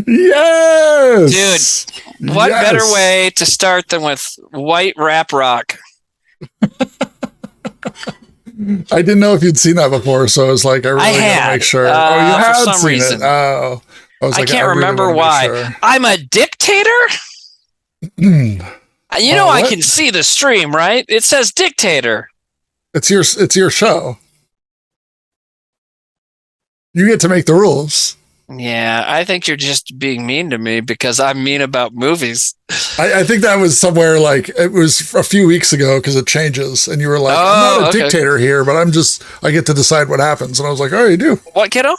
Yes! Dude, what better way to start than with white rap rock? I didn't know if you'd seen that before, so I was like, I really got to make sure. You had for some seen reason. it. Oh. I can't remember why. Sure. I'm a dictator? I can see the stream, right? It says dictator. It's your show. You get to make the rules. Yeah, I think you're just being mean to me because I'm mean about movies. I think that was somewhere like it was a few weeks ago because it changes, and you were like, "I'm not a dictator here, but I get to decide what happens." And I was like, "Oh, you do." What, kiddo?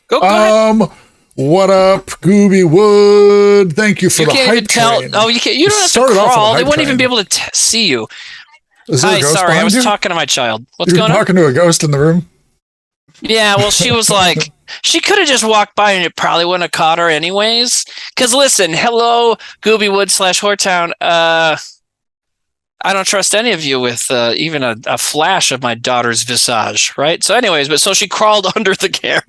Go ahead. What up, Gooby Wood? Thank you for the hype train. Oh, you can't. You don't have to crawl. They wouldn't even be able to see you. Hi, sorry, I was talking to my child. What's going on? You're talking to a ghost in the room. Yeah, well, she was like, she could have just walked by and it probably wouldn't have caught her anyways. Because listen, hello, Goobywood /Whoretown. I don't trust any of you with even a flash of my daughter's visage, right? So anyways, so she crawled under the camera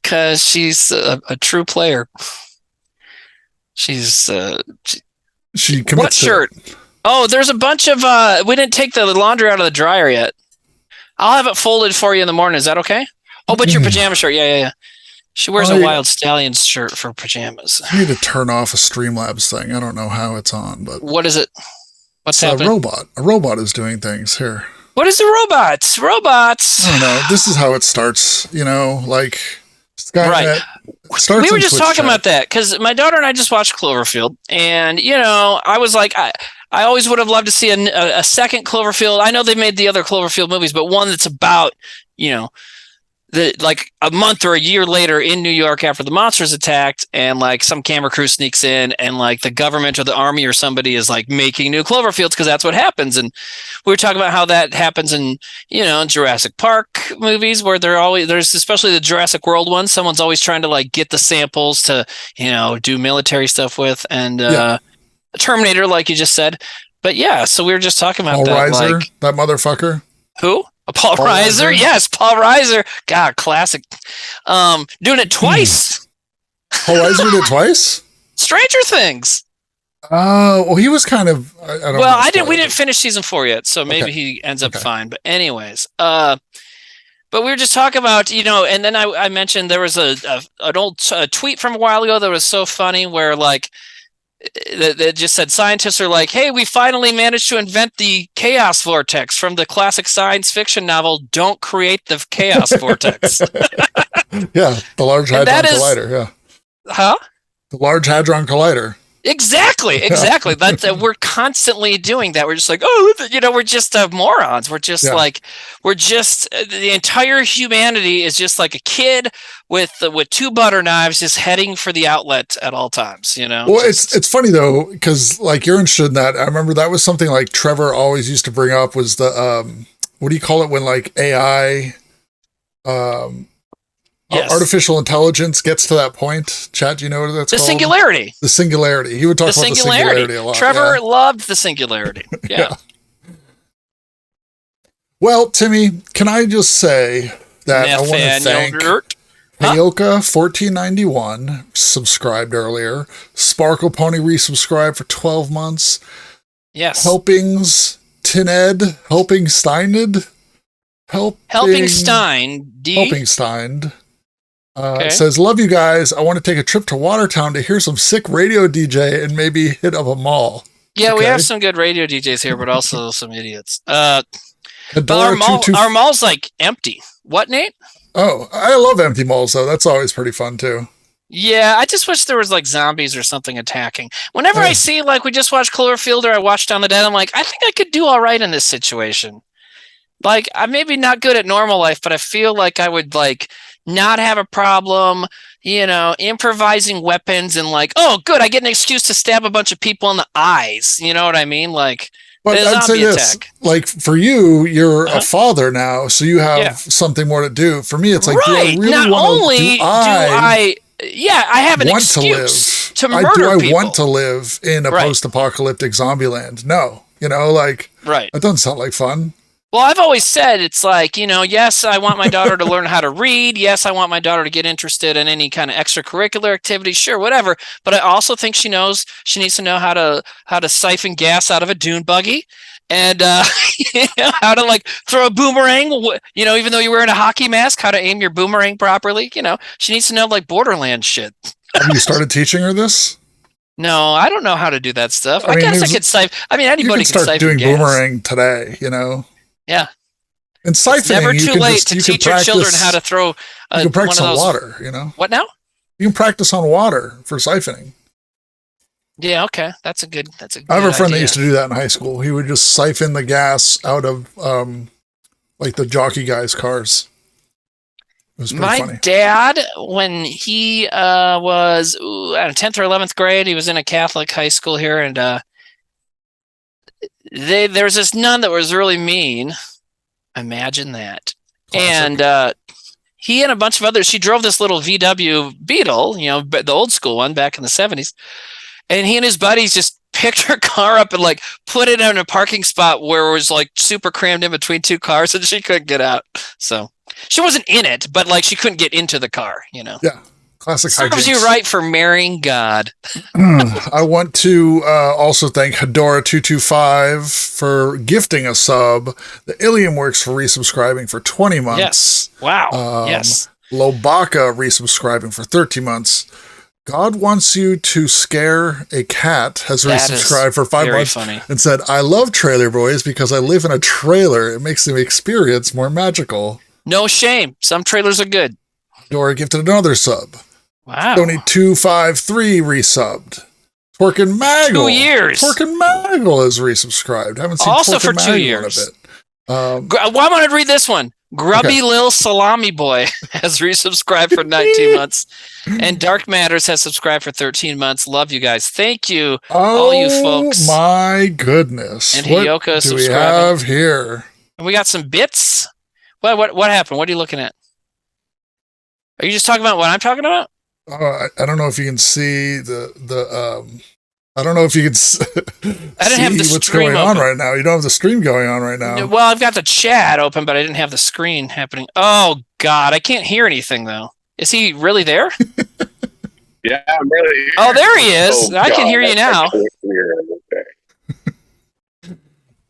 because she's a true player. She's... she commits. What shirt? Oh, there's a bunch of... we didn't take the laundry out of the dryer yet. I'll have it folded for you in the morning. Is that okay? Oh, but your pajama shirt. Yeah. She wears a Wild Stallions shirt for pajamas. I need to turn off a Streamlabs thing. I don't know how it's on, but... What is it? What's happening? A robot is doing things here. What is the robots? Robots! I don't know. This is how it starts, like... Skynet right. We were just talking about that, because my daughter and I just watched Cloverfield, and, I was like... I always would have loved to see a second Cloverfield. I know they made the other Cloverfield movies, but one that's about, like a month or a year later in New York after the monsters attacked, and like some camera crew sneaks in, and like the government or the army or somebody is like making new Cloverfields because that's what happens. And we were talking about how that happens in Jurassic Park movies, where there's especially the Jurassic World ones. Someone's always trying to like get the samples to do military stuff with, and Terminator, like you just said. But yeah, so we were just talking about Paul that. Reiser, that motherfucker. Who? Paul Reiser? Yes, Paul Reiser. God, classic. Doing it twice. Paul Reiser did it twice? Stranger Things. Well, he was kind of... We didn't finish season 4 yet, so maybe he ends up fine. But anyways, but we were just talking about, and then I mentioned there was an old tweet from a while ago that was so funny where like, that just said scientists are like, hey, we finally managed to invent the chaos vortex from the classic science fiction novel Don't Create the Chaos Vortex. Yeah, the Large Hadron Collider. Yeah. Huh? The Large Hadron Collider. Exactly. But we're constantly doing that. We're just like, we're just morons. We're just the entire humanity is just like a kid with 2 butter knives just heading for the outlet at all times, Well, it's funny though, because like you're interested in that. I remember that was something like Trevor always used to bring up was the, what do you call it when like AI, yes. Artificial intelligence gets to that point. Chad, do you know what that's called? Singularity. The singularity. He would talk about the singularity a lot. Trevor loved the singularity. Yeah. Well, Timmy, can I just say that I want to thank Hayoka1491 subscribed earlier. Sparkle Pony resubscribed for 12 months. Yes. Helpings Tined, Helpingsteined. Helpingstein. Says, love you guys. I want to take a trip to Watertown to hear some sick radio DJ and maybe hit up a mall. Yeah, we have some good radio DJs here, but also some idiots. But our mall's like empty. What, Nate? Oh, I love empty malls though. That's always pretty fun too. Yeah, I just wish there was like zombies or something attacking. Whenever I see like we just watched Cloverfield or I watched Down the Dead, I'm like, I think I could do all right in this situation. Like, I'm maybe not good at normal life, but I feel like I would like not have a problem, improvising weapons and like, oh, good, I get an excuse to stab a bunch of people in the eyes. You know what I mean? Like, but I'd say this, like for you, you're a father now, so you have something more to do. For me, it's like, do I really want to do Yeah, I have an excuse to murder people. I want to live in a post-apocalyptic zombie land? No. That doesn't sound like fun. Well, I've always said it's like, yes, I want my daughter to learn how to read. Yes, I want my daughter to get interested in any kind of extracurricular activity. Sure, whatever. But I also think she needs to know how to siphon gas out of a dune buggy, and how to like throw a boomerang. Even though you're wearing a hockey mask, how to aim your boomerang properly. She needs to know like Borderlands shit. Have you started teaching her this? No, I don't know how to do that stuff. I guess I could siphon. I mean, anybody can start doing gas. Boomerang today. Yeah. And siphoning, it's never too late to teach your children how to throw. You can practice on water, What now? You can practice on water for siphoning. Yeah, okay. That's a good I have a friend that used to do that in high school. He would just siphon the gas out of like the jockey guys' cars. It was pretty funny. Dad, when he was 10th or 11th grade, he was in a Catholic high school here, and there was this nun that was really mean. Imagine that. Classic. And he and a bunch of others, she drove this little VW Beetle, the old school one back in the 70s. And he and his buddies just picked her car up and like put it in a parking spot where it was like super crammed in between two cars and she couldn't get out. So she wasn't in it, but like she couldn't get into the car, Yeah. Classic hijinks. Serves you right for marrying God. I want to also thank Hedora225 for gifting a sub. The Ilium Works for resubscribing for 20 months. Yes. Wow. Yes. Lobaka resubscribing for 13 months. God Wants You to Scare a Cat has resubscribed for 5 months funny. And said, I love Trailer Boys because I live in a trailer. It makes the experience more magical. No shame. Some trailers are good. Dora gifted another sub. Wow. Tony253 resubbed. Twerkin' Maggle. 2 years. Twerkin' Maggle has resubscribed. Haven't seen also Twerkin' for 2 Maggle years. in a bit. I want to read this one. Grubby Lil Salami Boy has resubscribed for 19 months. And Dark Matters has subscribed for 13 months. Love you guys. Thank you, all you folks. Oh my goodness. And Hiyoka subscribing. What do we have here? And we got some bits. What happened? What are you looking at? Are you just talking about what I'm talking about? I don't know if you can see I don't know if you can see what's going on right now. You don't have the stream going on right now. Well, I've got the chat open, but I didn't have the screen happening. Oh, God. I can't hear anything, though. Is he really there? Yeah, I'm really here. Oh, there he is. I can hear you now.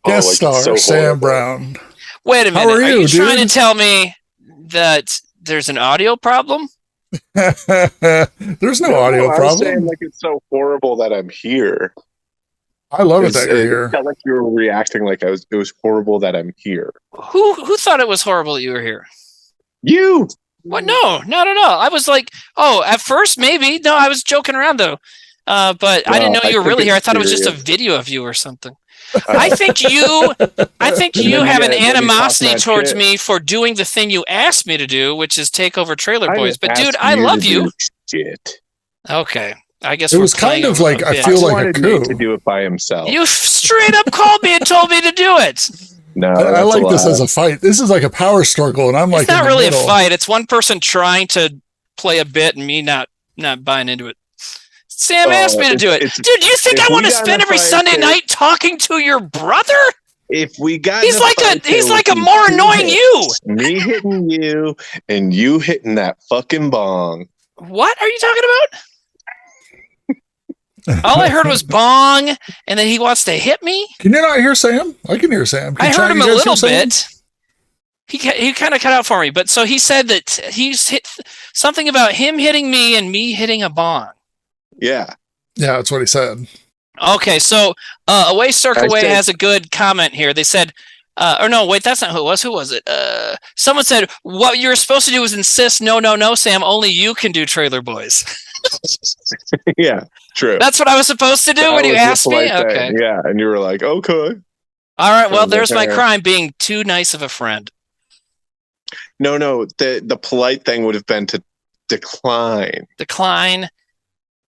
Guest star, Sam Brown. Wait a minute. How are you, trying to tell me that there's an audio problem? There's no audio problem. I was saying like it's so horrible that I'm here. I love it that you're here. It felt like you were reacting like it was horrible that I'm here. Who thought it was horrible that you were here? You. What? No, not at all. I was like, at first maybe. No, I was joking around though. But I didn't know you were really here. I thought it was just a video of you or something. I think you have an animosity towards me for doing the thing you asked me to do, which is take over Trailer Boys. But dude, I love you. Shit. Okay. I guess it was kind of like I feel like a coup. To do it by himself. You straight up called me and told me to do it. No, I like this as a fight. This is like a power struggle, and I'm like, it's not really a fight. It's one person trying to play a bit and me not buying into it. Sam asked me to do it. Dude, you think I want to spend every Sunday night talking to your brother? If we got he's like a more annoying you. Me hitting you and you hitting that fucking bong. What are you talking about? All I heard was bong, and then he wants to hit me. Can you not hear Sam? I can hear Sam. I heard him a little bit. He kind of cut out for me, but so he said that he's hit something about him hitting me and me hitting a bong. Yeah, that's what he said. Okay, so Away Circle Away has a good comment here. They said, or no, wait, that's not who it was. Who was it? Someone said, what you were supposed to do was insist, no, Sam, only you can do Trailer Boys. Yeah, true. That's what I was supposed to do when you asked me? Okay. Yeah, and you were like, okay. All right, well, there's my crime, being too nice of a friend. No, the polite thing would have been to decline. Decline.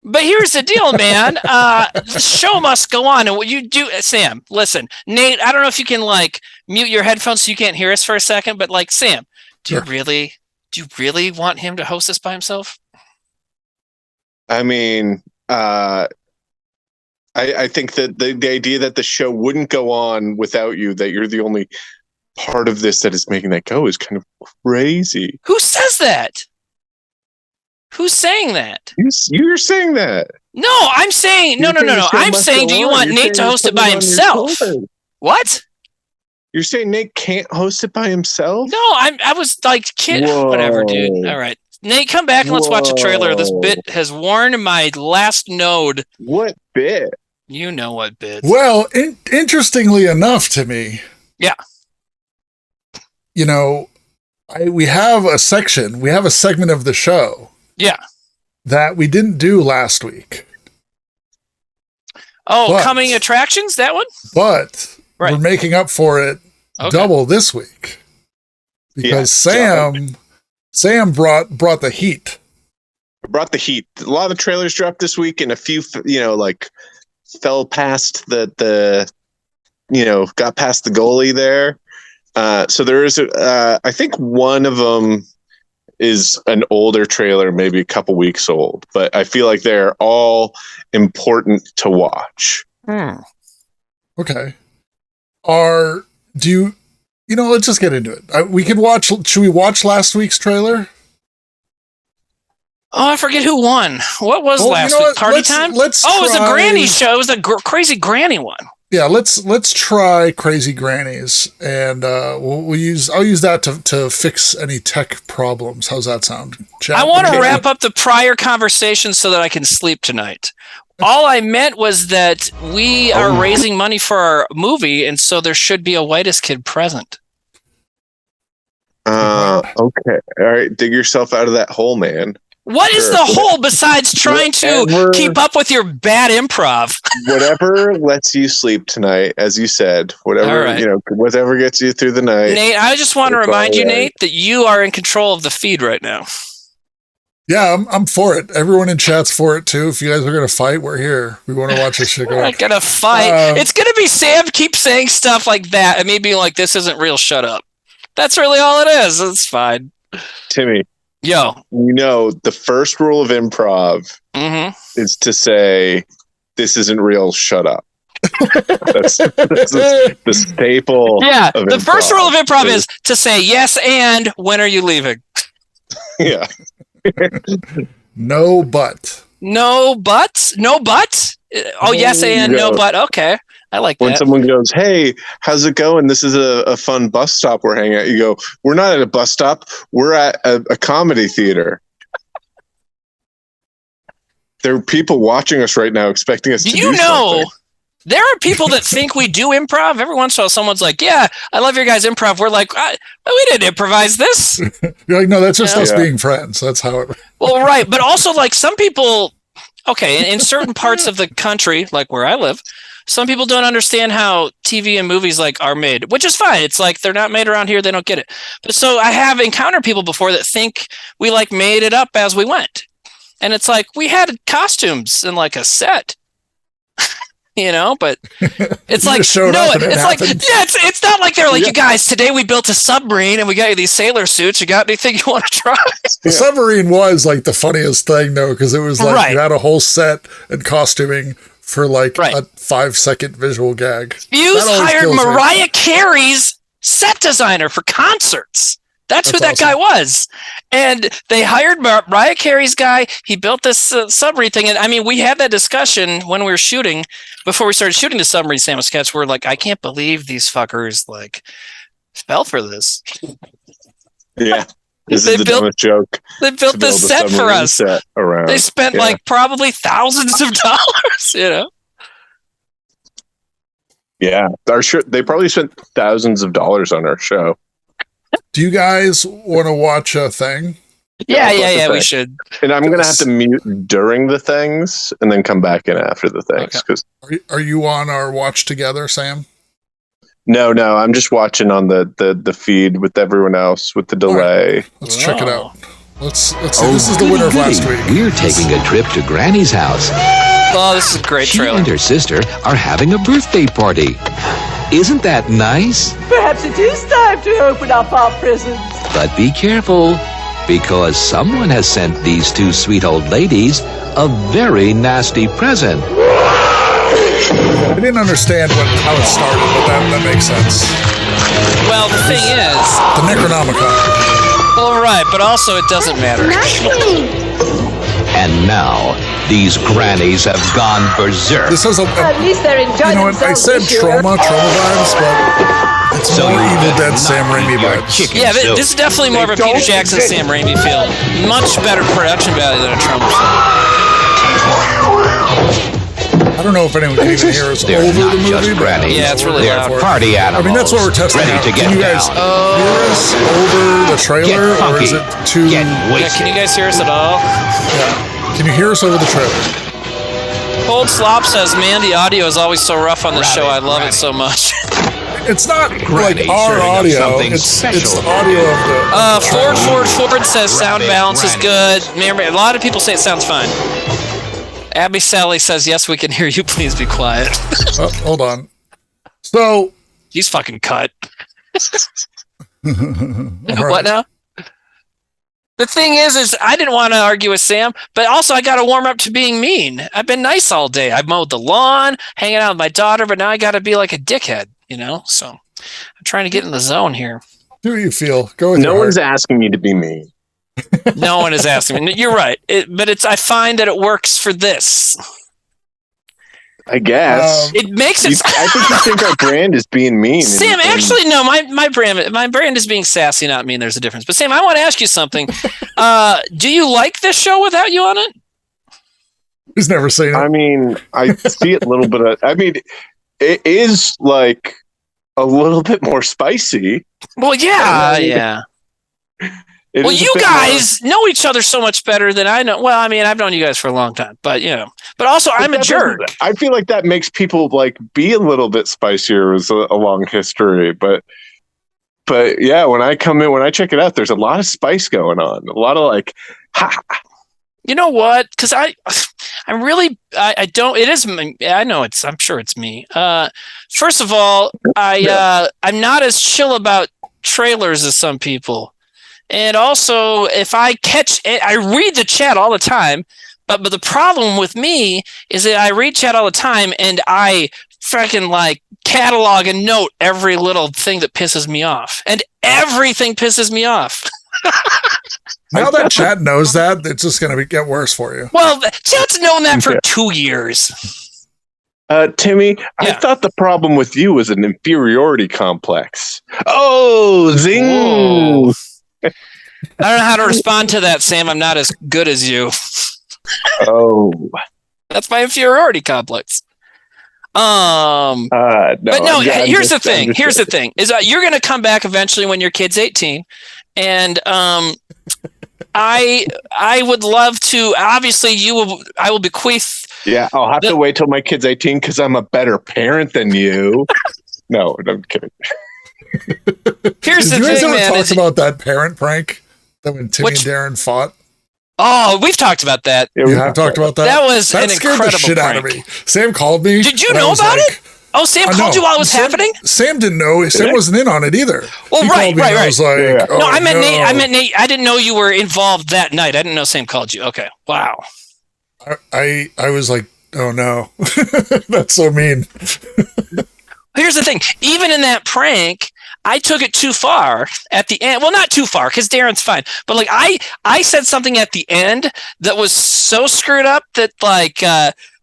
But here's the deal, man. The show must go on. And what you do, Sam, listen, Nate, I don't know if you can like mute your headphones so you can't hear us for a second, but like, Sam, do you really want him to host this by himself? I mean, I think that the idea that the show wouldn't go on without you, that you're the only part of this that is making that go, is kind of crazy. Who says that? Who's saying that? You're saying that. No, I'm saying no. I'm saying, do you want Nate to host it by himself? What? You're saying Nate can't host it by himself? No, I was like, kid, whatever, dude. All right, Nate, come back and let's watch a trailer. This bit has worn my last node. What bit? You know what bit? Well, interestingly enough to me, yeah. You know, we have a segment of the show. Yeah. That we didn't do last week. Oh, coming attractions, that one? But we're making up for it double this week. Because Sam brought the heat. Brought the heat. A lot of the trailers dropped this week, and a few, fell past got past the goalie there. So there is, I think one of them is an older trailer, maybe a couple weeks old, but I feel like they're all important to watch. Okay. Let's just get into it. Should we watch last week's trailer? Oh, I forget who won. What was last week? Party time? It was a granny show. It was a crazy granny one. Yeah, let's try Crazy Grannies, and I'll use that to fix any tech problems. How's that sound? Chat? I want to wrap up the prior conversation so that I can sleep tonight. All I meant was that we are raising money for our movie, and so there should be a whitest kid present. Okay. All right, dig yourself out of that hole, man. What is the hole besides trying to keep up with your bad improv? Whatever lets you sleep tonight, as you said. Whatever, whatever gets you through the night. Nate, I just want to remind you, Nate, that you are in control of the feed right now. Yeah, I'm for it. Everyone in chat's for it too. If you guys are going to fight, we're here. We want to watch this shit go. We're not going to fight. It's going to be Sam keep saying stuff like that and me being like, this isn't real, shut up. That's really all it is. It's fine. Timmy. Yo. The first rule of improv is to say, this isn't real, shut up. That's the staple. Yeah, the first rule of improv is to say yes and when are you leaving? Yeah. No but. No but? No but? Oh, yes and no but. Okay. I like that. When someone goes, hey, how's it going? This is a fun bus stop we're hanging at. You go, we're not at a bus stop. We're at a comedy theater. There are people watching us right now expecting us to do something. There are people that think we do improv. Every once in a while, someone's like, yeah, I love your guys' improv. We're like, we didn't improvise this. You're like, no, that's just us being friends. That's how it... Well, right. But also, like, some people, in certain parts of the country, like where I live, some people don't understand how TV and movies are made, which is fine. It's like they're not made around here. They don't get it. But so I have encountered people before that think we made it up as we went. And it's like we had costumes and a set. But it's like, no, it's like, it's not like they're like, you guys, today we built a submarine and we got you these sailor suits. You got anything you want to try? The submarine was the funniest thing though, because it was you had a whole set and costuming for a 5-second visual gag. Fuse hired Mariah Carey's set designer for concerts. That's who that guy was. And they hired Mariah Carey's guy. He built this submarine thing. And I mean, we had that discussion when we were shooting, before we started shooting the submarine Sam sketch. We're like, I can't believe these fuckers fell for this. Yeah. This is the dumbest joke. They built this set for us. They spent probably thousands of dollars, Yeah. They probably spent thousands of dollars on our show. Do you guys want to watch a thing? Yeah, we should. And I'm going to have to mute during the things and then come back in after the things. Okay. Are you on our watch together, Sam? No, I'm just watching on the feed with everyone else with the delay. Right. Let's check it out. Let's see. This is the winner of last week. We're taking a trip to Granny's house. Oh, this is a great trailer. She and her sister are having a birthday party. Isn't that nice? Perhaps it is time to open up our presents. But be careful. because someone has sent these two sweet old ladies a very nasty present. I didn't understand how it started, but that makes sense. Well, the thing is... The Necronomicon. Well, right, but also it doesn't matter. And now, these grannies have gone berserk. This has at least they're enjoying I said trauma vibes, but it's more Evil Dead Sam Raimi vibes. Yeah, this is definitely more of a Peter Jackson Sam Raimi feel. Much better production value than a trauma film. I don't know if anyone can even hear us over the movie. Yeah, it's really loud. Party animals. I mean, that's what we're testing ready out. To get can you guys hear us over the trailer, or is it too... Yeah, can you guys hear us at all? Yeah. Can you hear us over the trailer? Cold Slop says, man, the audio is always so rough on the show. I love it so much. It's not like our audio. It's the audio of the... Ford says sound balance is good. A lot of people say it sounds fine. Abby Sally says, yes, we can hear you. Please be quiet. Hold on. So... He's fucking cut. Right. What now? The thing is I didn't want to argue with Sam, but also I got to warm up to being mean. I've been nice all day. I've mowed the lawn, hanging out with my daughter, but now I got to be like a dickhead, So I'm trying to get in the zone here. Do what you feel. Go with No one's asking you to be mean. No one is asking me. You're right. But I find that it works for this. I guess it makes it. I think you think our brand is being mean. Sam, actually, no. My brand is being sassy, not mean. There's a difference. But Sam, I want to ask you something. Do you like this show without you on it? He's never seen it. I mean, I see it a little bit. It is like a little bit more spicy. Well, yeah. Well, you guys know each other so much better than I know. Well, I mean, I've known you guys for a long time, but but also I'm a jerk. I feel like that makes people like be a little bit spicier with a long history, but yeah, when I check it out, there's a lot of spice going on. A lot of like, ha. You know what? Because I don't. It is. I know it's. I'm sure it's me. First of all, I'm not as chill about trailers as some people. And also, if I read the chat all the time, but the problem with me is that I read chat all the time and I freaking like catalog and note every little thing that pisses me off. And everything pisses me off. Now that chat knows that, it's just going to get worse for you. Well, chat's known that for 2 years. Timmy, yeah. I thought the problem with you was an inferiority complex. Oh, zing! Whoa. I don't know how to respond to that, Sam. I'm not as good as you. Oh. That's my inferiority complex. No, but no, here's the thing. Here's the thing is you're going to come back eventually when your kid's 18. And I would love to, obviously I will bequeath. Yeah, I'll have to wait till my kid's 18 because I'm a better parent than you. No, I'm kidding. Here's the thing, man. Talk about that parent prank that when Timmy and Darren fought. Oh, we've talked about that. Yeah, we have talked about that. That was an incredible the shit prank. Out of me. Sam called me. Did you know about it? Oh, Sam called you while it was happening? Sam didn't know. Sam wasn't in on it either. Well, right. I was like, yeah. No, I meant Nate. I meant Nate. I didn't know you were involved that night. I didn't know Sam called you. Okay. Wow. I was like, oh no, that's so mean. Here's the thing. Even in that prank, I took it too far at the end. Well, not too far because Darren's fine. But like I said something at the end that was so screwed up that like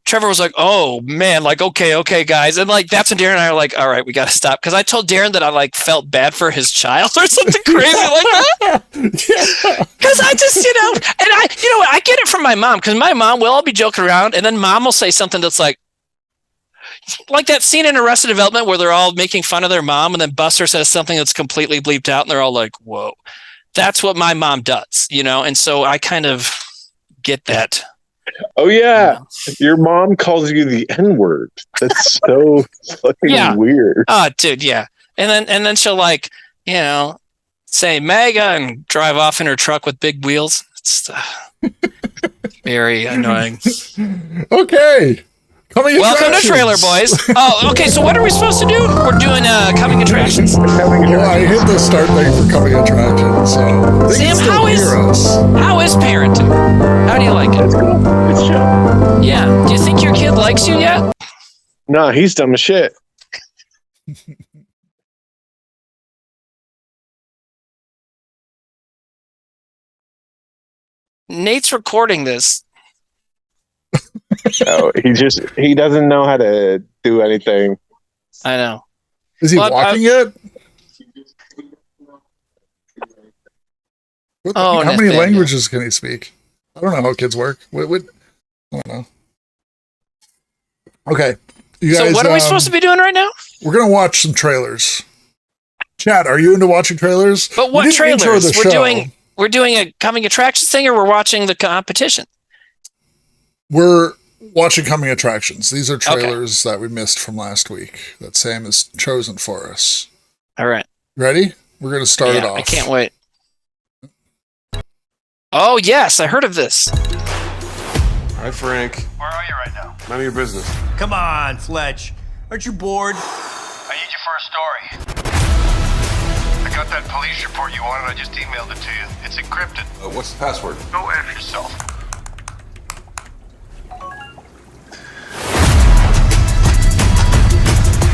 Trevor was like, oh man, like, okay, guys. And like, that's when Darren and I are like, all right, we got to stop. Cause I told Darren that I like felt bad for his child or something crazy like that. Cause I just, and I get it from my mom. Cause my mom will all be joking around. And then mom will say something that's like that scene in Arrested Development where they're all making fun of their mom. And then Buster says something that's completely bleeped out. And they're all like, whoa, that's what my mom does, And so I kind of get that. Oh yeah, your mom calls you the N-word. That's so fucking weird. Oh, dude, yeah. And then she'll like, say mega and drive off in her truck with big wheels. It's very annoying. Okay, Welcome to Trailer Boys. Oh, okay. So what are we supposed to do? We're doing coming attractions. Well, I hit the start thing for coming attractions. So Sam, how is parenting? How do you like it? It's cool. It's chill. Yeah. Do you think your kid likes you yet? No, he's dumb as shit. Nate's recording this. No, he doesn't know how to do anything. I know. Is he walking yet? How many languages can he speak? I don't know how kids work. I don't know. Okay. You guys, so what are we supposed to be doing right now? We're going to watch some trailers. Chat, are you into watching trailers? But what trailers? We're doing a coming attractions thing, or we're watching the competition? We're watching coming attractions. These are trailers that we missed from last week that Sam has chosen for us. All right. Ready? We're going to start it off. I can't wait. Oh, yes. I heard of this. Hi, Frank. Where are you right now? None of your business. Come on, Fletch. Aren't you bored? I need you for a story. I got that police report you wanted. I just emailed it to you. It's encrypted. What's the password? Go F yourself.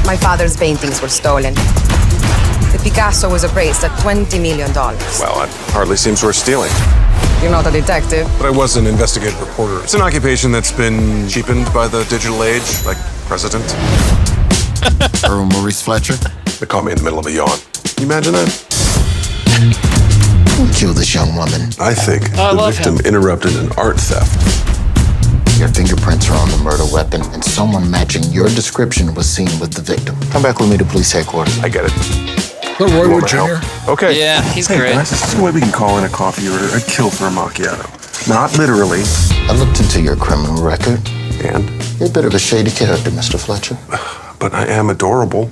My father's paintings were stolen. The Picasso was appraised at $20 million. Well, that hardly seems worth stealing. You're not a detective. But I was an investigative reporter. It's an occupation that's been cheapened by the digital age, like president. Earl Maurice Fletcher. They caught me in the middle of a yawn. Can you imagine that? Who killed this young woman? I think the victim interrupted an art theft. Your fingerprints are on the murder weapon, and someone matching your description was seen with the victim. Come back with me to police headquarters. I get it. So Roy Wood Jr. Okay. Yeah, he's great. Guys, this is the way we can call in a coffee order. I'd kill for a macchiato. Not literally. I looked into your criminal record. And? You're a bit of a shady character, Mr. Fletcher. But I am adorable.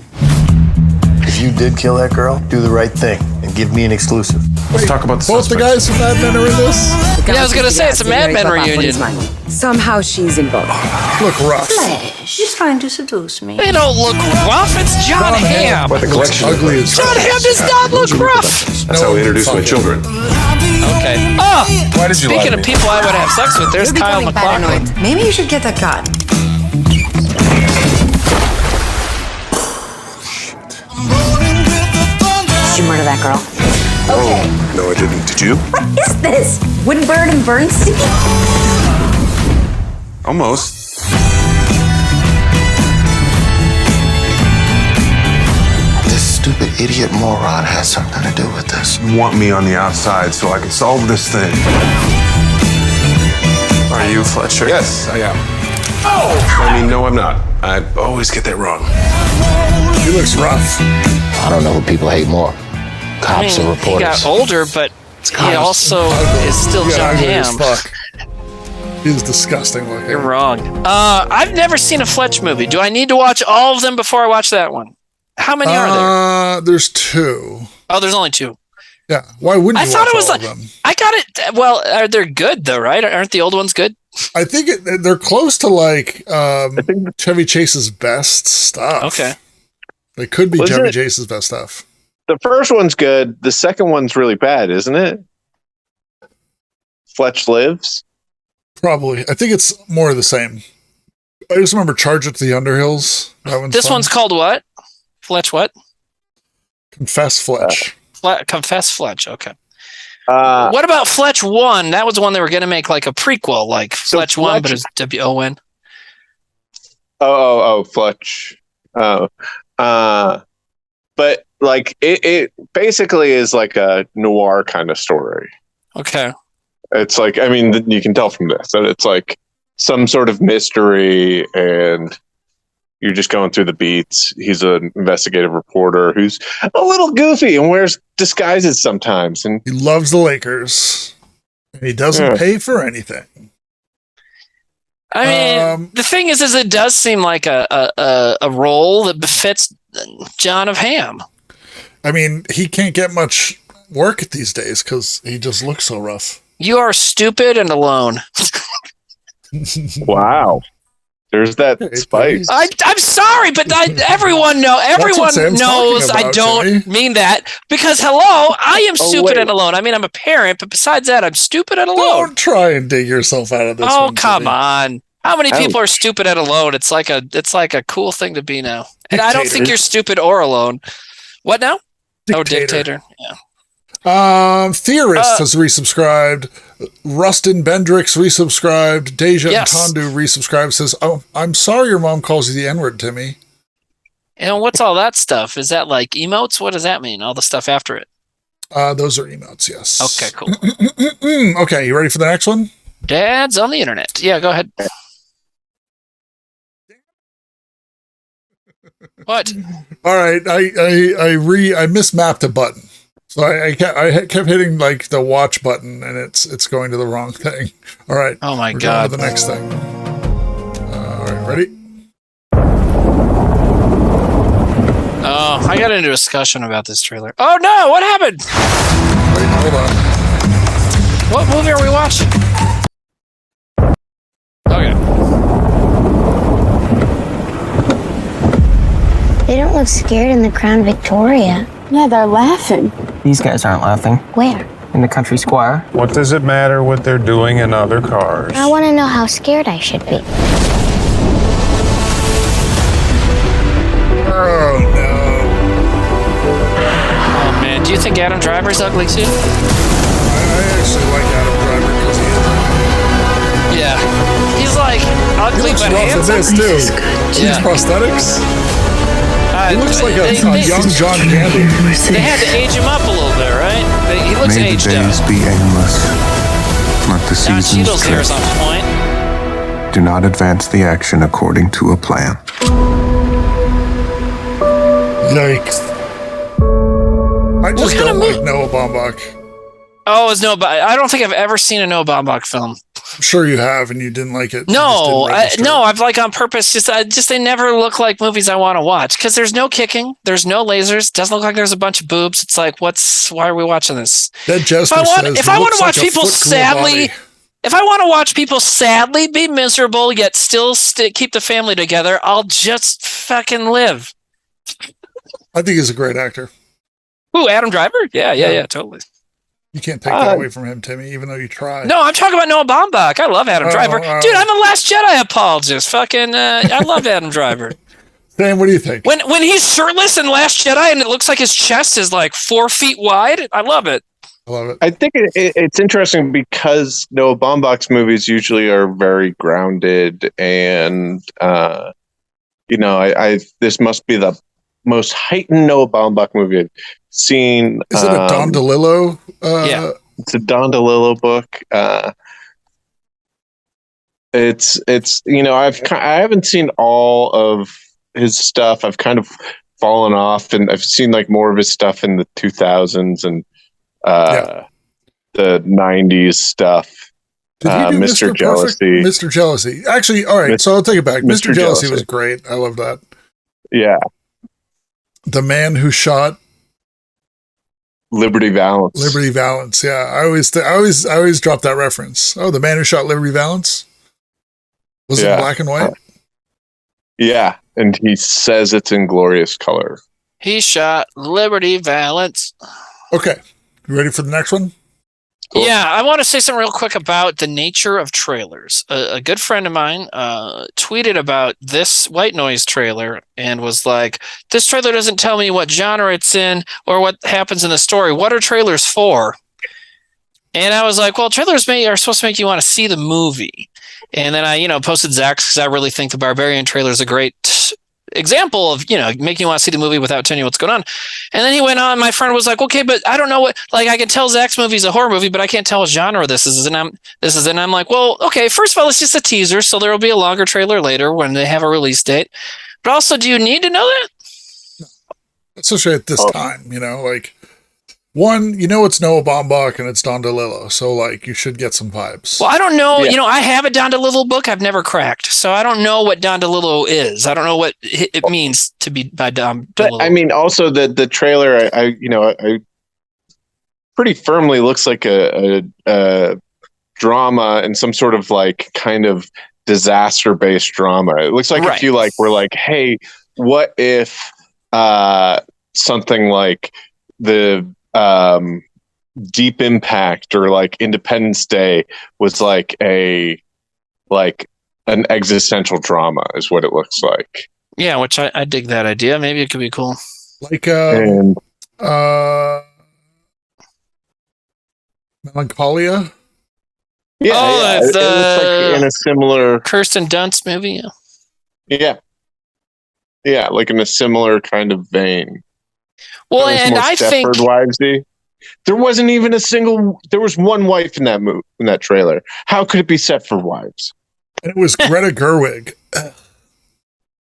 If you did kill that girl, do the right thing and give me an exclusive. Let's talk about the Both the suspects. guys from Mad Men are in this? Yeah, I was going to say, it's a Mad Men reunion. Somehow she's involved. Look rough. She's trying to seduce me. They don't look rough. It's John Hamm. But the collection Ugly as John Hamm does not look rough. That's how we introduce my children. Okay. Oh, Why did you speaking of people I would have sex with, there's You're Kyle becoming MacLachlan. paranoid. Maybe you should get a gun. Did you murder that girl? Okay. No, I didn't. Did you? What is this? Woodburn and Bernstein? Almost. This stupid idiot moron has something to do with this. You want me on the outside so I can solve this thing. Are you Fletcher? Yes, I am. Oh! I mean, no, I'm not. I always get that wrong. He looks rough. I don't know who people hate more. Cops or He reporters. got older, but he also is still Yeah, John ugly as Hamm. fuck. He's disgusting looking. You're wrong. I've never seen a Fletch movie. Do I need to watch all of them before I watch that one? How many are there? There's 2. Oh, there's only 2. Yeah. Why wouldn't you I thought watch it was all like of them? I got it. Well, they're good though, right? Aren't the old ones good? I think they're close to like Chevy Chase's best stuff. Okay. They could be Wasn't Chevy it- Chase's best stuff. The first one's good. The second one's really bad, isn't it? Fletch Lives. Probably. I think it's more of the same. I just remember Charge It to the Underhills. That one's This fun. one's called what? Fletch what? Confess Fletch. Confess Fletch. Okay. Uh, What about Fletch 1? That was the one they were going to make like a prequel, like So Fletch 1, but Fletch- it's W-O-N. Fletch. But like it basically is like a noir kind of story. Okay. It's like, I mean, you can tell from this that it's like some sort of mystery, and you're just going through the beats. He's an investigative reporter who's a little goofy and wears disguises sometimes, and He loves the Lakers. And he doesn't pay for anything. I mean, the thing is it does seem like a role that befits John of Ham. I mean, he can't get much work these days because he just looks so rough. You are stupid and alone. wow, There's that spice. I'm sorry, but everyone knows I don't mean that because I am stupid and alone. I mean, I'm a parent, but besides that, I'm stupid and alone. Don't try and dig yourself out of this. Oh, come on. How many people are stupid and alone? It's like a cool thing to be now. And I don't think you're stupid or alone. What now? Dictator. Yeah. Theorist has resubscribed. Rustin Bendrix resubscribed. Deja and Tandu resubscribed. Says, "Oh, I'm sorry your mom calls you the N-word, Timmy." And what's all that stuff? Is that like emotes? What does that mean? All the stuff after it? Those are emotes, yes. Okay, cool. Okay, you ready for the next one? Dad's on the internet. Yeah, go ahead. What? All right, I mismapped a button. So I kept hitting like the watch button, and it's going to the wrong thing. All right. Oh my God. God. Going to the next thing. All right, ready? Oh, I got into a discussion about this trailer. Oh no! What happened? Wait, hold on. What movie are we watching? Okay. They don't look scared in the Crown Victoria. Yeah, they're laughing. These guys aren't laughing. Where? In the country square. What does it matter what they're doing in other cars? I want to know how scared I should be. Oh no. Oh man, do you think Adam Driver's ugly too? I actually like Adam Driver because he is. Yeah. He's like ugly he looks but rough handsome. in this too. These prosthetics. He looks like a young John Candy. They had to age him up a little bit, right? He looks May aged the days up. be aimless. Let the Don seasons Cheadle's hair's on point. do not advance the action according to a plan. Yikes. I just don't like Noah Baumbach. Oh, it's I don't think I've ever seen a Noah Baumbach film. I'm sure you have, and you didn't like it. No, I've like on purpose. Just they never look like movies I want to watch because there's no kicking, there's no lasers. Doesn't look like there's a bunch of boobs. It's like, why are we watching this? If I want to watch people sadly be miserable yet still keep the family together, I'll just fucking live. I think he's a great actor. Ooh, Adam Driver? Yeah, totally. You can't take that away from him, Timmy, even though you try. No, I'm talking about Noah Baumbach. I love Adam Driver. Dude, I'm a Last Jedi apologist. Fucking, I love Adam Driver. Sam, what do you think? When he's shirtless in Last Jedi and it looks like his chest is like 4 feet wide, I love it. I love it. I think it's interesting because Noah Baumbach's movies usually are very grounded, and this must be the most heightened Noah Baumbach movie I've seen. Is it a Don DeLillo? Yeah, it's a Don DeLillo book. I haven't seen all of his stuff. I've kind of fallen off, and I've seen like more of his stuff in the 2000s and the 90s stuff. Did he do Mr. Jealousy. Mr. Jealousy. Actually, all right, so I'll take it back. Mr. Jealousy was great. I love that. Yeah. The Man Who Shot Liberty Valance. Liberty Valance. Yeah, I always drop that reference. Oh, The Man Who Shot Liberty Valance. Was it black and white? Yeah, and he says it's in glorious color. He shot Liberty Valance. Okay, you ready for the next one? Cool. Yeah, I want to say something real quick about the nature of trailers. A good friend of mine tweeted about this White Noise trailer and was like, this trailer doesn't tell me what genre it's in or what happens in the story. What are trailers for? And I was like, well, trailers are supposed to make you want to see the movie. And then I, posted Zack's because I really think the Barbarian trailer is a great example of, making you want to see the movie without telling you what's going on. And then he went on, my friend was like, okay, but I don't know what, like I can tell Zack's movie is a horror movie, but I can't tell what genre this is. And I'm like, well, okay, first of all, it's just a teaser. So there will be a longer trailer later when they have a release date. But also, do you need to know that? Especially at this time, one, it's Noah Baumbach and it's Don DeLillo. So you should get some vibes. Well, I don't know. Yeah. I have a Don DeLillo book I've never cracked. So I don't know what Don DeLillo is. I don't know what it means to be by Don DeLillo. But, I mean, also the trailer, I pretty firmly looks like a drama and some sort of kind of disaster-based drama. It looks like if you like were like, hey, what if something like the Deep Impact or like Independence Day was like an existential drama is what it looks like. Yeah, which I dig that idea. Maybe it could be cool. Like Melancholia. Yeah, it looks like in a similar Kirsten Dunst movie. Yeah, like in a similar kind of vein. Well, and I think Wivesy. There wasn't even a single. There was one wife in that trailer. How could it be set for wives? And it was Greta Gerwig.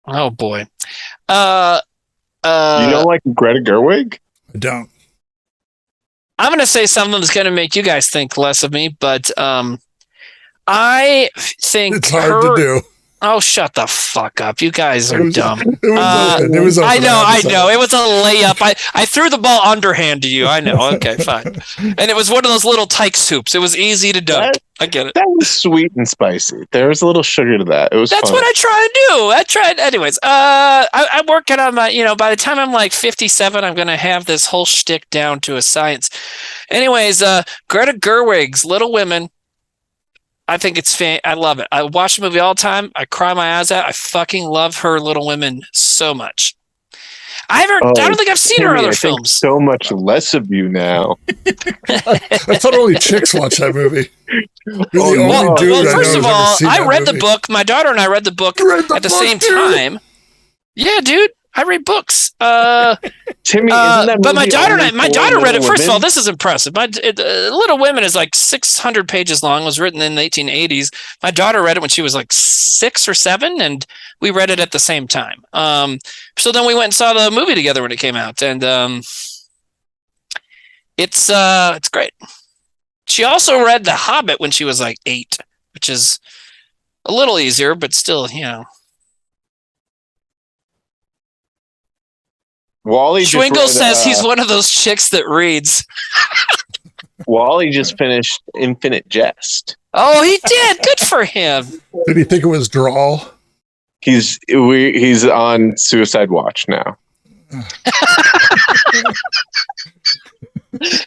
Oh boy. You don't like Greta Gerwig? I don't. I'm going to say something that's going to make you guys think less of me, but I think it's hard to do. Oh, shut the fuck up! You guys are dumb. It was open. I know. It was a layup. I threw the ball underhand to you. I know. Okay, fine. And it was one of those little tyke soups. It was easy to dunk. I get it. That was sweet and spicy. There was a little sugar to that. It was. That's fun. what I try to do. Anyways. I'm working on my. By the time I'm like 57, I'm gonna have this whole shtick down to a science. Anyways, Greta Gerwig's Little Women. I think it's I love it. I watch the movie all the time. I cry my eyes out. I fucking love her Little Women so much. I don't think I've seen her other films. So much less of you now. I thought only chicks watch that movie. First of all, I read the book. My daughter and I read the book at the same time. Yeah, dude. I read books. Timmy, isn't that but my daughter read it. First of all, this is impressive. Little Women is like 600 pages long. It was written in the 1880s. My daughter read it when she was like 6 or 7, and we read it at the same time. So then we went and saw the movie together when it came out, and it's great. She also read The Hobbit when she was like 8, which is a little easier, but still, Wally Schwingle says he's one of those chicks that reads. Wally just finished Infinite Jest. Oh, he did. Good for him. Did he think it was drawl? He's on suicide watch now.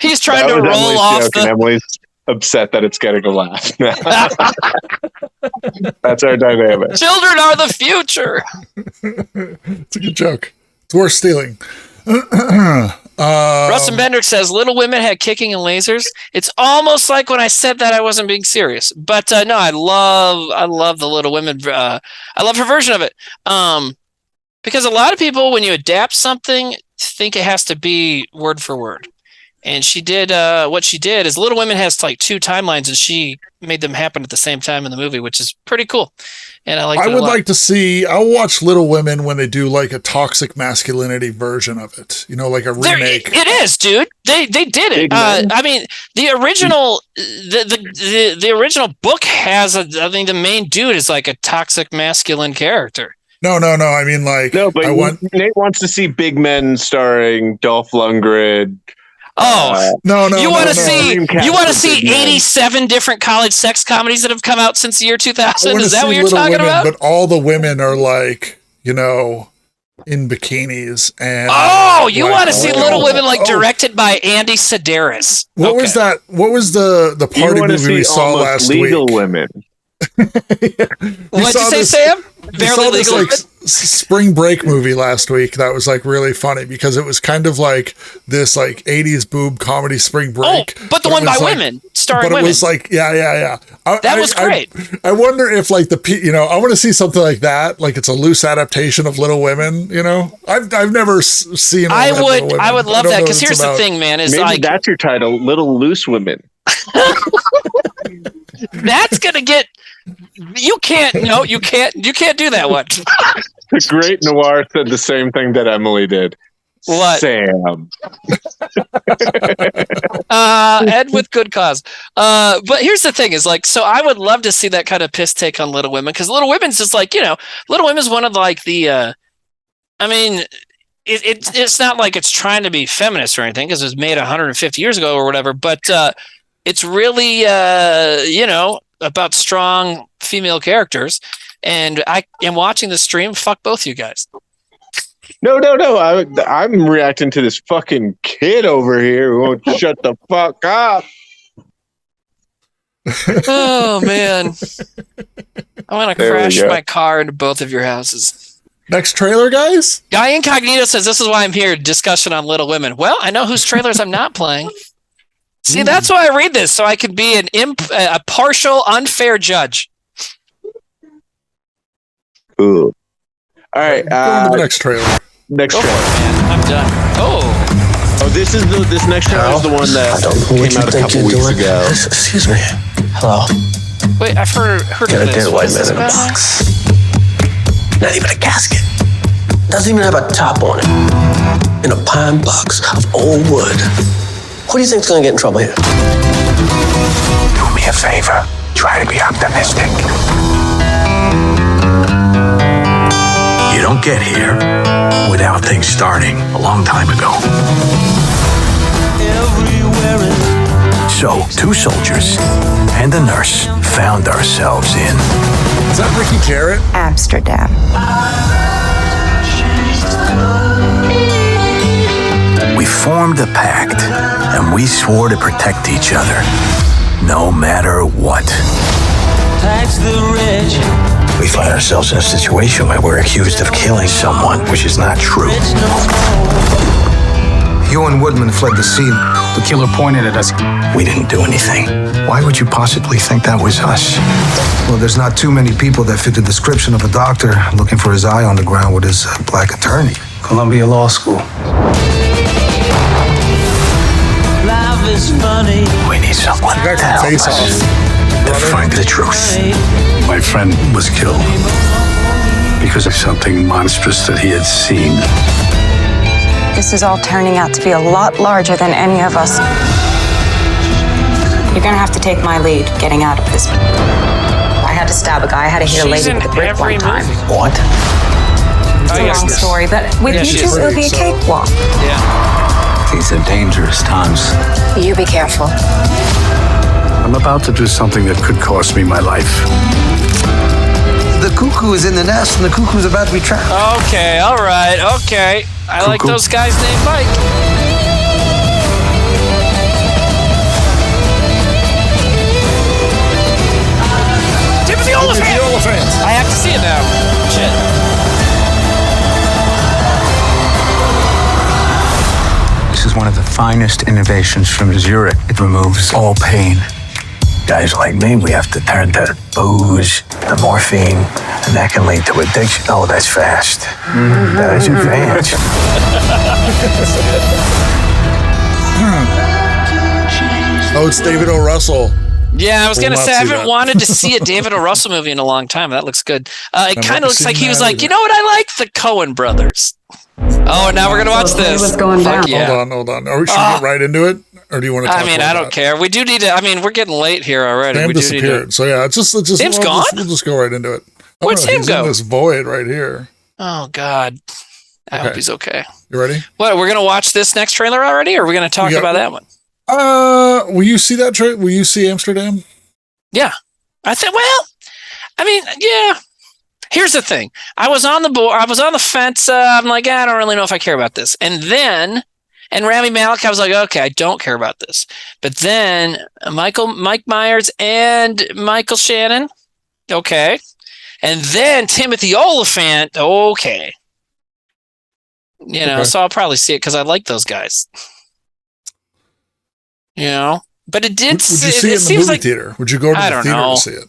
He's trying to roll Emily's off joke, and Emily's upset that it's getting a laugh now. That's our dynamic. Children are the future. It's a good joke. It's worth stealing. Rustin Bendrick says Little Women had kicking and lasers. It's almost like when I said that I wasn't being serious, but no, I love the Little Women. I love her version of it because a lot of people, when you adapt something, think it has to be word for word. And she did what she did is Little Women has like 2 timelines, and she made them happen at the same time in the movie, which is pretty cool. And I would like to see. I'll watch Little Women when they do like a toxic masculinity version of it. Like a remake. It is, dude. They did it. I mean, the original the original book has the main dude is like a toxic masculine character. No. I mean, like Nate wants to see Big Men starring Dolph Lundgren. Oh no! You want to see 87 different college sex comedies that have come out since the year 2000? Is that what you're talking about? But all the women are like, in bikinis and. Oh, you want to see Little Women directed by Andy Sedaris? What was that? What was the party movie we saw last week? Legal Women. What'd you say, Sam? Barely Legal. Like spring break movie last week that was like really funny because it was kind of like this like 80s boob comedy Spring Break. Oh, but the one by women, starring women. It was like yeah. That was great. I wonder if like I want to see something like that, like it's a loose adaptation of Little Women. I've never seen. I would love that because here's the thing, man. Is maybe like that's your title, Little Loose Women. That's gonna get. You can't do that one. The Great Noir said the same thing that Emily did. What? Sam. Ed with good cause. But here's the thing is so I would love to see that kind of piss take on Little Women because Little Women's just like, Little Women's one of like the, I mean, it's not like it's trying to be feminist or anything because it was made 150 years ago or whatever, but it's really, about strong female characters, and I am watching the stream. Fuck both you guys. No. I'm reacting to this fucking kid over here who won't shut the fuck up. Oh man, I want to crash my car into both of your houses. Next trailer, guys. Guy Incognito says this is why I'm here. Discussion on Little Women. Well, I know whose trailers I'm not playing. See, that's why I read this, so I can be a partial, unfair judge. Ooh. All right. Go to the next trailer. Next trailer. Man. I'm done. Oh, this next trailer is the one that came out a couple weeks ago. Excuse me. Hello. Wait, I've heard of Got a this. dead white man in a box. Not even a casket. Doesn't even have a top on it. In a pine box of old wood. Who do you think's gonna get in trouble here? Do me a favor. Try to be optimistic. You don't get here without things starting a long time ago. So, two soldiers and a nurse found ourselves in... Is that Ricky Jarrett? Amsterdam. We formed a pact, and we swore to protect each other, no matter what. We find ourselves in a situation where we're accused of killing someone, which is not true. You and Woodman fled the scene. The killer pointed at us. We didn't do anything. Why would you possibly think that was us? Well, there's not too many people that fit the description of a doctor looking for his eye on the ground with his black attorney. Columbia Law School. We need someone to help us to find the truth. My friend was killed because of something monstrous that he had seen. This is all turning out to be a lot larger than any of us. You're gonna have to take my lead getting out of this. I had to stab a guy. I had to hit a lady with a brick one time. What? It's a long story, but with you two, it'll be a cakewalk. Yeah. These are dangerous times. You be careful. I'm about to do something that could cost me my life. The cuckoo is in the nest, and the cuckoo's about to be trapped. Okay, all right, okay. I like those guys named Mike. Timothy Oliphant! I have to see it now. Shit. This is one of the finest innovations from Zurich. It removes all pain. Guys like me, we have to turn to booze, the morphine, and that can lead to addiction. Oh, that's fast. That is advanced. Oh, it's David O. Russell. Yeah, I was going to say, I haven't that. wanted to see a David O. Russell movie in a long time. That looks good. It kind of looks like he was like, either. you know what? I like the Coen brothers. Oh, now we're going to watch this. What's going down? Yeah. Hold on. Are we should get right into it? Or do you want to talk I mean, about I don't that? care. We do need to, I mean, we're getting late here already. Sam We do need disappeared. to, So yeah, it's just Sam's we'll gone? We'll just go right into it. Where'd Sam he's go? in this void right here. oh, God. I hope he's okay. You ready? What, we're going to watch this next trailer already, or are we going to talk about that one? Will you see that trailer? Will you see Amsterdam? Yeah. I think, well, I mean, yeah. Here's the thing. I was on the fence. I'm like, I don't really know if I care about this. And then, Rami Malek, I was like, okay, I don't care about this. But then Mike Myers and Michael Shannon, okay. And then Timothy Oliphant, okay. You know, so I'll probably see it because I like those guys. You know, but it did. Would you see it in the movie theater? Would you go to the theater to see it?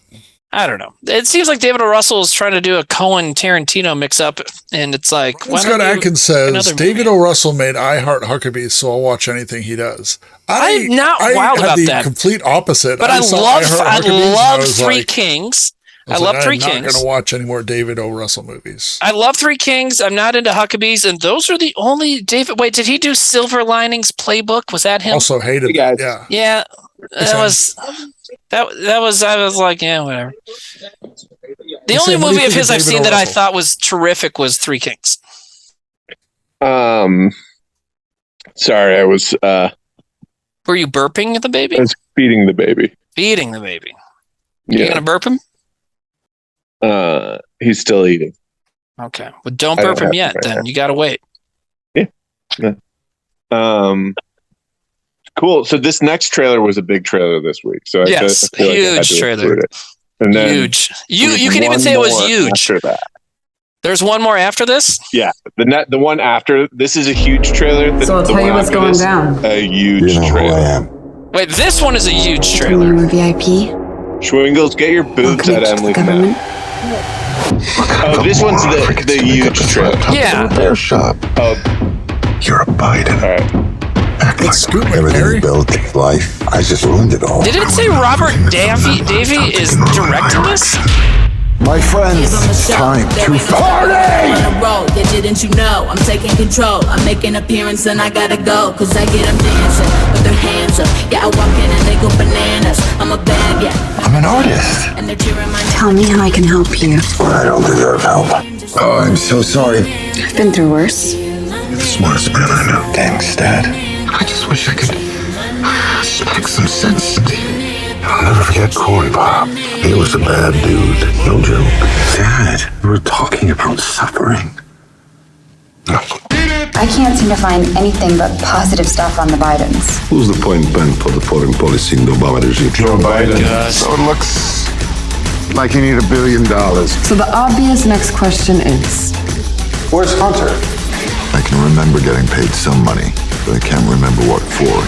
I don't know. It seems like David O. Russell is trying to do a Coen Tarantino mix up, and it's like, Scott Adkins says David O. Russell made I Heart Huckabees, so I'll watch anything he does. I'm not wild about that. Complete opposite. But I love Three Kings. I love Three Kings. I'm not going to watch any more David O. Russell movies. I love Three Kings. I'm not into Huckabees, and those are the only David. Wait, did he do Silver Linings Playbook? Was that him? Also hated that. Yeah. Yeah. That was. I was like, yeah, whatever. The only movie of his I've seen that I thought was terrific was Three Kings. Sorry, I was. Were you burping at the baby? I was feeding the baby. Feeding the baby. You gonna burp him? He's still eating. Okay. Well, don't burp him yet. Then you gotta wait. Yeah. Cool. So this next trailer was a big trailer this week. So yes, I huge trailer. And then huge. You can even say it was huge. After that. There's one more after this? Yeah. The one after this is a huge trailer. So I'll tell you what's going down. A huge trailer. Who I am. Wait, this one is a huge trailer. You're a VIP. Schwingles, get your boobs at Emily's mouth. Oh, this one's the huge trailer. Yeah. Repair shop. Oh, you're a Biden. all right. Let's scoot Everything you built in life, I just ruined it all. Did it say Robert Davey is directing this? My friends, it's time to party! Yeah, didn't you know? I'm taking control. I'm making appearance and I gotta go. Cause I get them dancing with their hands up. Yeah, I walk in and they go bananas. I'm a bad, yeah. I'm an artist. And they're cheering my Tell me how I can help you. I don't deserve help. Oh, I'm so sorry. I've been through worse. You're the smartest man I know. Thanks, Dad. I just wish I could speak some sense into you. I'll never forget Corey, Bob. He was a bad dude. No joke. Dad, we were talking about suffering. I can't seem to find anything but positive stuff on the Bidens. Who's the point man for the foreign policy in the Obama regime? Joe Biden. So it looks like you need $1 billion. So the obvious next question is, Where's Hunter? I can remember getting paid some money, but I can't remember what for.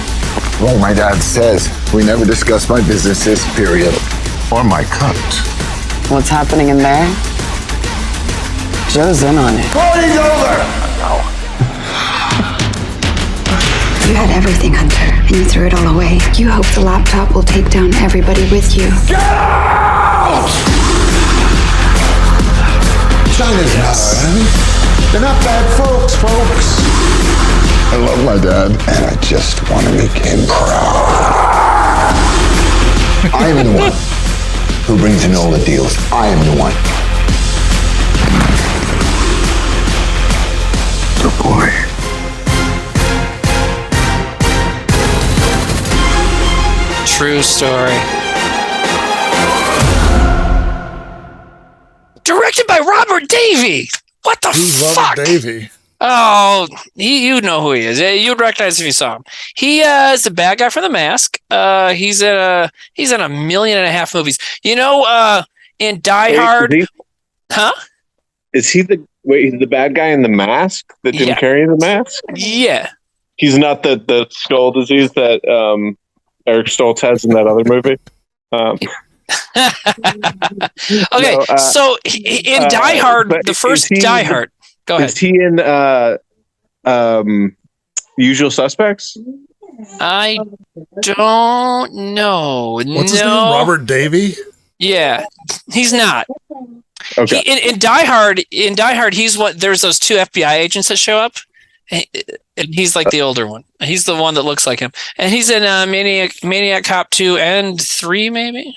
Well, my dad says we never discuss my businesses, period. Or my cut. what's happening in there? Joe's in on it. Party's over! You had everything, Hunter, and you threw it all away. You hope the laptop will take down everybody with you. Get out! China's not our enemy. They're not bad folks. I love my dad, and I just want to make him proud. I am the one who brings in all the deals. I am the one. Good boy. True story. Directed by Robert Davey. What the fuck? Robert Davey. Oh, you know who he is. You'd recognize if you saw him. He is the bad guy from The Mask. He's in a 1.5 million movies. You know, in Die Hard. Huh? Is he he's the bad guy in The Mask? The Jim Carrey in The Mask? Yeah. He's not the skull disease that Eric Stoltz has in that other movie. Okay, no, so in Die Hard, the first Die Hard. Go ahead. Is he in Usual Suspects? I don't know. What's his name? Robert Davey? Yeah, he's not. Okay. In Die Hard, he's what? There's those two FBI agents that show up, and he's like the older one. He's the one that looks like him, and he's in Maniac Cop 2 and 3, maybe.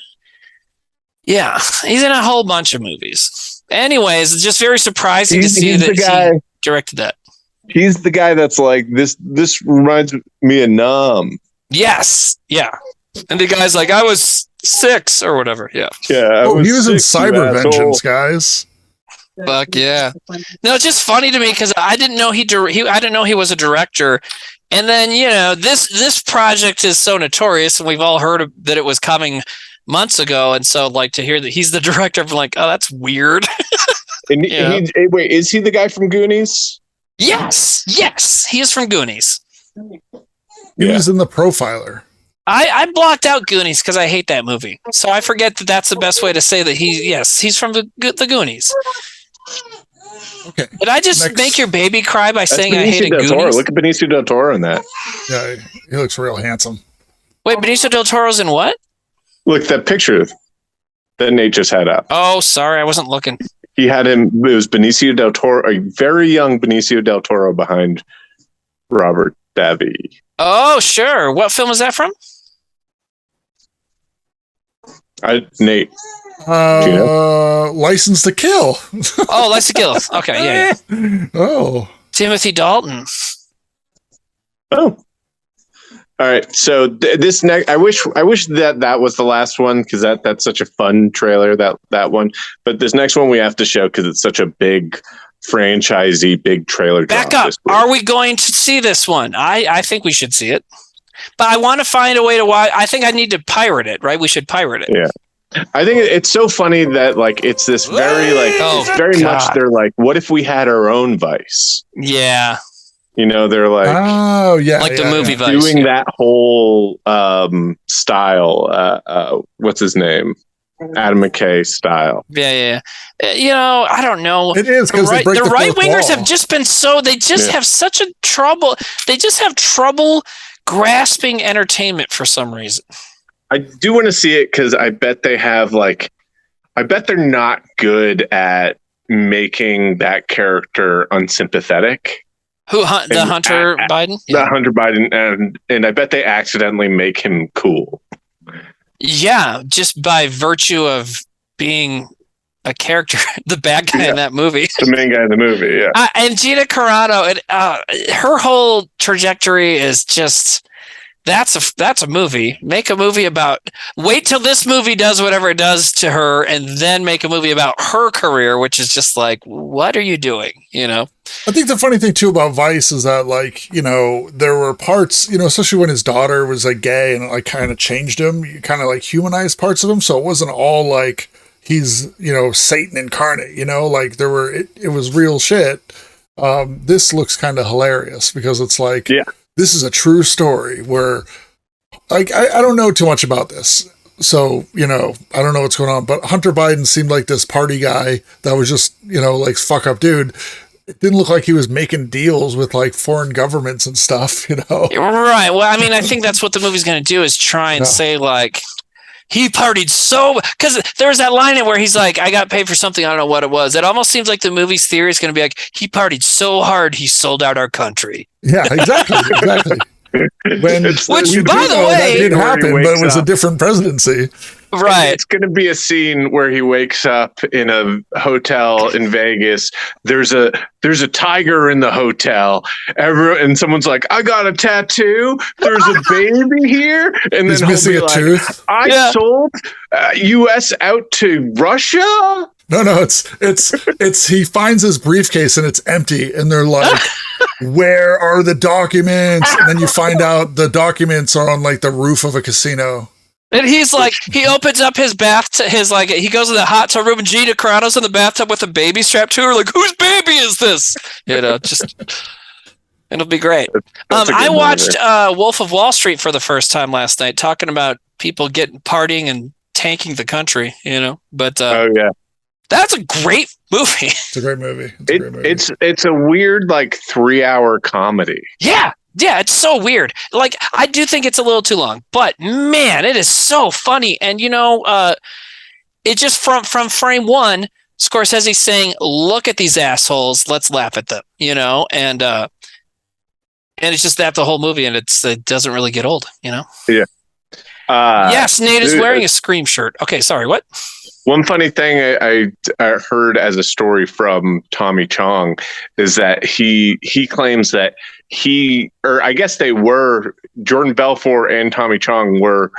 Yeah, he's in a whole bunch of movies. Anyways, it's just very surprising to see that he directed that. He's the guy that's like, this reminds me of Numb. Yes, yeah. And the guy's like, I was 6 or whatever. Yeah. Yeah. He was in Cyber Vengeance, guys. Fuck yeah. No, it's just funny to me because I didn't know I didn't know he was a director. And then, you know, this project is so notorious, and we've all heard that it was coming months ago, and so like to hear that he's the director, I'm like, oh, that's weird. And wait, is he the guy from Goonies? Yes, he is from Goonies. He was in The Profiler. I blocked out Goonies because I hate that movie, so I forget that that's the best way to say that he's from the Goonies. Okay. Did I just make your baby cry by saying I hated Goonies? Look at Benicio del Toro in that. Yeah, he looks real handsome. Wait, Benicio del Toro's in what? Look, that picture that Nate just had up. Oh, sorry, I wasn't looking. He had him. It was Benicio del Toro, a very young Benicio del Toro behind Robert Davey. Oh, sure. What film is that from? Nate. License to Kill. Oh, License to Kill. Okay, yeah. Oh. Timothy Dalton. Oh. All right, so this next, I wish that was the last one because that's such a fun trailer that one. But this next one we have to show because it's such a big franchisey, big trailer. Back up. Are we going to see this one? I think we should see it, but I want to find a way to watch. I think I need to pirate it. Right? We should pirate it. Yeah. I think it's so funny that like it's this very like it's very much they're like, what if we had our own Vice? Yeah. You know, they're like, oh yeah, like the movie Vice, doing that whole style. What's his name? Adam McKay style. Yeah. You know, I don't know. It is because the right wingers have just been so they just have such a trouble. They just have trouble grasping entertainment for some reason. I do want to see it because I bet they have like, I bet they're not good at making that character unsympathetic. Who the Hunter Biden? The Hunter Biden, and I bet they accidentally make him cool. Yeah, just by virtue of being a character, the bad guy in that movie, the main guy in the movie. Yeah, and Gina Carano, her whole trajectory is just. That's a movie. Make a movie about. Wait till this movie does whatever it does to her, and then make a movie about her career, which is just like, what are you doing? You know. I think the funny thing too about Vice is that, like, you know, there were parts, you know, especially when his daughter was like gay and it like kind of changed him. You kind of like humanized parts of him, so it wasn't all like he's, you know, Satan incarnate. You know, like there were it was real shit. This looks kind of hilarious because it's like. Yeah. This is a true story where, like, I don't know too much about this. So, you know, I don't know what's going on. But Hunter Biden seemed like this party guy that was just, you know, like, fuck up dude. It didn't look like he was making deals with, like, foreign governments and stuff, you know? Right. Well, I mean, I think that's what the movie's going to do is try and say, like, he partied so... Because there was that line in where he's like, I got paid for something, I don't know what it was. It almost seems like the movie's theory is going to be like, he partied so hard, he sold out our country. Yeah, exactly. Which, by the way... That did happen, but it was a different presidency. Right. It's going to be a scene where he wakes up in a hotel in Vegas. There's a tiger in the hotel. And someone's like, I got a tattoo. There's a baby here. And he's then missing a tooth. I sold U.S. out to Russia. No, it's he finds his briefcase and it's empty. And they're like, where are the documents? And then you find out the documents are on like the roof of a casino. And he's like, he opens up his bathtub, he goes in the hot tub room and Gina Carano's in the bathtub with a baby strapped to her. Like, whose baby is this? You know, just, it'll be great. I watched Wolf of Wall Street for the first time last night, talking about people partying and tanking the country, you know, but that's a great movie. It's a great movie. It's a weird, like 3-hour comedy. Yeah, it's so weird. Like, I do think it's a little too long, but man, it is so funny. And, you know, it just from frame one, Scorsese's saying, look at these assholes. Let's laugh at them, you know? And it's just that the whole movie, and it doesn't really get old, you know? Yeah. Yes, Nate is wearing a Scream shirt. Okay, sorry, what? One funny thing I heard as a story from Tommy Chong is that he claims that I guess they were, Jordan Belfort and Tommy Chong were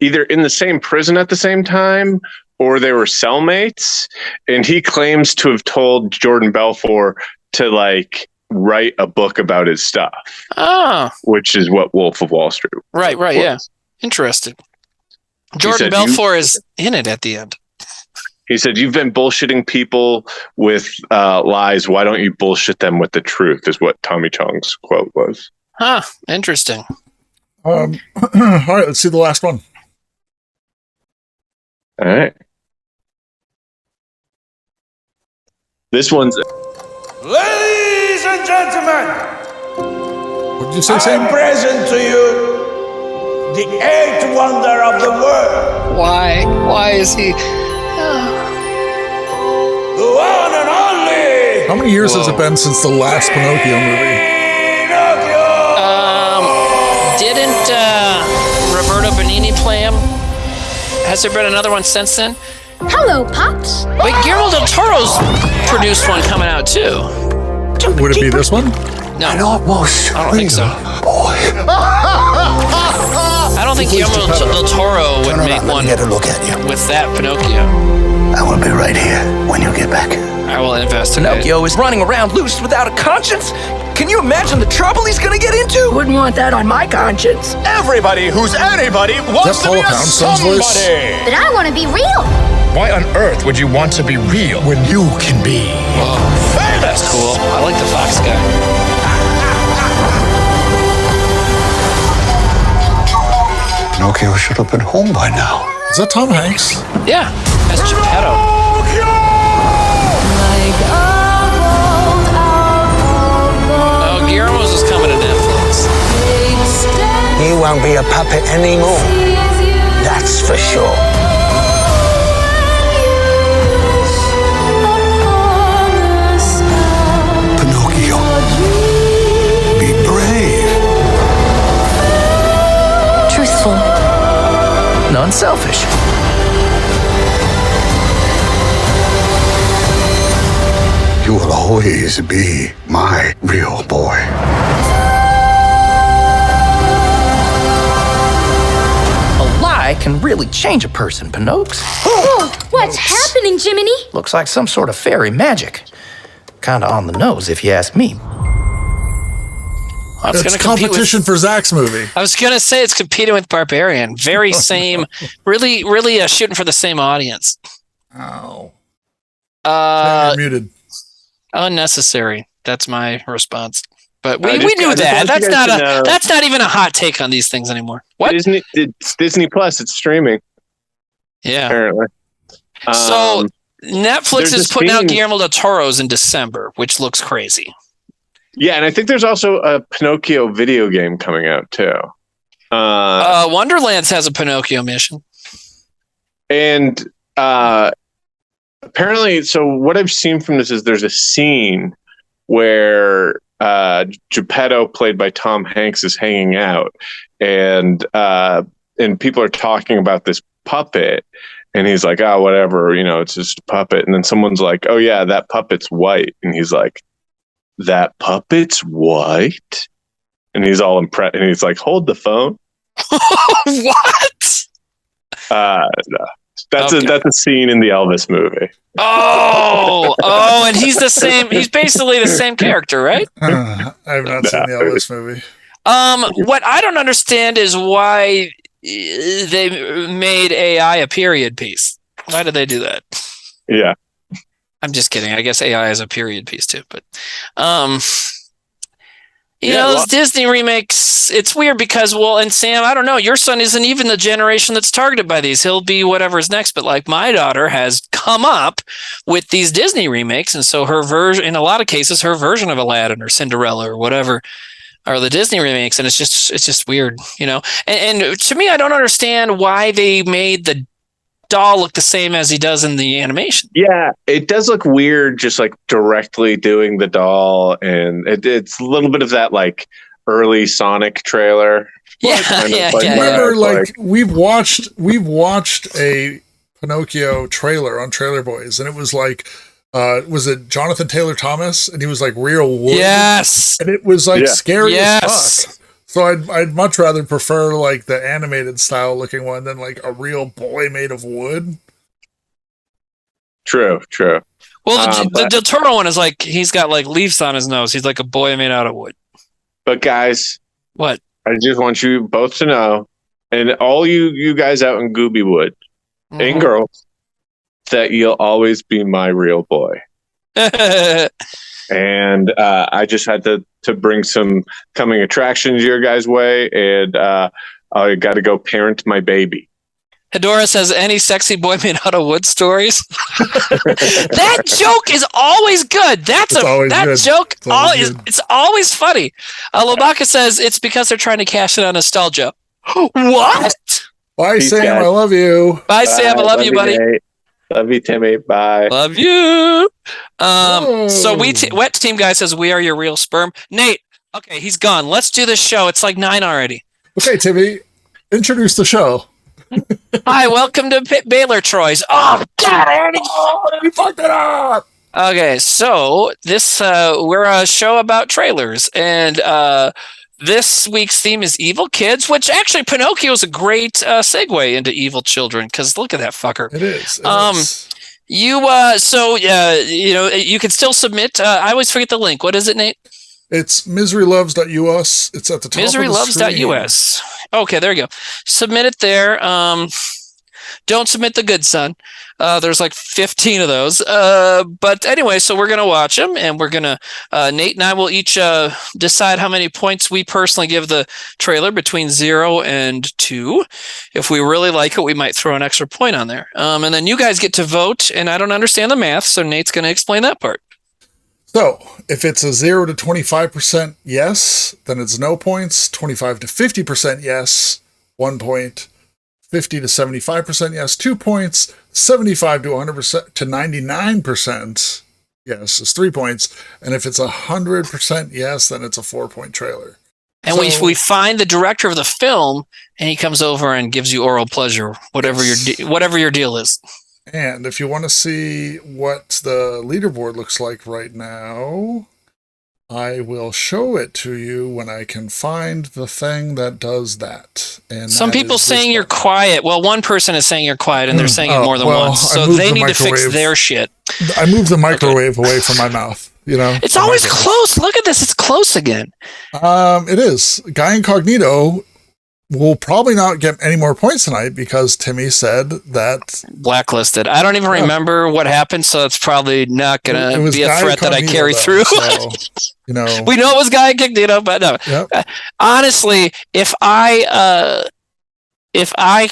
either in the same prison at the same time or they were cellmates. And he claims to have told Jordan Belfort to like write a book about his stuff. Oh. Which is what Wolf of Wall Street Right, was. Yeah. Interesting. Jordan Belfort is in it at the end. He said, you've been bullshitting people with lies. Why don't you bullshit them with the truth, is what Tommy Chong's quote was. Huh. Interesting. All right, let's see the last one. All right. This one's... Ladies and gentlemen, what did you say, Sam? I present to you the 8th wonder of the world. Why is he... The one and only. How many years has it been since the last Pinocchio movie? Didn't Roberto Benigni play him? Has there been another one since then? Hello, Pops. Wait, Guillermo del Toro's produced one coming out too. Would it be this one? No, I don't think so. Boy. don't think Guillermo del Toro would make one get a look at you. with that Pinocchio. I will be right here when you get back. I will investigate. Pinocchio is running around loose without a conscience? Can you imagine the trouble he's gonna get into? Wouldn't want that on my conscience. Everybody who's anybody wants to be a somebody. But I want to be real. Why on earth would you want to be real when you can be famous? That's cool. I like the Fox guy. Pinocchio should have been home by now. Is that Tom Hanks? Yeah, that's Geppetto. Oh, Guillermo's is coming to Netflix. You won't be a puppet anymore. That's for sure. Pinocchio, be brave. Truthful. Non-selfish. You will always be my real boy. A lie can really change a person, Pinocchio. Whoa, what's happening, Jiminy? Looks like some sort of fairy magic. Kinda on the nose, if you ask me. It's competition for Zack's movie. I was gonna say it's competing with Barbarian. Very same, really shooting for the same audience. Oh. You're muted. Unnecessary. That's my response. But we just- knew I just that. want you guys to know- That's not even a hot take on these things anymore. What? It's Disney Plus. It's streaming. Yeah. Apparently. So Netflix there's is a putting out scene- Guillermo del Toro's in December, which looks crazy. Yeah, and I think there's also a Pinocchio video game coming out too. Wonderlands has a Pinocchio mission. And apparently, so what I've seen from this is there's a scene where Geppetto, played by Tom Hanks, is hanging out, and people are talking about this puppet, and he's like, "Oh, whatever, it's just a puppet." And then someone's like, "Oh yeah, that puppet's white," and he's like, "That puppet's white?" And he's all impressed, and he's like, "Hold the phone." What? No. That's a scene in the Elvis movie. Oh, and he's the same. He's basically the same character, right? I have not seen the Elvis movie. What I don't understand is why they made AI a period piece. Why did they do that? Yeah. I'm just kidding. I guess AI is a period piece too, but those Disney remakes, it's weird because, and Sam, I don't know, your son isn't even the generation that's targeted by these. He'll be whatever's next, but like my daughter has come up with these Disney remakes, and so her version, in a lot of cases, her version of Aladdin or Cinderella or whatever are the Disney remakes, and it's just weird, And to me, I don't understand why they made the doll look the same as he does in the animation. Yeah, it does look weird just like directly doing the doll, and it's a little bit of that like early Sonic trailer. Remember, we've watched a Pinocchio trailer on Trailer Boys, and it was like was it Jonathan Taylor Thomas, and he was like real wood. Yes. And it was like scary as fuck. So I'd much rather prefer like the animated style looking one than like a real boy made of wood. True. Well, the Del Toro one is like he's got like leaves on his nose. He's like a boy made out of wood. But guys, what? I just want you both to know, and all you guys out in Goobywood and girls, that you'll always be my real boy. And I just had to bring some coming attractions your guys' way, and I got to go parent my baby. Hedora says, any sexy boy made out of wood stories? That joke is always good. Joke it's always funny. Lobaka says it's because they're trying to cash in on nostalgia. What? Bye, Peace, Sam. guys. I love you. Bye, Sam. I love you, buddy. Nate. Love you, Timmy. Bye. Love you. So Wet Team Guy says, we are your real sperm. Nate, okay, he's gone. Let's do this show. It's like 9 already. Okay, Timmy, introduce the show. Hi, welcome to Baylor Troy's. Oh, God, you fucked it up. Okay, so this we're a show about trailers, and This week's theme is evil kids, which actually Pinocchio is a great segue into evil children because look at that fucker. It is. You can still submit. I always forget the link. What is it, Nate? It's miseryloves.us. It's at the top of the screen. Miseryloves.us. Okay, there you go. Submit it there. Don't submit the good son. There's like 15 of those. But anyway, so we're going to watch them, and we're going to, Nate and I will each decide how many points we personally give the trailer between 0 and 2. If we really like it, we might throw an extra point on there. And then you guys get to vote, and I don't understand the math, so Nate's going to explain that part. So if it's a 0 to 25% yes, then it's no points. 25 to 50% yes, 1 point. 50 to 75% yes, 2 points. 75 to 100% to 99% yes is 3 points. And if it's 100% yes, then it's a 4-point trailer. And we find the director of the film, and he comes over and gives you oral pleasure, whatever your deal is. And if you want to see what the leaderboard looks like right now, I will show it to you when I can find the thing that does that. And some people saying you're quiet. Well, one person is saying you're quiet, and they're saying it more than once. So they need to fix their shit. I moved the microwave away from my mouth. It's always close. Look at this. It's close again. It is. Guy Incognito will probably not get any more points tonight because Timmy said that blacklisted. I don't even remember what happened, so it's probably not going to be a threat that I carry through. So, we know it was Guy Incognito, but no. Yep. Honestly, if I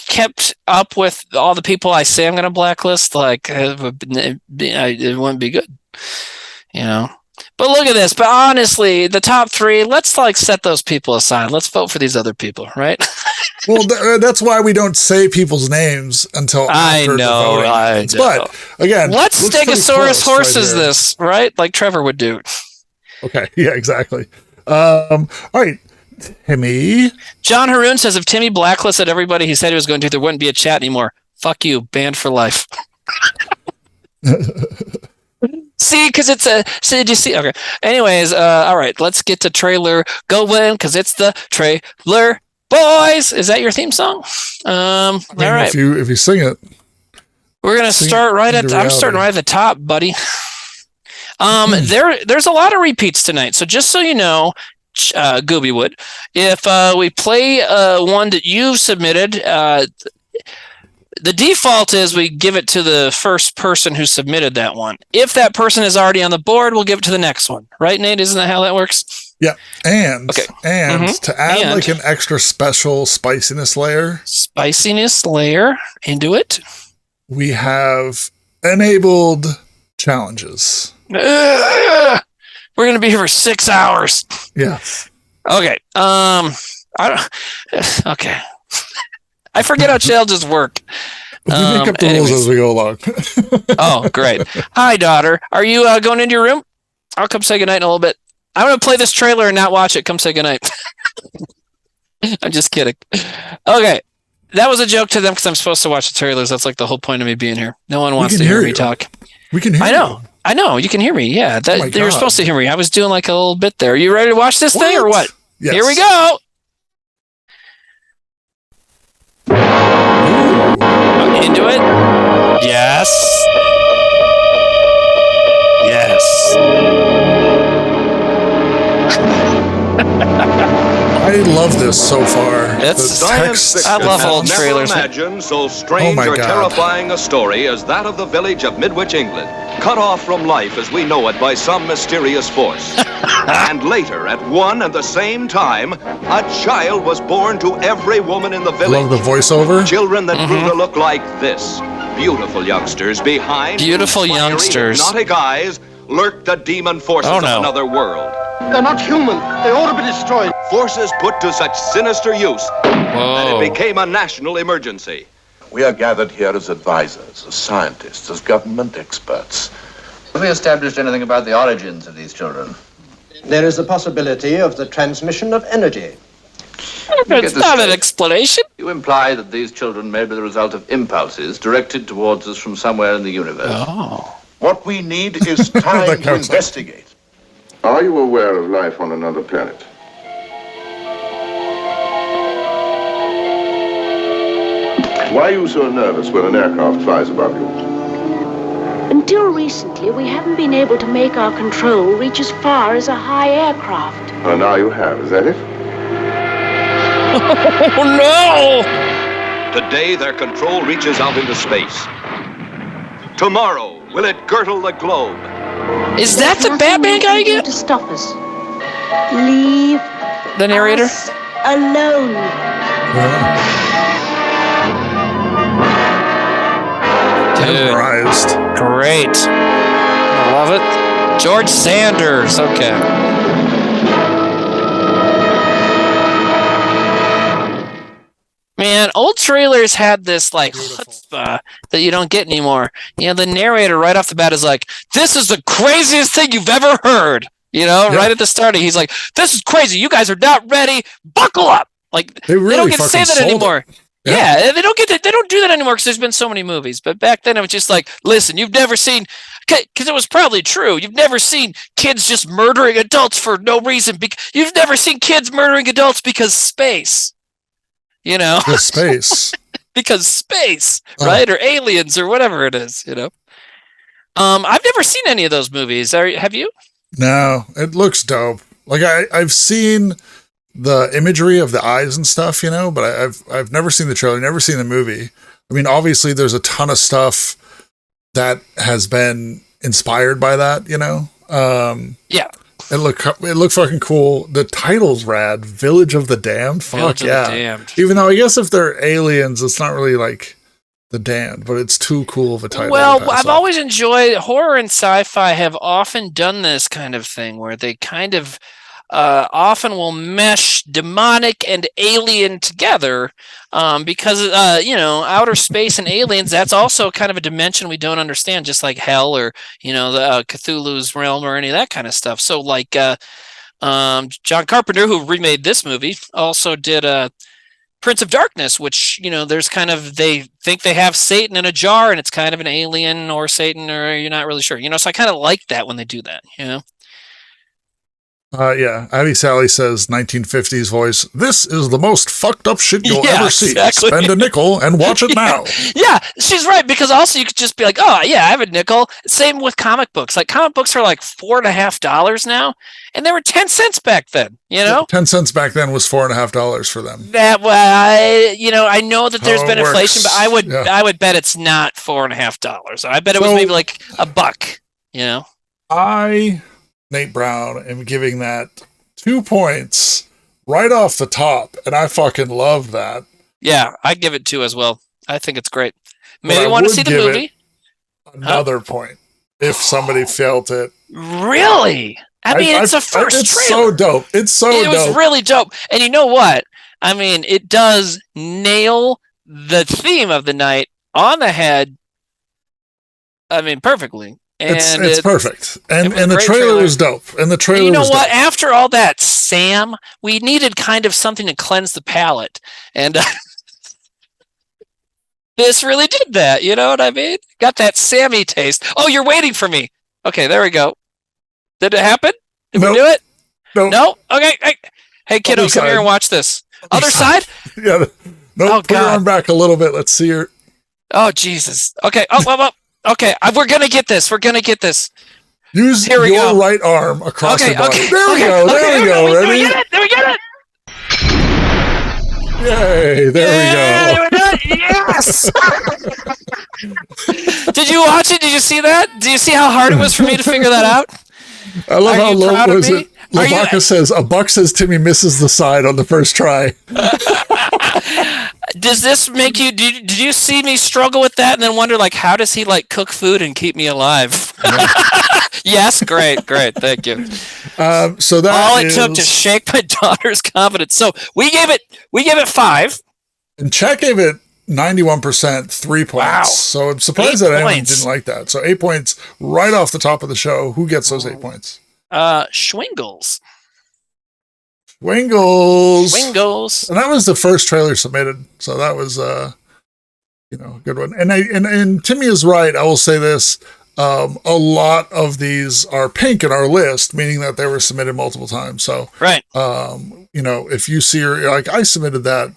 kept up with all the people I say I'm going to blacklist, like it wouldn't be good, But look at this. But honestly, the top 3, let's set those people aside. Let's vote for these other people, right? Well, that's why we don't say people's names until after the voting. I know. But again, what Stegosaurus horse is this, right? Like Trevor would do. Okay. Yeah, exactly. All right. Timmy. John Haroon says if Timmy blacklisted everybody he said he was going to, there wouldn't be a chat anymore. Fuck you. Banned for life. See, because it's did you see? Okay. Anyways, all right, let's get to trailer going because it's the trailer boys. Is that your theme song? All right. If you sing it, we're gonna start right at. I'm starting right at the top, buddy. There's a lot of repeats tonight, so just so you know, Goobywood, if we play one that you submitted. The default is we give it to the first person who submitted that one. If that person is already on the board, we'll give it to the next one. Right, Nate? Isn't that how that works? Yeah. And to add like an extra special spiciness layer into it, we have enabled challenges. We're going to be here for 6 hours. Yes. Okay. Okay. I forget how challenges work. We make up the rules as we go along. Oh, great. Hi, daughter. Are you going into your room? I'll come say goodnight in a little bit. I'm going to play this trailer and not watch it. Come say goodnight. I'm just kidding. Okay. That was a joke to them because I'm supposed to watch the trailers. That's like the whole point of me being here. No one wants to hear me talk. We can hear you. I know. You can hear me. Yeah. You're supposed to hear me. I was doing like a little bit there. You ready to watch this thing or what? Yes. Here we go. Into it? Yes. I love this so far. I love old trailers. Imagine so strange or terrifying a story as that of the village of Midwich, England, cut off from life as we know it by some mysterious force. And later, at one and the same time, a child was born to every woman in the village. Love the voiceover. Children that grew to look like this. Beautiful youngsters behind. Beautiful youngsters. Hypnotic eyes lurked the demon forces of another world. They're not human. They ought to be destroyed. Forces put to such sinister use that it became a national emergency. We are gathered here as advisors, as scientists, as government experts. Have we established anything about the origins of these children? There is the possibility of the transmission of energy. It's not an explanation. You imply that these children may be the result of impulses directed towards us from somewhere in the universe. Oh. What we need is time to investigate. Are you aware of life on another planet? Why are you so nervous when an aircraft flies above you? Until recently, we haven't been able to make our control reach as far as a high aircraft. Oh, now you have, is that it? Oh, no! Today, their control reaches out into space. Tomorrow, will it girdle the globe? Is that the Batman guy again? To stop us. Leave the narrator us alone. Dude, great. I love it. George Sanders. Okay. Man, old trailers had this like chutzpah that you don't get anymore. You know, the narrator right off the bat is like, "This is the craziest thing you've ever heard." You know, right at the starting, he's like, "This is crazy. You guys are not ready. Buckle up." Like they don't get to say that anymore. Yeah, they don't get to, they don't do that anymore because there's been so many movies. But back then, it was just like, listen, you've never seen, because it was probably true. You've never seen kids just murdering adults for no reason. You've never seen kids murdering adults because space. You know, space. Because space, right? Or aliens or whatever it is, you know. I've never seen any of those movies. Have you? No, it looks dope. Like I've seen the imagery of the eyes and stuff, you know, but I've never seen the trailer, never seen the movie. I mean, obviously there's a ton of stuff that has been inspired by that, you know. Yeah. It looked fucking cool. The title's rad. Village of the Damned. Fuck yeah. The Damned. Even though I guess if they're aliens, it's not really like the Damned, but it's too cool of a title. Well, I've always enjoyed horror and sci-fi have often done this kind of thing where they kind of often will mesh demonic and alien together because, you know, outer space and aliens, that's also kind of a dimension we don't understand, just like hell or, you know, the Cthulhu's realm or any of that kind of stuff. So like John Carpenter, who remade this movie, also did Prince of Darkness, which, you know, there's kind of, they think they have Satan in a jar and it's kind of an alien or Satan or you're not really sure, you know, so I kind of like that when they do that, you know. Yeah, Abby Sally says 1950s voice, "This is the most fucked up shit you'll ever see. Exactly. Spend a nickel and watch it now." Yeah, she's right, because also you could just be like, "Oh yeah, I have a nickel." Same with comic books. Like comic books are like $4.50 now, and they were 10 cents back then, you know? 10 cents back then was $4.50 for them. That you know, I know that there's been inflation, but I would bet it's not $4.50. I bet it was maybe like $1, you know? Nate Brown am giving that 2 points right off the top, and I fucking love that. Yeah, I give it 2 as well. I think it's great. Maybe want to see the movie. Another point if somebody felt it. Really? I mean, it's a first trailer. It's so dope. It's so dope. It was really dope. And you know what? I mean, it does nail the theme of the night on the head. I mean, perfectly. And it's perfect. And the trailer was dope. And the trailer was you know was what? dope. After all that, Sam, we needed kind of something to cleanse the palate. And this really did that. You know what I mean? Got that Sammy taste. Oh, you're waiting for me. Okay, there we go. Did it happen? Did we do it? No? Okay. Hey, kiddo, come here and watch this. Other side? Yeah. No, put your arm back a little bit. Let's see your... Oh, Jesus. Okay. Oh. Okay, we're going to get this. We're going to get this. Use your right arm across your body. There we go. There we go. Ready? Did we get it? Yay, there we go. Yes! Did you watch it? Did you see that? Do you see how hard it was for me to figure that out? I love how low was it. Lavaka says, a buck says Timmy misses the side on the first try. Does this make you, did you see me struggle with that and then wonder, like, how does he, like, cook food and keep me alive? Yeah. Yes, great, thank you. So that all it took to shake my daughter's confidence. So we gave it 5. And Chet gave it 91%, 3 points. Wow. So I'm surprised that anyone didn't like that. So 8 points right off the top of the show. Who gets those 8 points? Schwingles. And that was the first trailer submitted. So that was a good one. And Timmy is right. I will say this. A lot of these are pink in our list, meaning that they were submitted multiple times. So, right. If you see her, like I submitted that,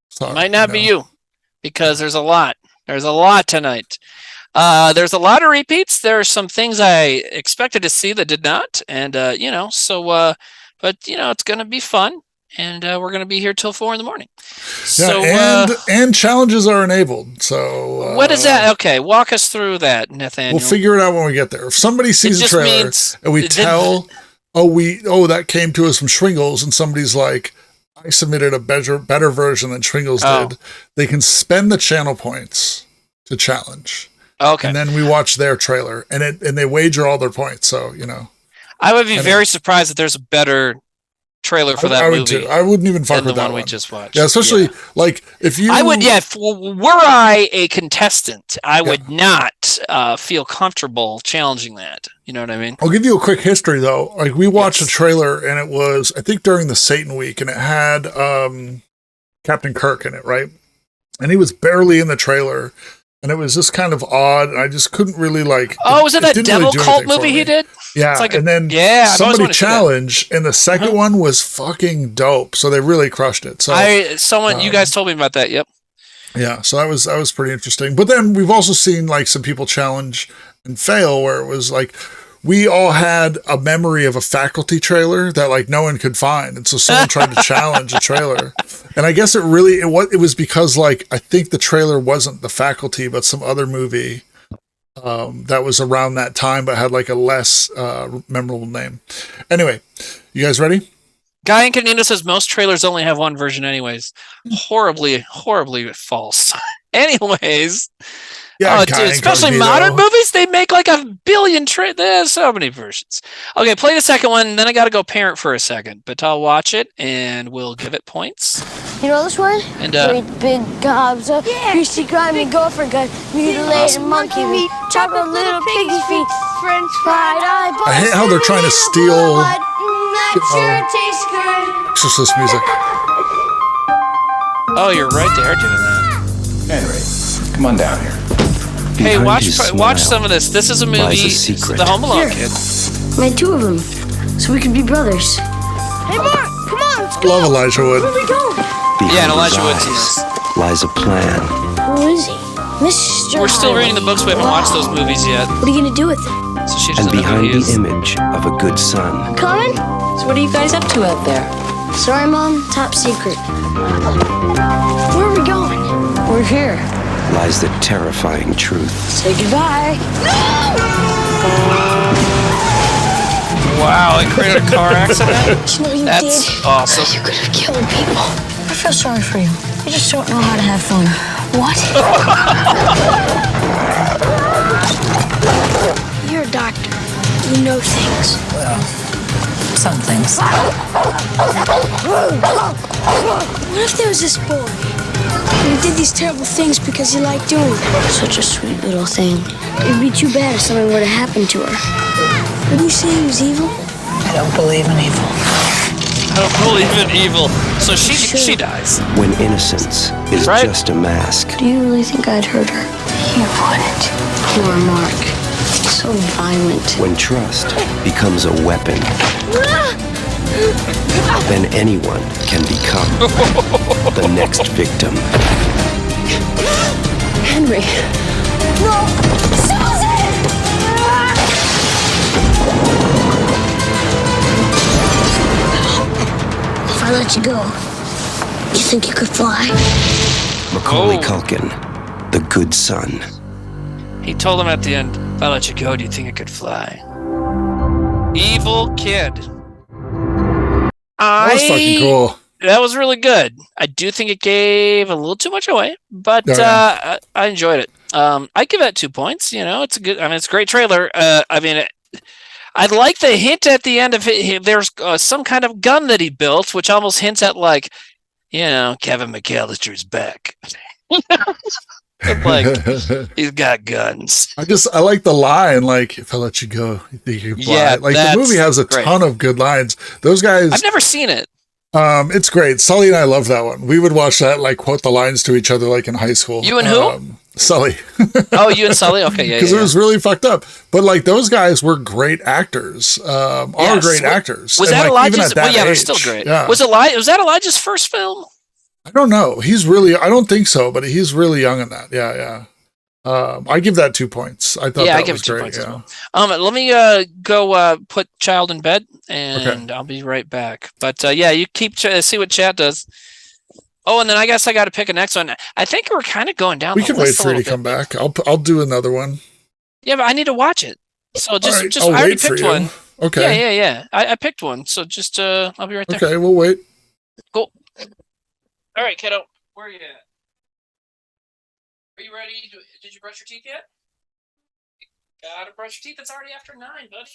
sorry, might not be you. because there's a lot. There's a lot tonight. There's a lot of repeats. There are some things I expected to see that did not, and but it's going to be fun, and we're going to be here till 4 a.m. Yeah, so, and challenges are enabled. So what is that? Okay, walk us through that, Nathaniel. We'll figure it out when we get there. If somebody sees a trailer and we tell, that came to us from Schwingles, and somebody's like, I submitted a better version than Schwingles did, they can spend the channel points to challenge. Okay. And then we watch their trailer, and they wager all their points. So, I would be very surprised if there's a better trailer for that I would movie. Too. I wouldn't even fuck with the that one we one. just watched. Yeah, especially like if you. I would, were I a contestant, I would not feel comfortable challenging that. You know what I mean? I'll give you a quick history though. Like we watched a trailer, and it was I think during the Satan week, and it had Captain Kirk in it, right? And he was barely in the trailer. And it was just kind of odd, and I just couldn't really like. Oh, was it that devil cult movie he did? Yeah, like and then somebody challenged, and the second one was fucking dope. So they really crushed it. So you guys told me about that. Yep. Yeah, so that was pretty interesting. But then we've also seen like some people challenge and fail, where it was like we all had a memory of a Faculty trailer that like no one could find, and so someone tried to challenge a trailer. And I guess it was because like I think the trailer wasn't the Faculty, but some other movie that was around that time, but had like a less memorable name. Anyway, you guys ready? Guy Incognito says most trailers only have one version, anyways. Horribly false. Anyways. Yeah, dude, especially modern movies, they make like a billion there's so many versions. Okay, play the second one, then I gotta go parent for a second, but I'll watch it and we'll give it points. You know this one? And great big gobs of greasy, grimy gopher gut, mutilated monkey meat, chocolate little piggy feet, French fried eyeballs. I hate how they're trying to steal Exorcist music. Oh, you're right, they are doing that. Henry, come on down here. Hey, watch some of this. This is a movie. The Home Alone kid. Made two of them, so we could be brothers. Hey, Mark, come on, let's go. Love Elijah Wood. Where are we going? Yeah, and Elijah Wood's in this. Lies a plan. Who is he? Mr. We're still reading the books. We haven't watched those movies yet. What are you gonna do with it? So she and doesn't know behind who he the is. image of a good son. Coming? So what are you guys up to out there? Sorry, Mom. Top secret. Where are we going? We're here. Lies the terrifying truth. Say goodbye. Wow, it created a car accident? You know you That's did. awesome. You could have killed people. I feel sorry for you. You just don't know how to have fun. What? You're a doctor. You know things. Well, some things. What if there was this boy? And he did these terrible things because he liked doing them. Such a sweet little thing. It'd be too bad if something were to happen to her. Would you say he was evil? I don't believe in evil. I don't believe in evil. So she dies. When innocence is just a mask. Do you really think I'd hurt her? You wouldn't. Poor Mark. So violent. When trust becomes a weapon, then anyone can become the next victim. Henry. No! Susan! If I let you go, you think you could fly? Macaulay Culkin, the good son. He told him at the end, if I let you go, do you think I could fly? Evil kid. That was fucking cool. That was really good. I do think it gave a little too much away, but I enjoyed it. I give that 2 points. You know, it's it's a great trailer. I like the hint at the end of it. There's some kind of gun that he built, which almost hints at like, Kevin McAllister's back. Like he's got guns. I like the line, like, if I let you go, you think you can fly. Yeah, like the movie has a ton of good lines. Those guys, I've never seen it. It's great. Sully and I love that one. We would watch that, like, quote the lines to each other, like in high school. You and who? Sully. Oh, you and Sully? Okay, yeah. Because it was really fucked up. But like those guys were great actors. Are great actors. Was and, that like, Elijah's? even at that they're age, still great. Yeah. Was that Elijah's first film? I don't know. I don't think so, but he's really young in that. Yeah. I give that 2 points. I thought that was great. Points as well. Let me go put child in bed, and I'll be right back. But you keep see what chat does. Oh, and then I guess I got to pick a next one. I think we're kind of going down. We can wait for you to come back. I'll do another one. Yeah, but I need to watch it. So just I already picked one. Okay. Yeah. I picked one. So just I'll be right there. Okay, we'll wait. Cool. All right, kiddo. Where are you at? Are you ready? Did you brush your teeth yet? Gotta brush your teeth. It's already after 9, buddy.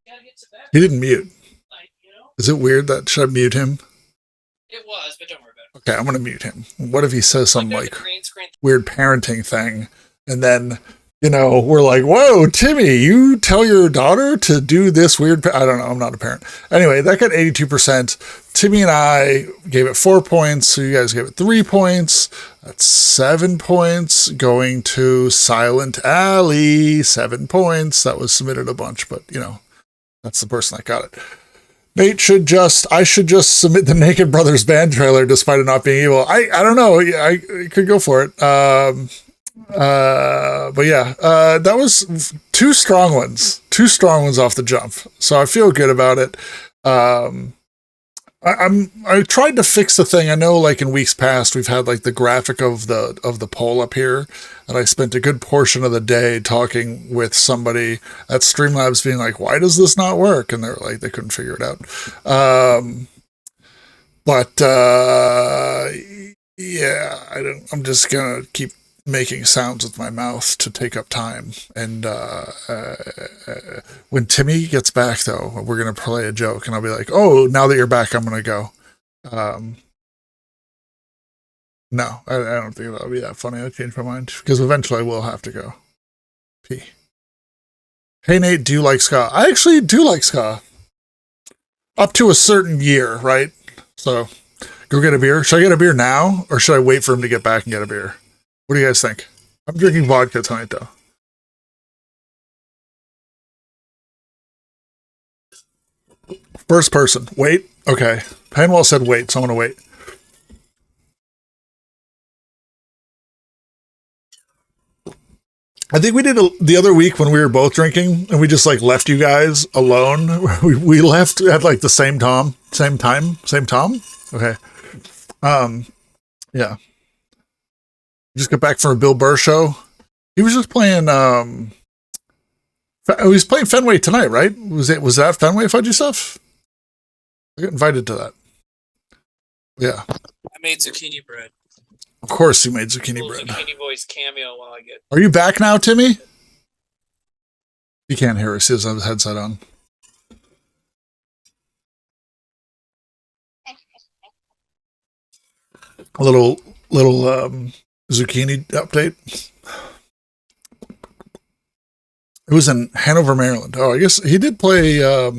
You gotta get to bed. He didn't mute. Is it weird that should I mute him? It was, but don't worry about it. Okay, I'm gonna mute him. What if he says some weird parenting thing, and then we're like, "Whoa, Timmy, you tell your daughter to do this weird." I don't know. I'm not a parent. Anyway, that got 82%. Timmy and I gave it 4 points, so you guys gave it 3 points. That's 7 points going to Silent Alley. 7 points. That was submitted a bunch, but that's the person that got it. Nate I should just submit the Naked Brothers band trailer despite it not being evil. I don't know. I could go for it. But yeah, that was 2 strong ones. 2 strong ones off the jump. So I feel good about it. I tried to fix the thing. I know, like in weeks past, we've had like the graphic of the poll up here, and I spent a good portion of the day talking with somebody at Streamlabs, being like, "Why does this not work?" And they're like, they couldn't figure it out. Yeah, I'm just gonna keep making sounds with my mouth to take up time. And when Timmy gets back, though, we're going to play a joke, and I'll be like, "Oh, now that you're back, I'm going to go." No, I don't think that'll be that funny. I changed my mind because eventually I will have to go pee. Hey, Nate, do you like ska? I actually do like ska. Up to a certain year, right? So go get a beer. Should I get a beer now, or should I wait for him to get back and get a beer? What do you guys think? I'm drinking vodka tonight, though. First person. Wait. Okay. Panwell said wait, so I'm going to wait. I think we did the other week when we were both drinking, and we just like left you guys alone. We left at like the same time. Okay. Yeah. Just got back from a Bill Burr show. He was just playing. He's playing Fenway tonight, right? Was that Fenway Fudgy stuff? I got invited to that. Yeah. I made zucchini bread. Of course, you made zucchini bread. Zucchini voice cameo while I get. Are you back now, Timmy? He can't hear us. He doesn't have his headset on. A little zucchini update. It was in Hanover, Maryland. Oh, I guess he did play. I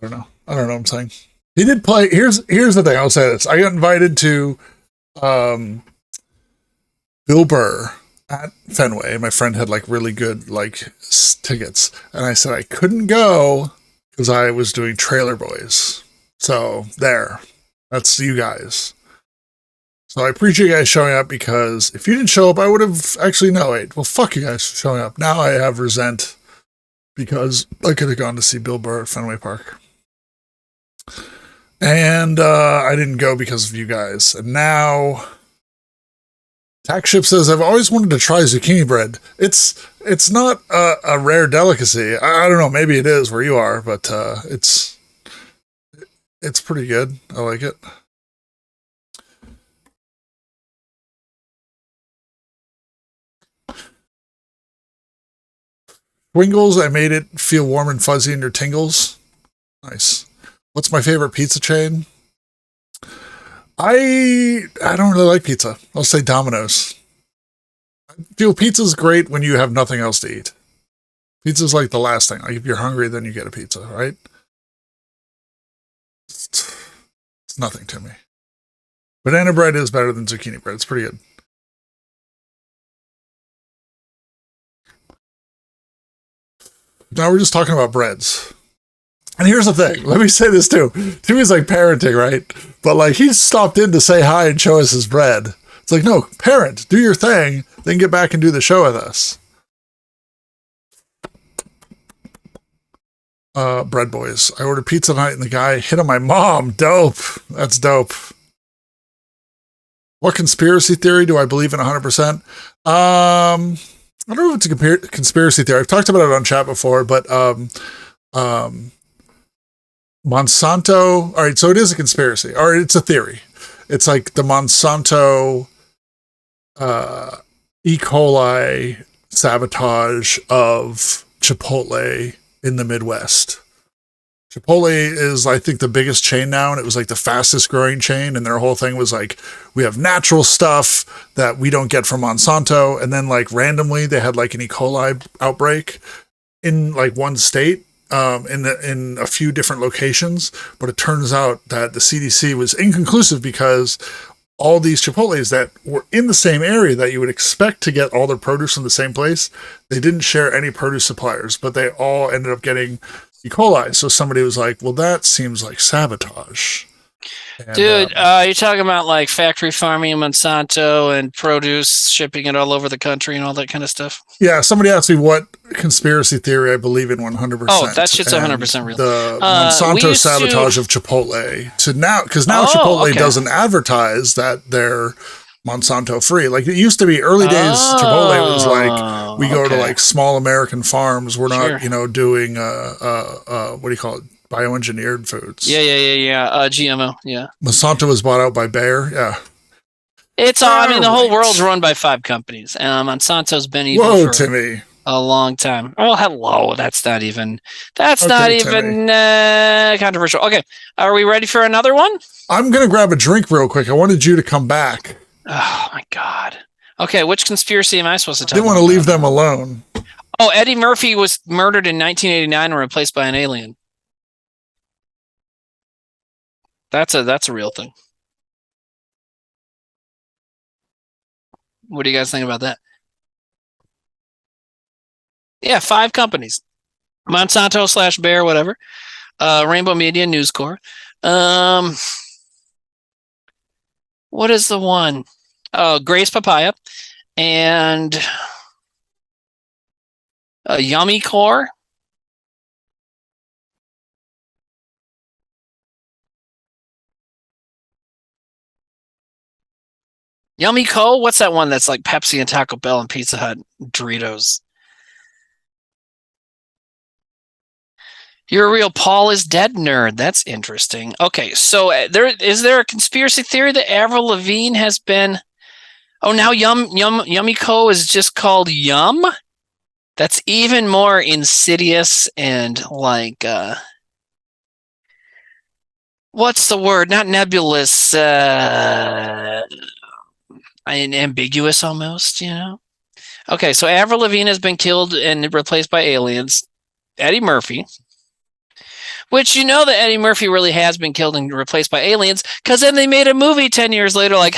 don't know what I'm saying. He did play. Here's the thing. I'll say this. I got invited to Bill Burr at Fenway. My friend had like really good like tickets, and I said I couldn't go because I was doing Trailer Boys. So there, that's you guys. So I appreciate you guys showing up, because if you didn't show up, I would have actually well, fuck you guys for showing up. Now I have resent because I could have gone to see Bill Burr at Fenway Park. And I didn't go because of you guys. And now Tax Ship says, I've always wanted to try zucchini bread. It's not a rare delicacy. I don't know, maybe it is where you are, but it's pretty good. I like it. Wingles, I made it feel warm and fuzzy in your tingles. Nice. What's my favorite pizza chain? I don't really like pizza. I'll say Domino's. I feel pizza's great when you have nothing else to eat. Pizza's like the last thing. Like if you're hungry, then you get a pizza, right? It's nothing to me. Banana bread is better than zucchini bread. It's pretty good. Now we're just talking about breads. And here's the thing. Let me say this too. Timmy's like parenting, right? But like he stopped in to say hi and show us his bread. It's like, no, parent, do your thing, then get back and do the show with us. Bread boys. I ordered pizza tonight and the guy hit on my mom. Dope. That's dope. What conspiracy theory do I believe in 100%? I don't know if it's a conspiracy theory. I've talked about it on chat before, but Monsanto. All right, so it is a conspiracy, or it's a theory. It's like the Monsanto E. coli sabotage of Chipotle in the Midwest. Chipotle is, I think, the biggest chain now, and it was like the fastest growing chain, and their whole thing was like, we have natural stuff that we don't get from Monsanto, and then like randomly they had like an E. coli outbreak in like one state, in a few different locations, but it turns out that the CDC was inconclusive because all these Chipotles that were in the same area that you would expect to get all their produce from the same place, they didn't share any produce suppliers, but they all ended up getting E. coli. So somebody was like, well, that seems like sabotage. And, dude, you're talking about like factory farming in Monsanto and produce, shipping it all over the country and all that kind of stuff. Yeah, somebody asked me what conspiracy theory I believe in 100%. Oh, that shit's 100% real. The Monsanto sabotage of Chipotle to now, because now Chipotle doesn't advertise that they're Monsanto free. Like it used to be early days. Chipotle was like, we go to like small American farms. We're not, doing what do you call it? Bioengineered foods. Yeah. GMO. Yeah. Monsanto was bought out by Bayer. Yeah. It's all. I mean, the whole world's run by 5 companies, and Monsanto's been evil for Timmy. a long time. Oh, hello. That's not even controversial. Okay, are we ready for another one? I'm gonna grab a drink real quick. I wanted you to come back. Oh my god. Okay, which conspiracy am I supposed to talk about? Didn't want to leave them alone. Oh, Eddie Murphy was murdered in 1989 and replaced by an alien. That's a real thing. What do you guys think about that? Yeah, 5 companies. Monsanto / Bayer, whatever. Rainbow Media, News Corp. What is the one? Grace Papaya. And Yummy Core. Yummy Co. What's that one that's like Pepsi and Taco Bell and Pizza Hut, Doritos? You're a real Paul is dead nerd. That's interesting. Okay, so is there a conspiracy theory that Avril Lavigne has been? Oh, now Yummy Co. is just called Yum. That's even more insidious and like what's the word? Not nebulous. Ambiguous almost, Okay, so Avril Lavigne has been killed and replaced by aliens. Eddie Murphy, which that Eddie Murphy really has been killed and replaced by aliens, because then they made a movie 10 years later, like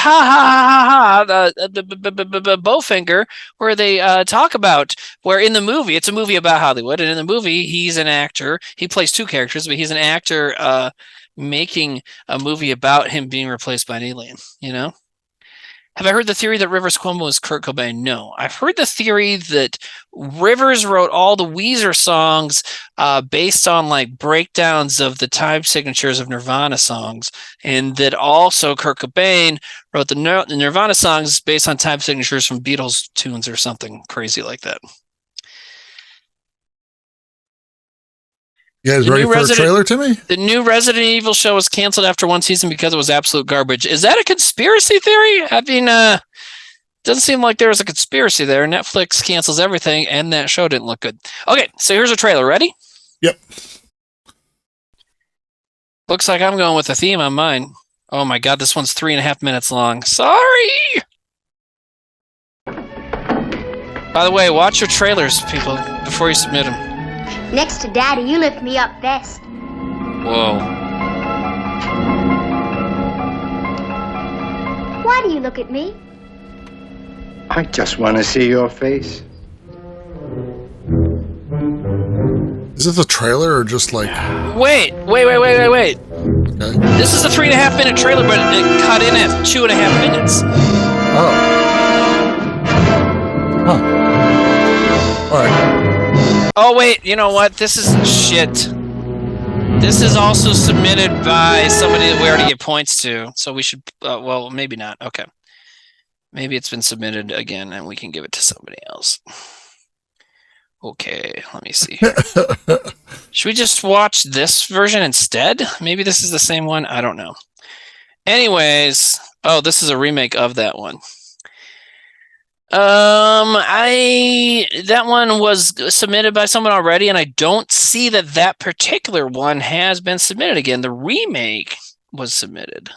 Bowfinger, where they talk about where in the movie, it's a movie about Hollywood, and in the movie he's an actor. He plays 2 characters, but he's an actor making a movie about him being replaced by an alien. Have I heard the theory that Rivers Cuomo is Kurt Cobain? No. I've heard the theory that Rivers wrote all the Weezer songs based on like breakdowns of the time signatures of Nirvana songs, and that also Kurt Cobain wrote the Nirvana songs based on time signatures from Beatles tunes or something crazy like that. You guys ready for a trailer, Timmy? The new Resident Evil show was canceled after 1 season because it was absolute garbage. Is that a conspiracy theory? I mean, doesn't seem like there was a conspiracy there. Netflix cancels everything, and that show didn't look good. Okay, so here's a trailer. Ready? Yep. Looks like I'm going with a theme on mine. Oh my god, this one's 3.5 minutes long. Sorry! By the way, watch your trailers, people, before you submit them. Next to Daddy, you lift me up best. Whoa. Why do you look at me? I just want to see your face. Is it the trailer or just like... Wait. Okay. This is a 3.5 minute trailer, but it cut in at 2.5 minutes. Oh. Huh. Alright. Oh, wait, you know what? This is shit. This is also submitted by somebody that we already get points to, so we should... well, maybe not. Okay. Maybe it's been submitted again, and we can give it to somebody else. Okay, let me see here. Should we just watch this version instead? Maybe this is the same one. I don't know. Anyways, oh, this is a remake of that one. That one was submitted by someone already, and I don't see that particular one has been submitted again. The remake was submitted.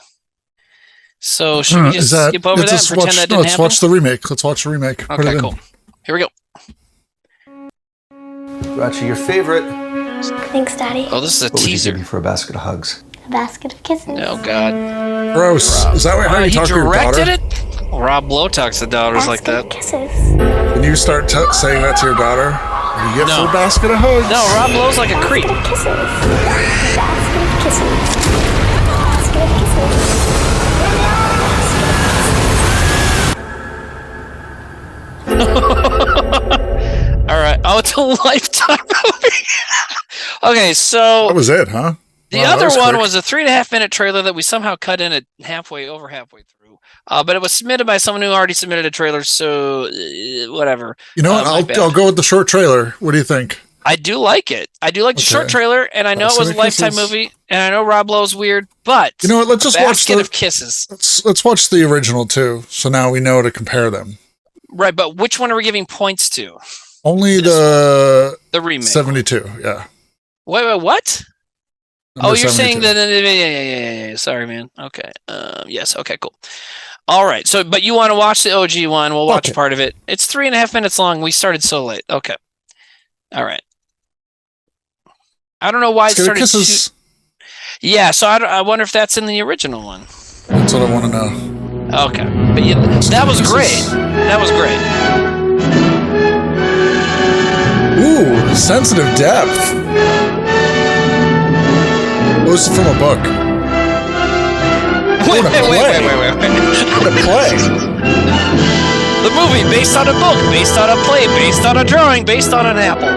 So should we just skip over that and pretend that didn't happen? Let's watch the remake. Let's watch the remake. Okay, cool. Here we go. Richie, your favorite. Thanks, Daddy. Oh, this is a What teaser. Would you give me for a basket of hugs? A basket of kisses. Oh, God. Gross. Is that how you talk to your daughter? He directed it? Rob Lowe talks to daughters like that. Kisses. When you start saying that to your daughter, you get for a basket of hugs. No, Rob Lowe's like a creep. Basket of kisses. Basket of kisses. All right. Oh, it's a Lifetime movie. Okay, so that was it, huh? The other one was a 3.5 minute trailer that we somehow cut in at halfway through. But it was submitted by someone who already submitted a trailer, so whatever. You know what? I'll go with the short trailer. What do you think? I do like it. I do like the short trailer, and I know it was a Lifetime movie, and I know Rob Lowe's weird, but you know what? Let's just watch Basket of Kisses. Let's watch the original too, so now we know to compare them. Right, but which one are we giving points to? Only the remake. 72, yeah. Wait, what? Number you're 72. saying that? Yeah. Sorry, man. Okay. Yes. Okay. Cool. All right. So, but you want to watch the OG one? We'll watch part of it. It's 3.5 minutes long. We started so late. Okay. All right. I don't know why it started. Yeah. So I wonder if that's in the original one. That's what I want to know. Okay. But yeah, that was great. That was great. Ooh, sensitive depth. It was from a book. Wait. What a play. The movie based on a book, based on a play, based on a drawing, based on an apple.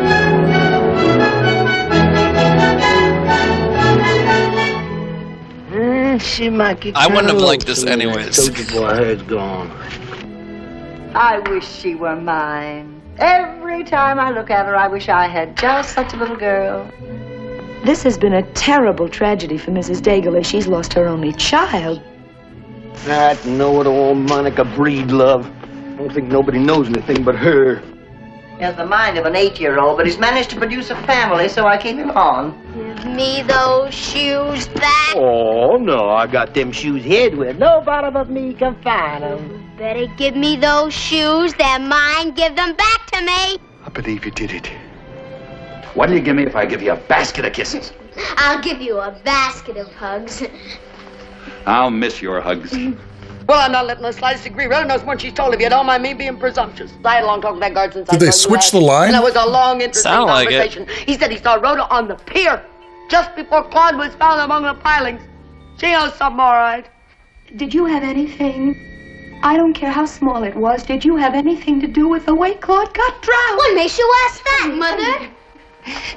She might get I wouldn't have liked this anyways. Soldier boy, her's gone. I wish she were mine. Every time I look at her, I wish I had just such a little girl. This has been a terrible tragedy for Mrs. Daigle as she's lost her only child. That know-it-all Monica Breedlove. I don't think nobody knows anything but her. He has the mind of an 8-year-old, but he's managed to produce a family, so I keep him on. Give me those shoes back. Oh, no, I got them shoes hid where nobody but me can find them. Better give me those shoes. They're mine. Give them back to me. I believe you did it. What do you give me if I give you a basket of kisses? I'll give you a basket of hugs. I'll miss your hugs. Well, I'm not letting the slightest degree. Really knows what she's told of you. Don't mind me being presumptuous. I had a long talk with that guard since Did they switch the line? And it was a long, interesting conversation. Like he said he saw Rhoda on the pier just before Claude was found among the pilings. She knows something, all right. Did you have anything, I don't care how small it was, did you have anything to do with the way Claude got drowned? What makes you ask that, Mother?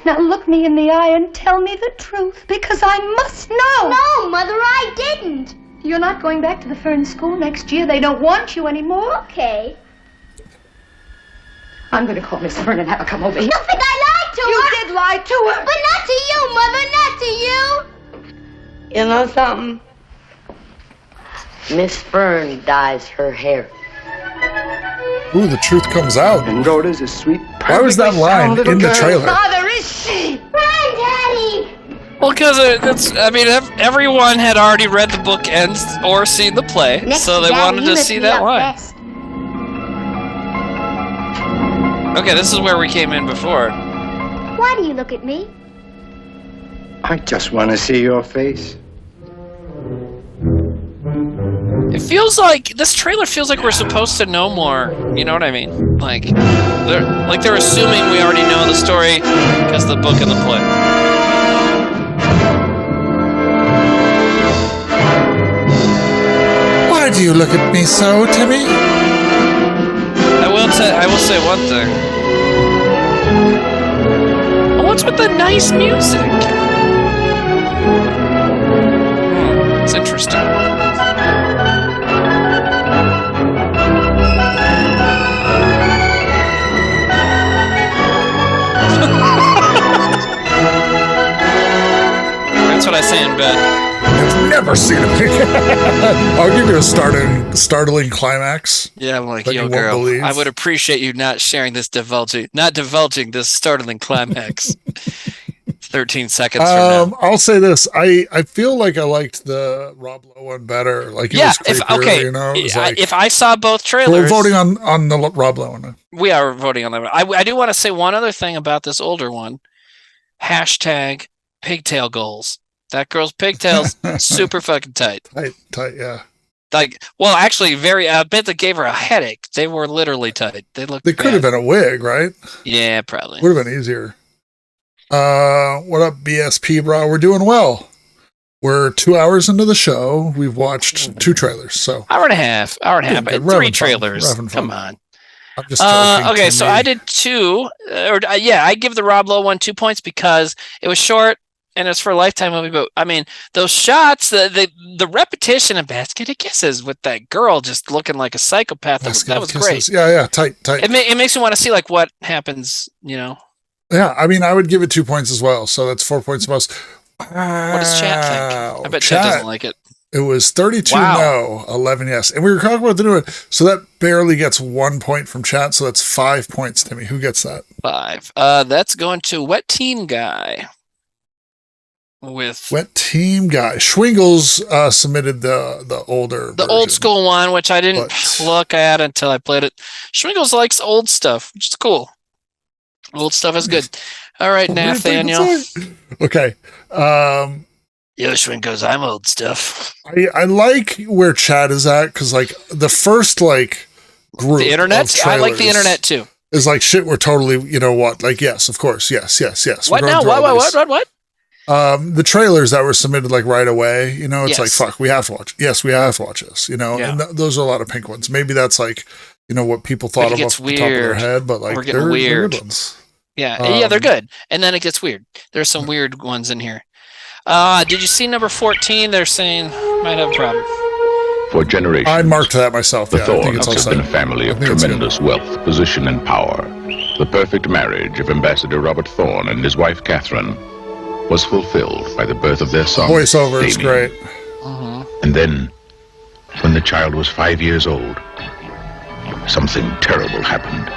Now look me in the eye and tell me the truth, because I must know. No, Mother, I didn't. You're not going back to the Fern School next year. They don't want you anymore. Okay. I'm going to call Miss Fern and have her come over here. You think I lied to her? You did lie to her. But not to you, Mother, not to you. You know something? Miss Fern dyes her hair. Ooh, the truth comes out. And Rhoda's a sweet, why was that line in the trailer? Mother, is she? Run, Daddy. Well, because everyone had already read the book ends or seen the play, so they wanted to see that line. Okay, this is where we came in before. Why do you look at me? I just want to see your face. It feels like this trailer feels like we're supposed to know more. You know what I mean? Like they're assuming we already know the story because the book and the play. Why do you look at me so, Timmy? I will say one thing. What's with the nice music? It's interesting. That's what I say in bed. I've never seen a pig. I'll give you a startling climax. Yeah, I'm like, yo, girl, I would appreciate you not sharing this divulging this startling climax. 13 seconds from now. I'll say this. I feel like I liked the Rob Lowe one better. Like, it was creepier, you know? It was like, if I saw both trailers... We're voting on the Rob Lowe one. We are voting on that one. I do want to say one other thing about this older one. # pigtail goals. That girl's pigtails, super fucking tight. Tight, yeah. Like, well, actually, I bet that gave her a headache. They were literally tight. They could have been a wig, right? Yeah, probably. Would have been easier. What up, BSP, bro? We're doing well. We're 2 hours into the show. We've watched 2 trailers, so hour and a half, and 3 trailers. Come on. I'm just joking, okay, Timmy. so I did 2, I give the Rob Lowe one 2 points because it was short and it's for a Lifetime movie. But I mean, those shots, the repetition of Basket of Kisses with that girl just looking like a psychopath, that was great. Yeah, tight. It makes me want to see like what happens, you know. Yeah, I mean, I would give it 2 points as well. So that's 4 points most. What does chat think? I bet chat doesn't like it. It was 32 no, 11 yes. And we were talking about the new one. So that barely gets 1 point from chat. So that's 5 points, Timmy. Who gets that? 5. That's going to Wet Team Guy. Wet Team Guy. Schwingles submitted the older version, old school one, which I didn't look at until I played it. Schwingles likes old stuff, which is cool. Old stuff is good. All right, Nathaniel. Okay. Yo, Schwingles, I'm old stuff. I like where Chad is at because like the first like group the internet. I like the internet too. Is like shit. We're totally, you know what? Like yes, of course, yes. What now? What? The trailers that were submitted like right away, you know, it's Yes. like, fuck, we have to watch. Yes, we have to watch this, you know, Yeah. and those are a lot of pink ones. Maybe that's like, you know, what people thought of off the top of their head, but like We're they're getting weird. good ones. Yeah, they're good. And then it gets weird. There's some weird ones in here. Did you see number 14? They're saying might have a problem. For generations, I marked that myself. the Yeah, I think it's all Thorns have been a set. family of tremendous wealth, position, and power. The perfect marriage of Ambassador Robert Thorne and his wife Catherine was fulfilled by the birth of their son. Voiceover is Damien. great. And then, when the child was 5 years old, something terrible happened.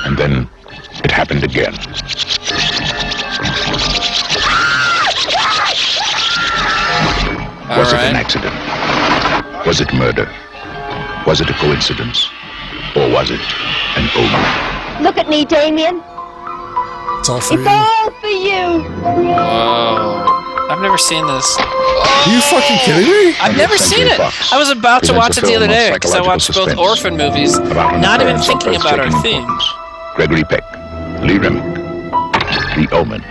And then it happened again. Was it an accident? Was it murder? Was it a coincidence? Or was it an omen? Look at me, Damien. It's all for It's you. all for you. Whoa. I've never seen this. Are you fucking kidding me? I've never seen it. I was about to watch it the other day because I watched both orphan movies, not even thinking about our theme. Gregory Peck, Lee Remick, The Omen.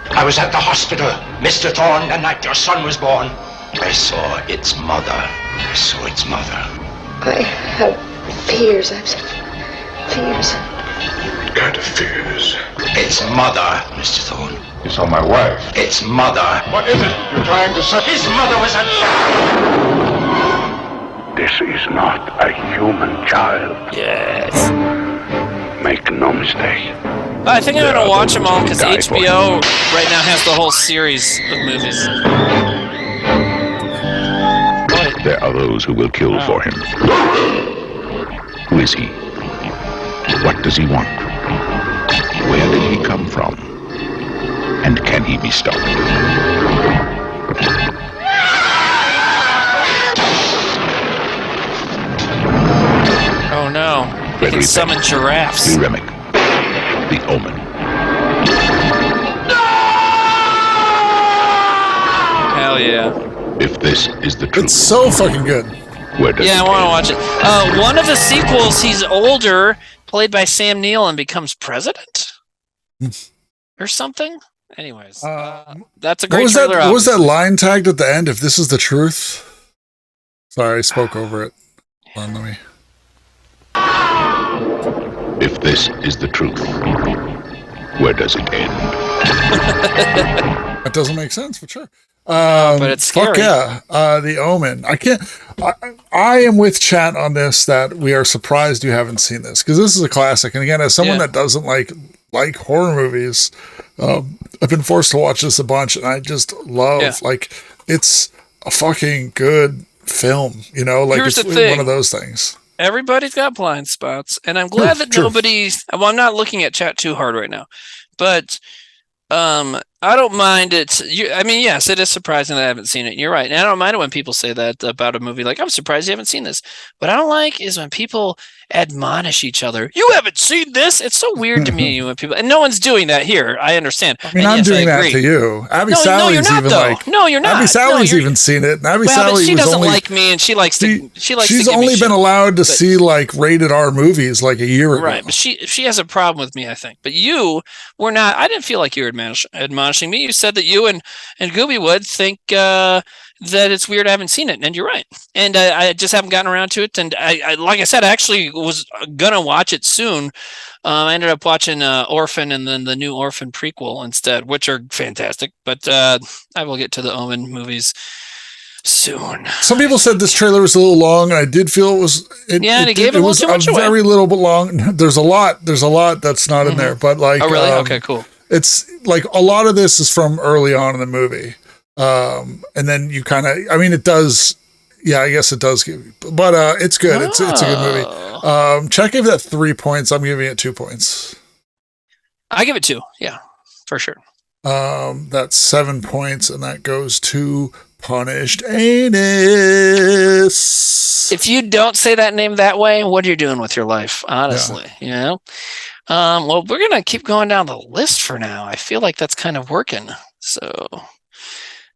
I was at the hospital, Mr. Thorne, the night your son was born. I saw its mother. I have fears. I have fears. What kind of fears? Its mother, Mr. Thorne. You saw my wife. Its mother. What is it you're trying to say? His mother was a... This is not a human child. Yes. Make no mistake. I think I'm going to watch them all because HBO right now has the whole series of movies. There are those who will kill for him. Who is he? What does he want? Where did he come from? And can he be stopped? Oh no. He can summon giraffes. Lee Remick. The Omen. Hell yeah. If this is the truth. It's so fucking good. Where does I want to watch it. One of the sequels, he's older, played by Sam Neill, and becomes president? Or something? Anyways, that's a great trailer. What was that line tagged at the end? If this is the truth? Sorry, I spoke over it. Hold on, let me. If this is the truth, where does it end? That doesn't make sense, for sure. But it's scary. Fuck yeah. The Omen. I am with chat on this that we are surprised you haven't seen this, because this is a classic. And again, as someone that doesn't like horror movies, I've been forced to watch this a bunch, and I just love, it's a fucking good film, you know? Like, Here's it's the thing. one of those things. Everybody's got blind spots, and I'm glad that nobody's... Well, I'm not looking at chat too hard right now, but I don't mind it. Yes, it is surprising that I haven't seen it. You're right. And I don't mind it when people say that about a movie. Like, I'm surprised you haven't seen this. What I don't like is when people admonish each other. You haven't seen this? It's so weird to me when people... And no one's doing that here. I understand. I mean, I'm doing that to you. Abby Sally's even like... No, you're not. Abby Sally's even seen it. And Abby Sally she doesn't only, like me, and she likes to... She's only been allowed to see, like, rated R movies like a year ago. Right, but she has a problem with me, I think. But you were not... I didn't feel like you were admonishing me. You said that you and Gooby would think that it's weird I haven't seen it, and you're right. And I just haven't gotten around to it. And I like I said, I actually was gonna watch it soon. I ended up watching Orphan and then the new Orphan prequel instead, which are fantastic. But I will get to the Omen movies soon. Some people said this trailer was a little long, and I did feel it was. It gave it a little too much away. Very little bit long. There's a lot that's not in there, but like. Oh really? Okay, cool. It's like a lot of this is from early on in the movie. And then you kind of, I mean, it does. Yeah, I guess it does give you, but it's good. It's a good movie. Chet gave that 3 points. I'm giving it 2 points. I give it 2. Yeah, for sure. That's 7 points, and that goes to Punished Anus. If you don't say that name that way, what are you doing with your life? Honestly, you know. Well, we're gonna keep going down the list for now. I feel like that's kind of working. So.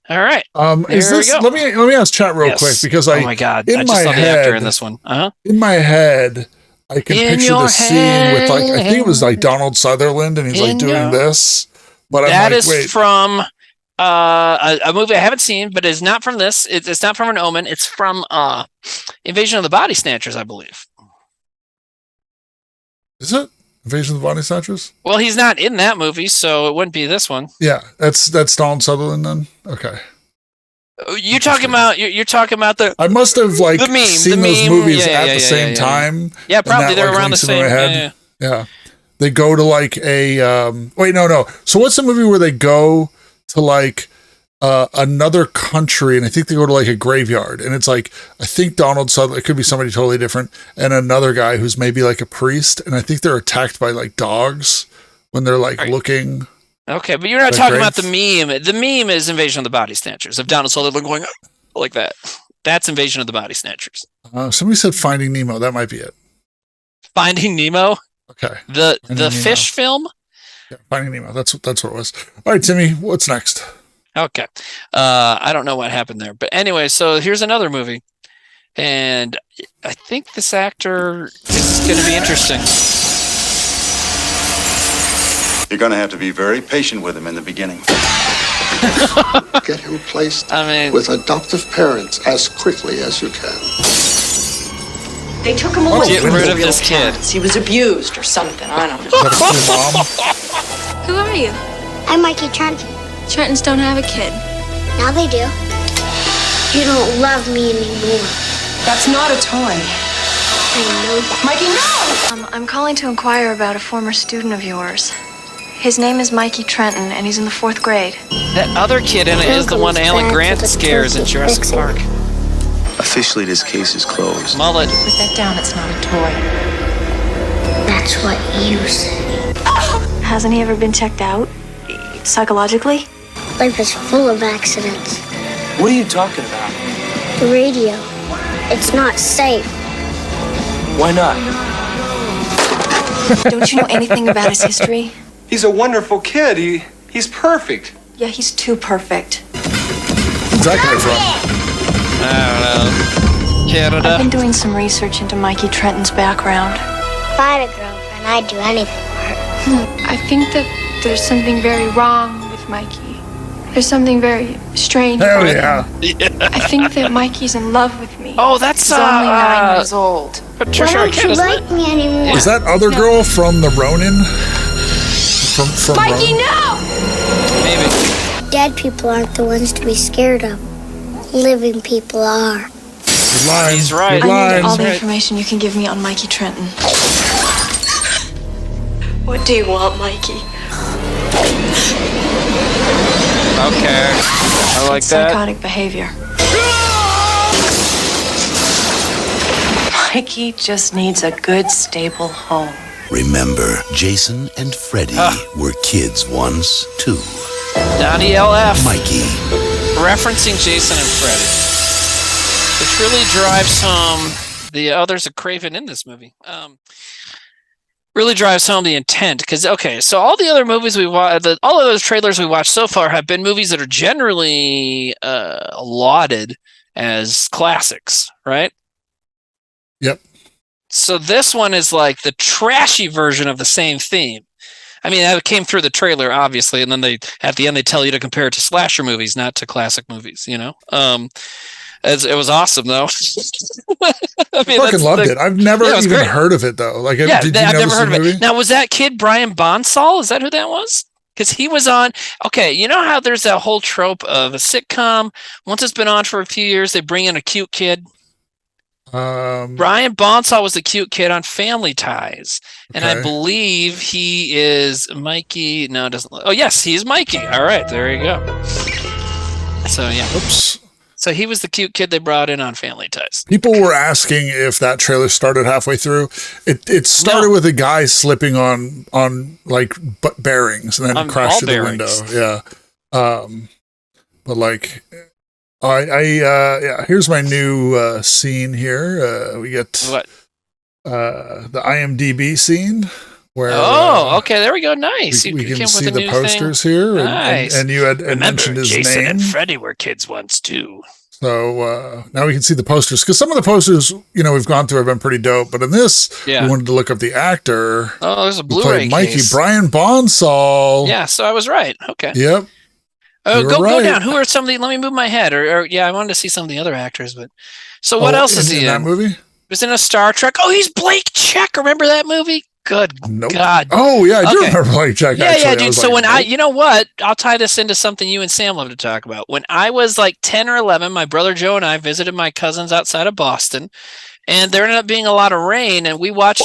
All right. Is this? Let me ask chat real quick, because oh my god, I just saw the actor in this one. In my head, I can picture the scene with like I think it was like Donald Sutherland, and he's like doing this. But that is from a movie I haven't seen, but it's not from this. It's not from an Omen. It's from Invasion of the Body Snatchers, I believe. Is it Invasion of the Body Snatchers? Well, he's not in that movie, so it wouldn't be this one. Yeah, that's Donald Sutherland then. Okay. You're talking about the. I must have like the meme, seen those movies at the same time. Yeah, probably they're around the same. Yeah. They go to like a wait, no. So what's the movie where they go to like another country, and I think they go to like a graveyard, and it's like I think Donald Sutherland, it could be somebody totally different, and another guy who's maybe like a priest, and I think they're attacked by like dogs when they're like looking. Okay, but you're not talking about the meme. The meme is Invasion of the Body Snatchers of Donald Sutherland going like that. That's Invasion of the Body Snatchers. Somebody said Finding Nemo. That might be it. Finding Nemo. Okay. The fish film. Yeah, Finding Nemo. That's what it was. All right, Timmy. What's next? Okay. I don't know what happened there, but anyway, so here's another movie, and I think this actor is going to be interesting. You're going to have to be very patient with him in the beginning. Get him placed with adoptive parents as quickly as you can. They took him away. Get rid of this kid. He was abused or something. I don't know. Who are you? I'm Mikey Trenton. Trentons don't have a kid. Now they do. You don't love me anymore. That's not a toy. I know that. Mikey, no! I'm calling to inquire about a former student of yours. His name is Mikey Trenton, and he's in the 4th grade. That other kid in it is the one Alan Grant scares in Jurassic Park. Officially, this case is closed. Mullet. Put that down. It's not a toy. That's what you say. Hasn't he ever been checked out? Psychologically? Life is full of accidents. What are you talking about? The radio. It's not safe. Why not? Don't you know anything about his history? He's a wonderful kid. He's perfect. Yeah, he's too perfect. Where's that guy from? I don't know. Canada. I've been doing some research into Mikey Trenton's background. If I had a girlfriend, I'd do anything for her. I think that there's something very wrong with Mikey. There's something very strange Hell about him. yeah. I think that Mikey's in love with me. Oh, that's He's only 9 years old. Patricia Why don't you like me anymore? Is that other girl from the Ronin? From Mikey, Ronin? no! Maybe. Dead people aren't the ones to be scared of. Living people are. Good line. He's right. Good I line. need all the information you can give me on Mikey Trenton. What do you want, Mikey? Okay. I like that. Psychotic behavior. Mikey just needs a good, stable home. Remember, Jason and Freddie were kids once, too. Donnie LF. Mikey. Referencing Jason and Freddie. Which really drives home the there's a Craven in this movie. Really drives home the intent, because so all the other movies we watch, all of those trailers we watched so far have been movies that are generally lauded as classics, right? Yep. So this one is like the trashy version of the same theme. I mean, that came through the trailer, obviously, and then at the end they tell you to compare it to slasher movies, not to classic movies. You know, it was awesome though. I mean, fucking loved it. I've never even heard of it though. Like, yeah, did you I've know never heard of movie? it. Now, was that kid Brian Bonsall? Is that who that was? Because he was on. Okay, you know how there's that whole trope of a sitcom. Once it's been on for a few years, they bring in a cute kid. Brian Bonsall was the cute kid on Family Ties, and I believe he is Mikey. No, it doesn't. Oh, yes, he's Mikey. All right, there you go. So yeah. Oops. So he was the cute kid they brought in on Family Ties. People were asking if that trailer started halfway through. It started with a guy slipping on like bearings and then crashed through the window. Yeah. But like. Here's my new scene here. We get the IMDb scene where okay, there we go. Nice. We can see the posters here, nice. and you had mentioned his Jason name. and Freddie were kids once too. So now we can see the posters, because some of the posters we've gone through have been pretty dope, but in this we wanted to look up the actor. Oh, there's a Blu-ray Mikey case. Brian Bonsall. Yeah, so I was right. Okay. Yep. Oh, go down. Who are some of the? Let me move my head. Or I wanted to see some of the other actors, but so what else is he in? That movie? He was in a Star Trek. Oh, he's Blake Check. Remember that movie? Good God. Oh yeah, I do remember Blake Check. Yeah, dude. So when you know what? I'll tie this into something you and Sam love to talk about. When I was like 10 or 11, my brother Joe and I visited my cousins outside of Boston. And there ended up being a lot of rain, and we watched.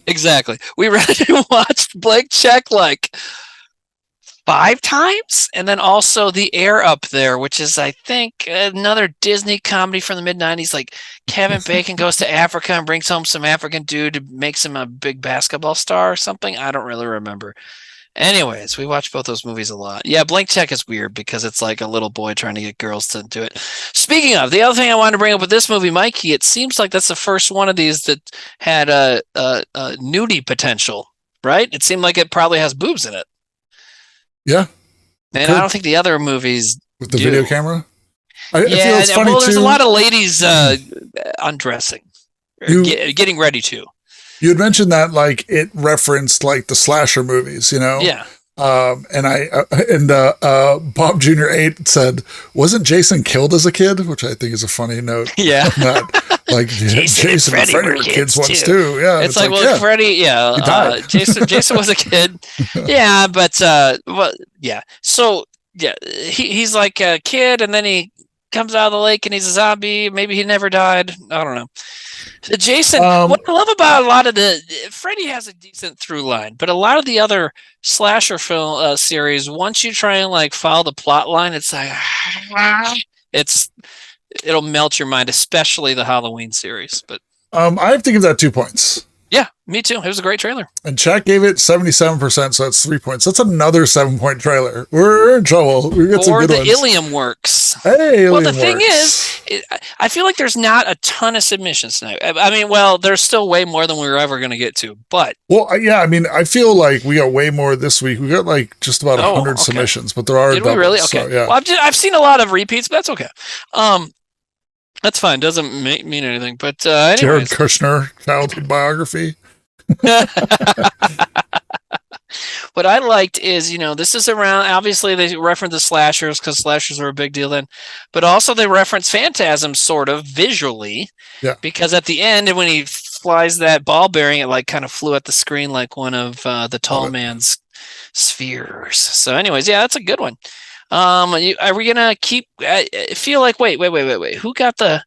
Exactly. We rented and watched Blake Check like 5 times, and then also The Air Up There, which is I think another Disney comedy from the mid-90s. Like Kevin Bacon goes to Africa and brings home some African dude who makes him a big basketball star or something. I don't really remember. Anyways, we watched both those movies a lot. Yeah, Blank Check is weird because it's like a little boy trying to get girls to do it. Speaking of, the other thing I wanted to bring up with this movie, Mikey, it seems like that's the first one of these that had a nudie potential, right? It seemed like it probably has boobs in it. Yeah. And I don't think the other movies with the video camera. I feel it's funny there's too. a lot of ladies undressing, getting ready to. You had mentioned that like it referenced like the slasher movies, Yeah. And Bob Jr. 8 said, "Wasn't Jason killed as a kid?" Which I think is a funny note. Yeah. Like Jason and Freddie were kids once too. Yeah. It's like Freddie, he died. Jason was a kid. Yeah, but yeah. So yeah, he's like a kid, and then he comes out of the lake and he's a zombie. Maybe he never died. I don't know. Jason, what I love about a lot of Freddie has a decent through line, but a lot of the other slasher film series, once you try and like follow the plot line, it's like it'll melt your mind, especially the Halloween series. But I have to give that 2 points. Yeah, me too. It was a great trailer. And Chat gave it 77%, so that's 3 points. That's another 7-point trailer. We're in trouble. We got some Or good the ones. Ilium works. Hey, Ilium well, the thing works. is, I feel like there's not a ton of submissions tonight. I mean, well, there's still way more than we were ever going to get to, but. Well, yeah, I mean, I feel like we got way more this week. We got like just about 100 submissions, but there are Did doubles. we really? Okay. So, yeah. Well, I've seen a lot of repeats, but that's okay. That's fine. Doesn't mean anything. But anyways. Jared Kushner childhood biography. What I liked is, this is around, obviously they reference the slashers because slashers are a big deal then, but also they reference Phantasm sort of visually. Yeah. Because at the end, when he flies that ball bearing, it like kind of flew at the screen like one of the tall man's spheres. So anyways, yeah, that's a good one. Are we gonna keep? I feel like wait. Who got the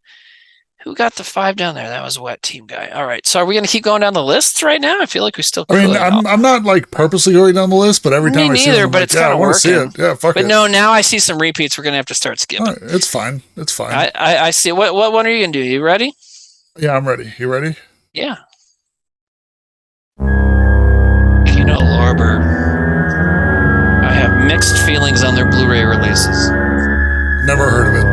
5 down there? That was what team guy. All right. So are we gonna keep going down the lists right now? I feel like we still. I mean, I'm not like purposely going down the list, but every time I see it, I'm but like, it's kind I of want to see working. it. Yeah, fuck it. But no, now I see some repeats. We're gonna have to start skipping. All right, it's fine. It's fine. I see. What one are you gonna do? You ready? Yeah, I'm ready. You ready? Yeah. Lorber. I have mixed feelings on their Blu-ray releases. Never heard of it.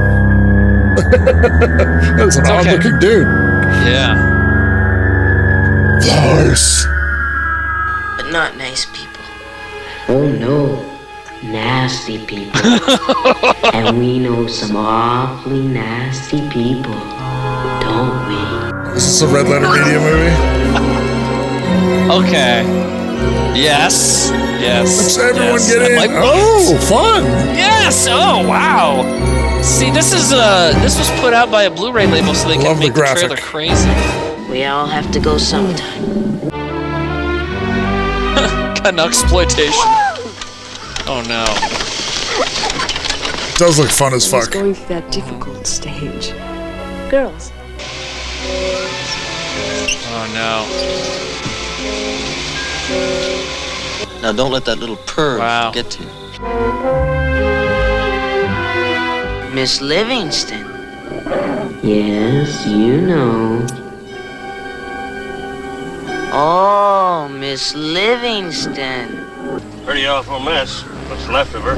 That's an odd-looking dude. Yeah. Flowers. But not nice people. Oh no, nasty people. And we know some awfully nasty people, don't we? Is this a Red Letter Media movie? Okay. Yes. Let's everyone yes. get in. Fun. Yes. Oh, wow. See, this was put out by a Blu-ray label so they can make the trailer crazy. We all have to go sometime. Kind of exploitation. Oh no. It does look fun as fuck. It's going through that difficult stage. Girls. Oh no. Now don't let that little perv get to you. Miss Livingston. Yes, you know. Oh, Miss Livingston. Pretty awful mess. What's left of her?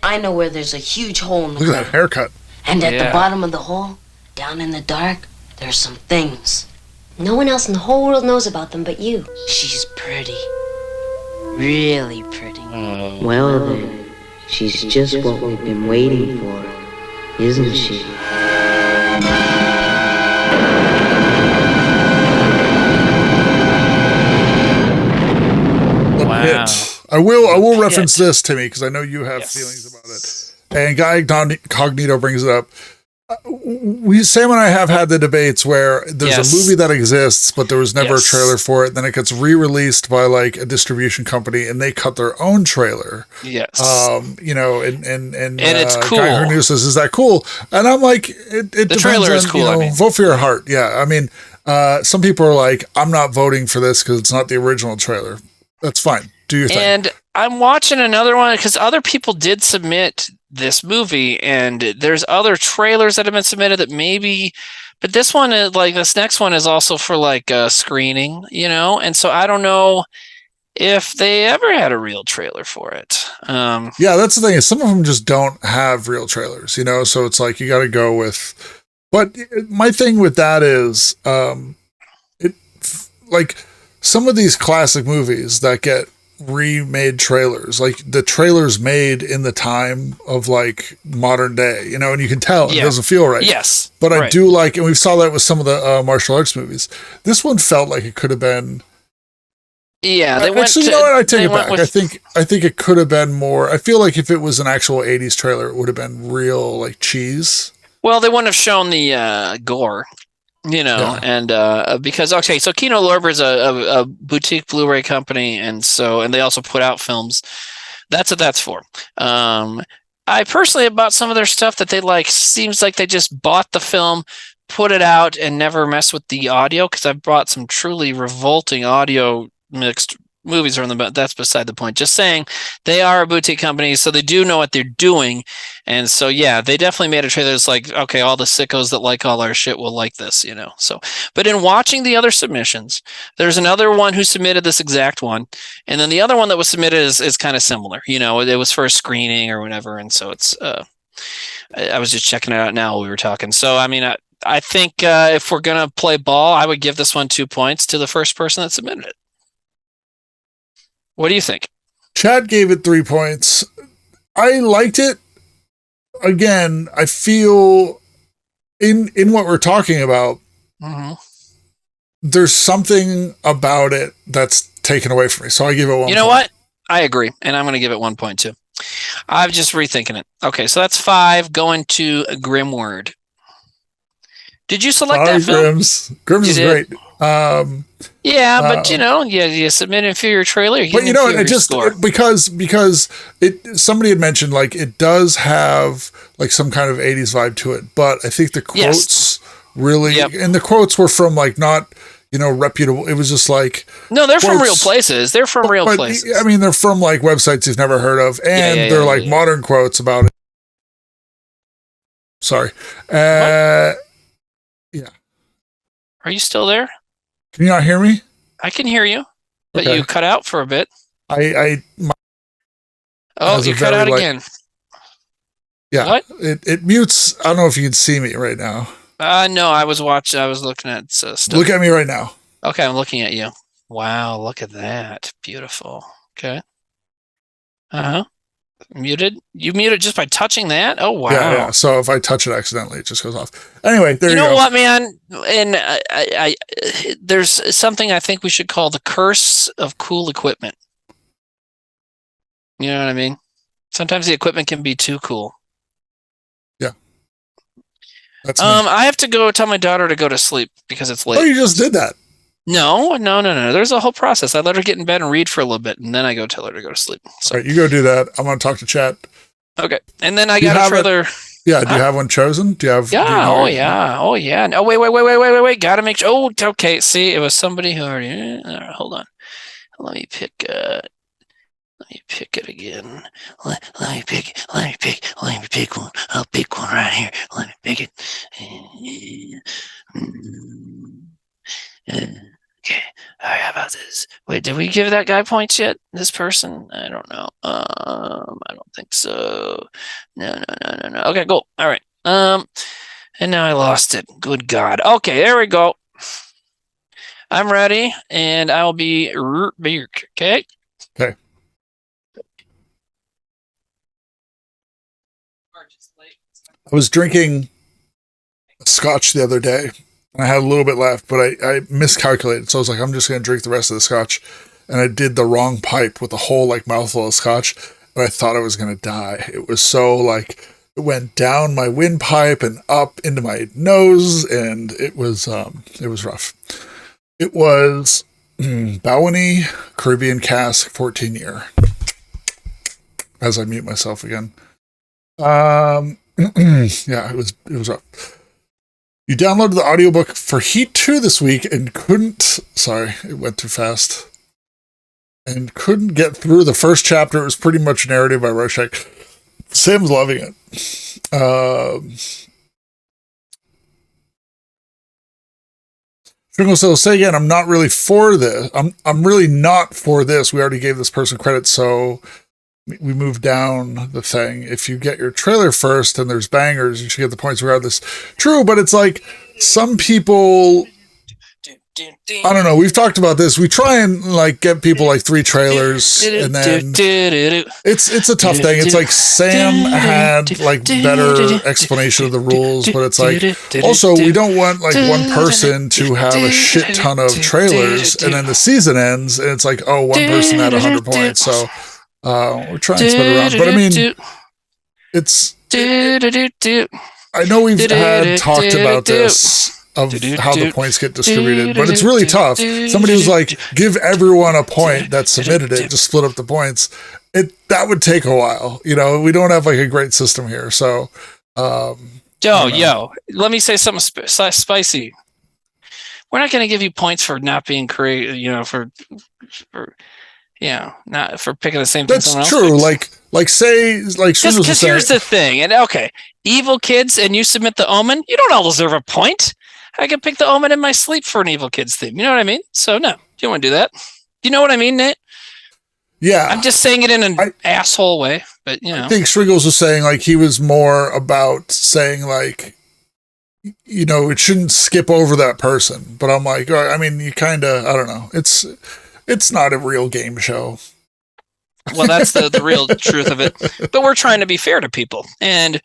I know where there's a huge hole in the Look at that haircut. And at the bottom of the hole, down in the dark, there's some things. No one else in the whole world knows about them but you. She's pretty. Really pretty. Well then, she's just what we've been waiting for, isn't she? Wow. I will reference this, Timmy, because I know you have feelings about it. And Guy Cognito brings it up. Sam and I have had the debates where there's a movie that exists, but there was never a trailer for it. Then it gets re-released by like a distribution company, and they cut their own trailer. Yes. And it's cool. Guy Cognito says, "Is that cool?" And I'm like, "It the trailer is cool. Vote for your heart." Yeah. I mean, some people are like, "I'm not voting for this because it's not the original trailer." That's fine. Do your thing. And I'm watching another one because other people did submit this movie, and there's other trailers that have been submitted that maybe, but this one is like this next one is also for like a screening, and so I don't know if they ever had a real trailer for it. Yeah, that's the thing is some of them just don't have real trailers, so it's like you got to go with. But my thing with that is, like some of these classic movies that get remade trailers, like the trailers made in the time of like modern day, and you can tell it doesn't feel right. Yes. But I do like, and we saw that with some of the martial arts movies. This one felt like it could have been. Yeah, they went. Actually, you know what? I take it back. I think it could have been more. I feel like if it was an actual '80s trailer, it would have been real like cheese. Well, they wouldn't have shown the gore. And because so Kino Lorber is a boutique Blu-ray company, and they also put out films. That's what that's for. I personally have bought some of their stuff that they like. Seems like they just bought the film, put it out, and never mess with the audio. Because I've bought some truly revolting audio mixed movies are on the, that's beside the point. Just saying they are a boutique company, so they do know what they're doing. And so, yeah, they definitely made a trailer that's like, okay, all the sickos that like all our shit will like this, you know? So, but in watching the other submissions, there's another one who submitted this exact one. And then the other one that was submitted is kind of similar, you know, it was for a screening or whatever. And so it's, I was just checking it out now while we were talking. So, I mean, I think if we're going to play ball, I would give this one 2 points to the first person that submitted it. What do you think? Chad gave it 3 points. I liked it. Again, I feel in what we're talking about, there's something about it that's taken away from me. So I give it 1 point. You know what? I agree. And I'm going to give it 1 point too. I'm just rethinking it. Okay, so that's 5 going to Grimward. Did you select that film? Grims is great. Yeah, but you know, you submit an inferior trailer. But you know, it just because somebody had mentioned like it does have like some kind of 80s vibe to it, but I think the quotes really and the quotes were from like not, you know, reputable. It was just like no, they're from real places. They're from real places. I mean, they're from like websites you've never heard of, and they're like modern quotes about it. Sorry. Yeah. Are you still there? Can you not hear me? I can hear you, but you cut out for a bit. You cut out again. Yeah. What? It mutes. I don't know if you can see me right now. No, I was watching. I was looking at stuff. Look at me right now. Okay, I'm looking at you. Wow, look at that. Beautiful. Okay. Muted? You muted just by touching that? Oh, wow. Yeah. So if I touch it accidentally, it just goes off. Anyway, there you go. You know what, man? And I there's something I think we should call the curse of cool equipment. You know what I mean? Sometimes the equipment can be too cool. Yeah. That's me. I have to go tell my daughter to go to sleep because it's late. Oh, you just did that. No. There's a whole process. I let her get in bed and read for a little bit, and then I go tell her to go to sleep. So. All right, you go do that. I'm going to talk to chat. Okay. And then I got a trailer. Yeah, do you have one chosen? Do you have? Yeah, oh yeah. No, wait. Gotta make sure. Oh, okay. See, it was somebody who already. All right, hold on. Let me pick it again. Let me pick one. I'll pick one right here. Let me pick it. Okay. All right, how about this? Wait, did we give that guy points yet? This person? I don't know. I don't think so. No. Okay, cool. All right. And now I lost it. Good God. Okay, there we go. I'm ready, and I'll be okay. Okay. I was drinking scotch the other day. I had a little bit left, but I miscalculated. So I was like, I'm just going to drink the rest of the scotch. And I did the wrong pipe with a whole like mouthful of scotch. And I thought I was going to die. It was so like, it went down my windpipe and up into my nose. And it was rough. It was Bowenny Caribbean Cask 14 year. As I mute myself again. Yeah, it was rough. You downloaded the audiobook for Heat 2 this week and sorry, it went too fast. And couldn't get through the first chapter. It was pretty much narrative by roshii. Sam's loving it. So say again, I'm not really for this. I'm really not for this. We already gave this person credit, so we moved down the thing. If you get your trailer first and there's bangers, you should get the points regardless. True, but it's like some people, I don't know. We've talked about this. We try and like get people like 3 trailers and then it's a tough thing. It's like Sam had like better explanation of the rules, but it's like also we don't want like one person to have a shit ton of trailers and then the season ends and it's like, oh, one person had 100 points. So we're trying to spin around, but I mean, I know we've had talked about this of how the points get distributed, but it's really tough. Somebody was like, give everyone a point that submitted it, just split up the points. That would take a while. You know, we don't have like a great system here. So, yo, let me say something spicy. We're not going to give you points for not being creative, you know, for Yeah, not for picking the same thing. That's true. Like say, because here's the thing, and okay, evil kids, and you submit the Omen. You don't all deserve a point. I can pick the Omen in my sleep for an evil kids theme. You know what I mean? So no, you don't want to do that. You know what I mean, Nate? Yeah, I'm just saying it in an asshole way, but you know. I think Schriggles was saying like he was more about saying like, you know, it shouldn't skip over that person. But I'm like, I mean, you kind of, I don't know. It's not a real game show. Well, that's the real truth of it. But we're trying to be fair to people. And,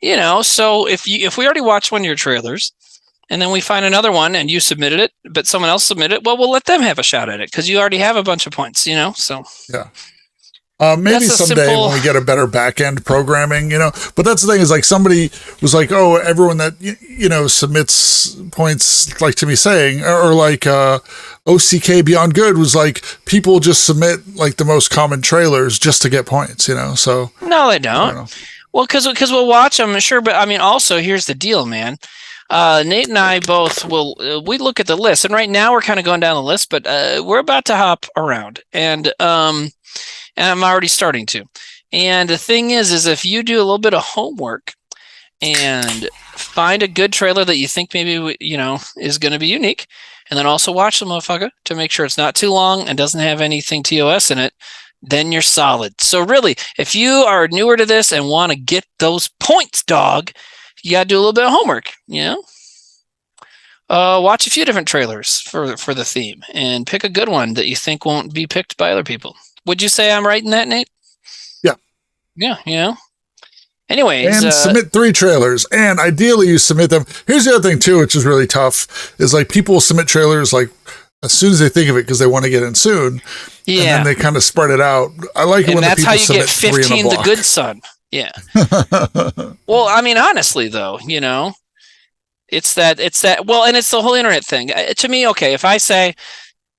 you know, so if we already watched one of your trailers and then we find another one and you submitted it, but someone else submitted it, well, we'll let them have a shot at it because you already have a bunch of points, you know? So, yeah. Maybe someday when we get a better back end programming, you know, but that's the thing is like somebody was like, oh, everyone that, you know, submits points like to me saying, or like OCK Beyond Good was like, people just submit like the most common trailers just to get points, you know, so. No, they don't. Well, because we'll watch them, sure. But I mean, also here's the deal, man. Nate and I both we look at the list and right now we're kind of going down the list, but we're about to hop around and I'm already starting to. And the thing is if you do a little bit of homework and find a good trailer that you think maybe, you know, is going to be unique, and then also watch the motherfucker to make sure it's not too long and doesn't have anything TOS in it, then you're solid. So really, if you are newer to this and want to get those points, dog, you got to do a little bit of homework, you know? Watch a few different trailers for the theme and pick a good one that you think won't be picked by other people. Would you say I'm right in that, Nate? Yeah. Yeah, you know. Anyways. And submit 3 trailers. And ideally you submit them. Here's the other thing too, which is really tough, is like people will submit trailers like as soon as they think of it because they want to get in soon. Yeah. And then they kind of spread it out. I like it when the people submit 3 in a block. That's how you get 15 the good son. Yeah. Well, I mean, honestly though, you know, it's that, well, and it's the whole internet thing. To me, okay, if I say,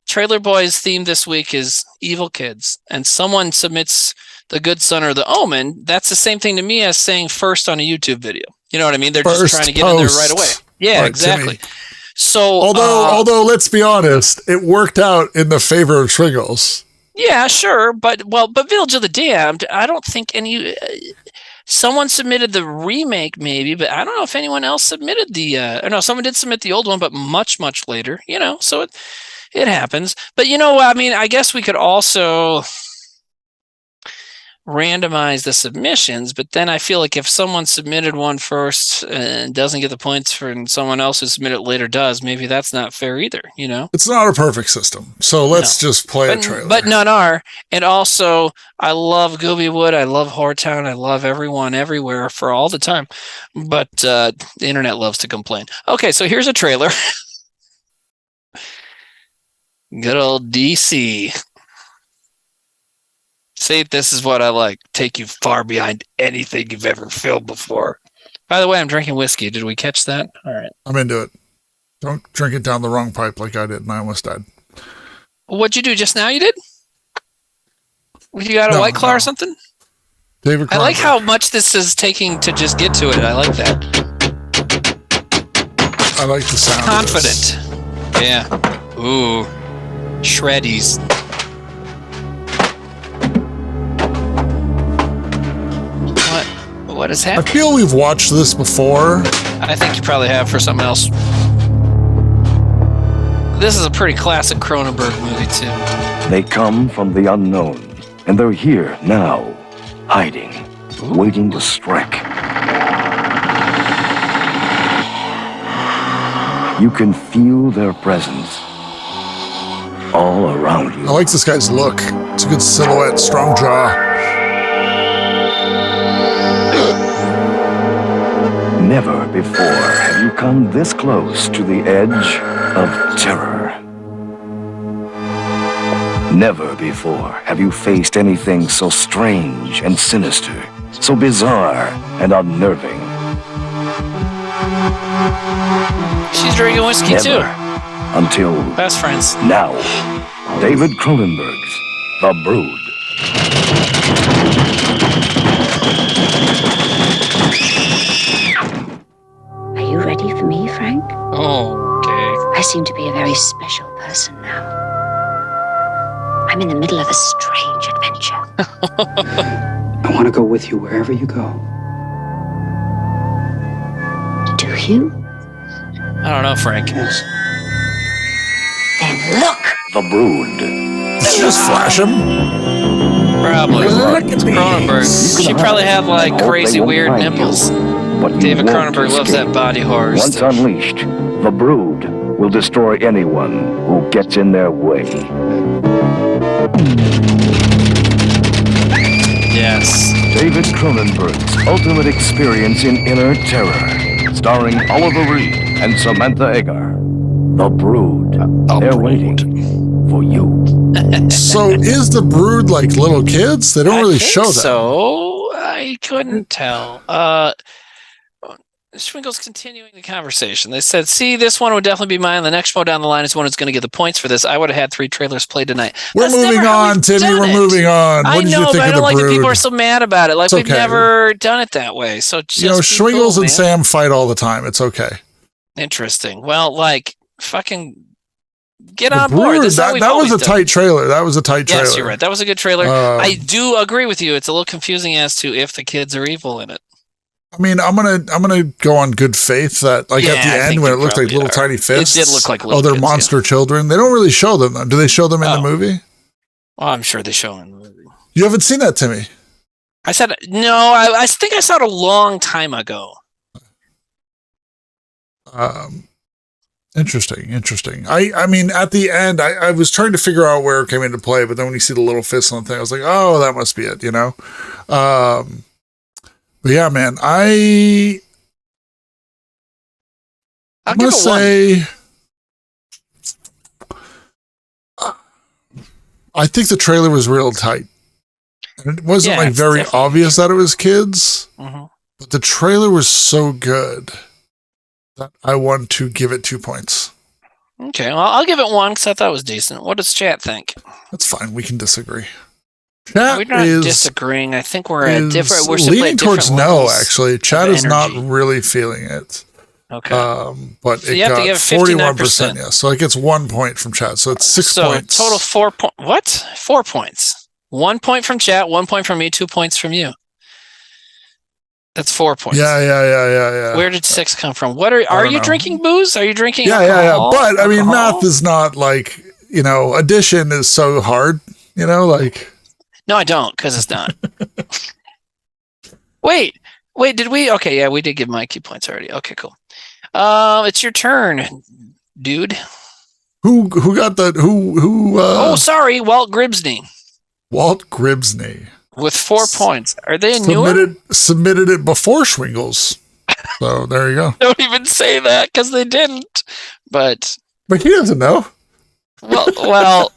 Trailer Boys theme this week is evil kids, and someone submits the good son or the Omen, that's the same thing to me as saying first on a YouTube video. You know what I mean? They're just trying to get in there right away. Yeah, right, exactly. So although let's be honest, it worked out in the favor of Schriggles. Yeah, sure, but Village of the Damned, I don't think any someone submitted the remake maybe, but I don't know if anyone else submitted no, someone did submit the old one, but much later, you know. So it happens. But you know, I mean, I guess we could also randomize the submissions, but then I feel like if someone submitted one first and doesn't get the points for and someone else who submitted it later does, maybe that's not fair either, you know? It's not a perfect system. So let's just play a trailer. But none are. And also, I love Goobywood, I love Whoretown, I love everyone everywhere for all the time. But the internet loves to complain. Okay, so here's a trailer. Good old DC. See, this is what I like. Take you far behind anything you've ever filmed before. By the way, I'm drinking whiskey. Did we catch that? All right. I'm into it. Don't drink it down the wrong pipe like I did, and I almost died. What'd you do just now? You did? You got a White Claw or something? David, I like how much this is taking to just get to it. I like that. I like the sound. Confident. Yeah. Ooh. Shreddies. What is happening? I feel we've watched this before. I think you probably have for something else. This is a pretty classic Cronenberg movie, too. They come from the unknown, and they're here now, hiding, waiting to strike. You can feel their presence all around you. I like this guy's look. It's a good silhouette, strong jaw. Never before have you come this close to the edge of terror. Never before have you faced anything so strange and sinister, so bizarre and unnerving. She's drinking whiskey too. Until best friends. Now, David Cronenberg's The Brood. Are you ready for me, Frank? Okay. I seem to be a very special person now. I'm I'm in the middle of a strange adventure. I want to go with you wherever you go. Do you? I don't know, Frank. Yes. Then look! The Brood. Just flash him. Probably. It's Cronenberg. She probably had like crazy weird nipples. David Cronenberg loves that body horror Once stuff. unleashed, the Brood will destroy anyone who gets in their way. Yes. David Cronenberg's ultimate experience in inner terror, starring Oliver Reed and Samantha Eggar. The Brood. They're waiting for you. So is the Brood like little kids? They don't really show that. So I couldn't tell. Schwinkel's continuing the conversation. They said, see, this one would definitely be mine. The next one down the line is one who's going to get the points for this. I would have had 3 trailers played tonight. We're moving on, Timmy. We're moving on. I know, but I don't like that people are so mad about it. Like, we've okay. never done it that way. So just Schwingles cool, and Sam fight all the time. It's okay. Interesting. Well, like, fucking get The on board. Brood, This is how we've that was always a done tight it. trailer. That was a tight trailer. Yes, you're right. That was a good trailer. I do agree with you. It's a little confusing as to if the kids are evil in it. I mean, I'm gonna go on good faith that, like, at the end when it looked like little tiny fists. It did look like little they're kids, monster children. They don't really show them, though. Do they show them in the movie? Well, I'm sure they show in the movie. You haven't seen that, Timmy? I said no. I think I saw it a long time ago. Interesting. I mean, at the end, I was trying to figure out where it came into play, but then when you see the little fist on the thing, I was like, oh, that must be it, you know? But yeah, man, I'm gonna say, I think the trailer was real tight. And it wasn't like very obvious that it was kids, but the trailer was so good that I want to give it 2 points. Okay, well, I'll give it 1 because I thought it was decent. What does chat think? That's fine. We can disagree. We're not disagreeing. I think we're at different. We're leaning towards no. Actually, Chad is not really feeling it. Okay, but so it you have to got give 41%. Yeah, so it gets 1 point from Chad. So it's 6 points. So total 4 points. What? 4 points. 1 point from chat. 1 point from me. 2 points from you. That's 4 points. Yeah. Where did 6 come from? What are you drinking booze? Are you drinking? Yeah. But I mean, math is not like, addition is so hard. Like. No, I don't, because it's not. Wait, did we? Okay, yeah, we did give Mikey points already. Okay, cool. It's your turn, dude. Who got that? Who? Oh, sorry, Walt Grimsney. Walt Grimsney. With 4 points. Are they newer? Submitted it before Schwingles. So there you go. Don't even say that, because they didn't. But he doesn't know. Well,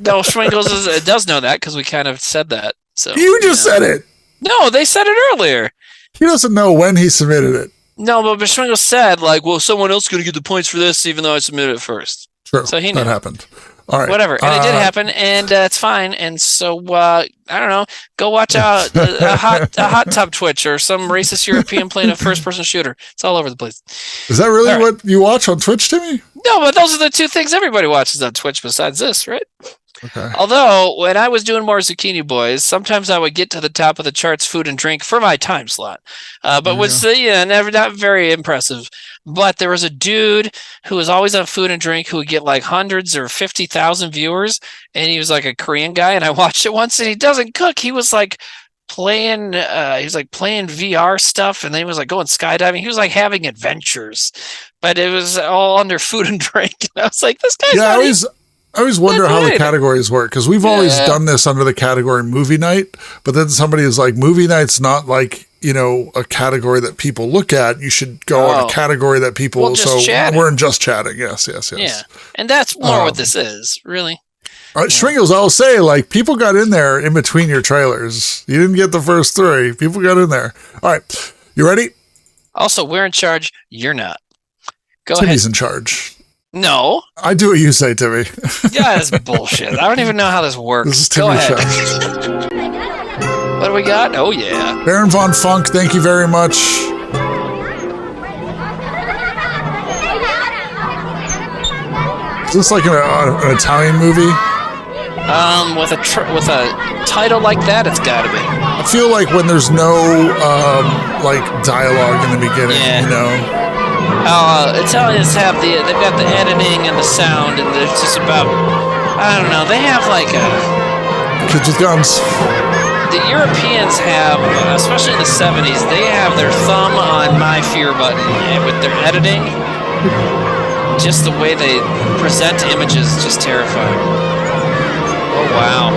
no, Schwingles does know that because we kind of said that. So you just said it. No, they said it earlier. He doesn't know when he submitted it. No, but Schwingles said, like, well, someone else is going to get the points for this, even though I submitted it first. True. So he knew. That happened. All right. Whatever. And it did happen, and it's fine. And so, I don't know, go watch a hot tub Twitch or some racist European playing a first-person shooter. It's all over the place. Is that really what you watch on Twitch, Timmy? No, but those are the 2 things everybody watches on Twitch besides this, right? Okay. Although, when I was doing more Zucchini Boys, sometimes I would get to the top of the charts, food and drink, for my time slot. But was never not very impressive. But there was a dude who was always on food and drink who would get like hundreds or 50,000 viewers, and he was like a Korean guy. And I watched it once, and he doesn't cook. He was like playing VR stuff, and then he was like going skydiving. He was like having adventures, but it was all under food and drink. And I was like, this guy's I always wonder how the categories work, because we've always done this under the category movie night, but then somebody is like, movie night's not like, a category that people look at. You should go on a category that people, we're in just chatting. Yes. Yeah. And that's more what this is, really. All right, Schwingles, I'll say, like, people got in there in between your trailers. You didn't get the first 3. People got in there. All right. You ready? Also, we're in charge. You're not. Go ahead. Timmy's in charge. No. I do what you say, Timmy. Yeah, that's bullshit. I don't even know how this works. This is Timmy's show. What do we got? Oh, yeah. Baron Von Funk, thank you very much. Is this like an Italian movie? With a title like that, it's got to be. I feel like when there's no like dialogue in the beginning, you know. Italians they've got the editing and the sound, and it's just about, I don't know, they have like kids with guns. The Europeans have, especially in the 70s, they have their thumb on my fear button, and with their editing, just the way they present images is just terrifying. Oh, wow.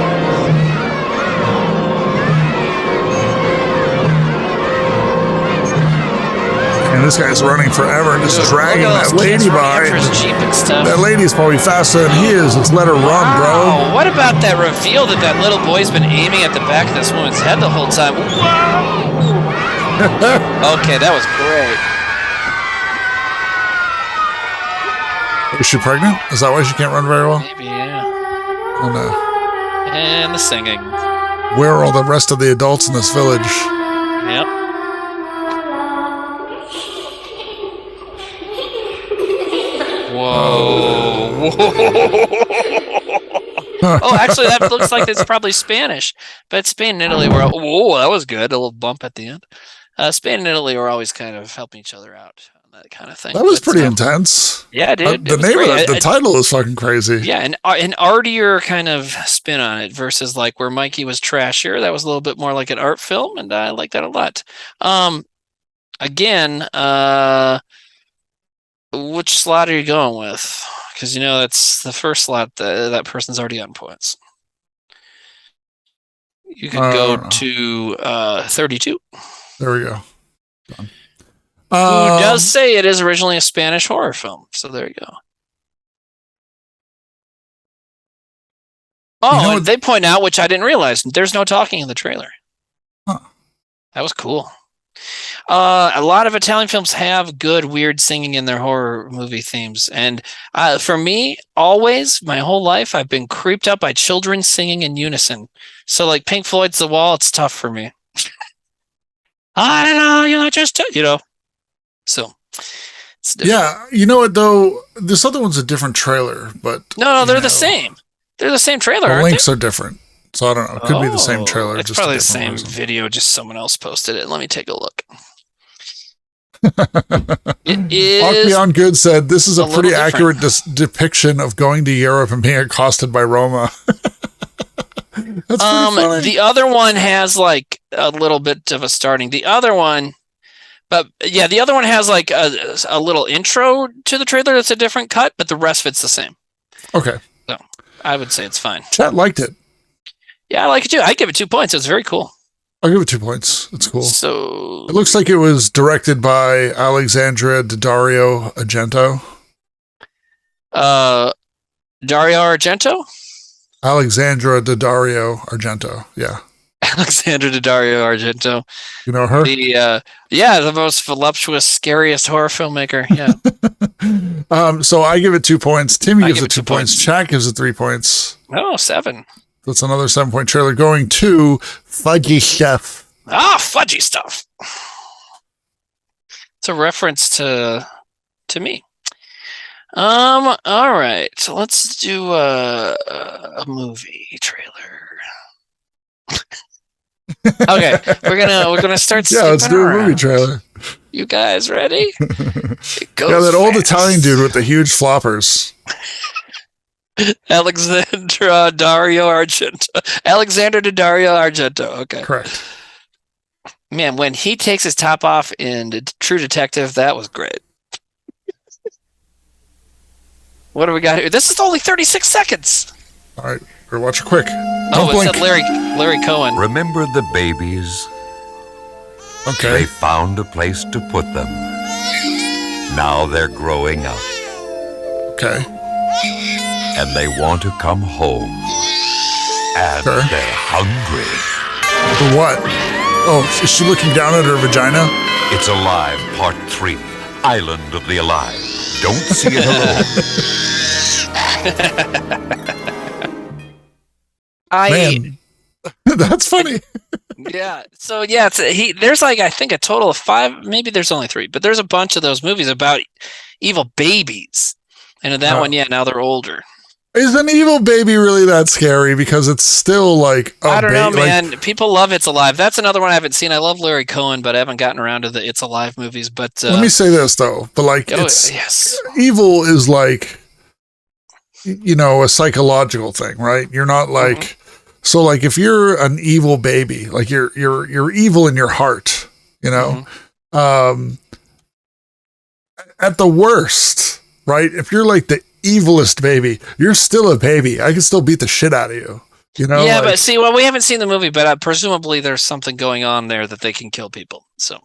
And this guy's running forever and just dragging that lady by. That lady's probably faster than he is. Let's let her run, bro. What about that reveal that little boy's been aiming at the back of this woman's head the whole time? Okay, that was great. Is she pregnant? Is that why she can't run very well? Maybe, yeah. Oh, no. And the singing. Where are all the rest of the adults in this village? Yep. Whoa. Oh, actually, that looks like it's probably Spanish. But Spain and Italy were... Whoa, that was good. A little bump at the end. Spain and Italy were always kind of helping each other out. That kind of thing. That was pretty intense. Yeah, dude. The name of the title is fucking crazy. Yeah, an artier kind of spin on it versus like where Mikey was trashier. That was a little bit more like an art film, and I like that a lot. Again, which slot are you going with? Because that's the first slot that person's already on points. You could go to 32. There we go. Done. Who does say it is originally a Spanish horror film? So there you go. Oh, and they point out, which I didn't realize, there's no talking in the trailer. Huh. That was cool. A lot of Italian films have good, weird singing in their horror movie themes. And for me, always, my whole life, I've been creeped out by children singing in unison. So like Pink Floyd's The Wall, it's tough for me. I don't know, you're just, So, yeah, you know what though? This other one's a different trailer, but no, they're the same. They're the same trailer. The links are different, so I don't know. It could be the same trailer. It's just probably the same video, just someone else posted it. Let me take a look. It is. Walk Beyond Good said this is a pretty accurate depiction of going to Europe and being accosted by Roma. That's pretty funny. The other one has like a little bit of a starting. The other one. But yeah, the other one has like a little intro to the trailer that's a different cut, but the rest of it's the same. Okay. So I would say it's fine. Chat liked it. Yeah, I like it too. I give it 2 points. It's very cool. I'll give it 2 points. It's cool. So it looks like it was directed by Alexandra Daddario Argento. Dario Argento? Alexandra Daddario Argento. Yeah. Alexandra Daddario Argento. You know her? The most voluptuous, scariest horror filmmaker. Yeah. So I give it 2 points. Timmy gives it 2 points. Chat gives it 3 points. Oh, 7. That's another 7-point trailer going to Fudgy Stuff. Ah, Fudgy Stuff. It's a reference to me. All right. So let's do a movie trailer. Okay, we're gonna start. Yeah, let's do a movie trailer. You guys ready? Yeah, that old Italian dude with the huge floppers. Alexandra Dario Argento. Alexander Daddario Argento. Okay, correct. Man, when he takes his top off in True Detective, that was great. What do we got here? This is only 36 seconds. All right, we're watch it quick. Don't blink. It's Larry Cohen. Remember the babies? Okay. They found a place to put them. Now they're growing up. Okay. And they want to come home. And they're hungry. For what? Oh, is she looking down at her vagina? It's Alive, Part 3. Island of the Alive. Don't see it Man, alone. that's funny. Yeah. So yeah, there's like I think a total of 5. Maybe there's only 3, but there's a bunch of those movies about evil babies. And in that one, yeah, now they're older. Is an evil baby really that scary? Because it's still like I don't know, man. People love It's Alive. That's another one I haven't seen. I love Larry Cohen, but I haven't gotten around to the It's Alive movies. But let me say this though, but like yes, evil is like, you know, a psychological thing, right? You're not like so like if you're an evil baby, like you're evil in your heart, you know. At the worst, right? If you're like the evilest baby, you're still a baby. I can still beat the shit out of you. You know? Yeah, like, but see, well, we haven't seen the movie, but presumably there's something going on there that they can kill people. So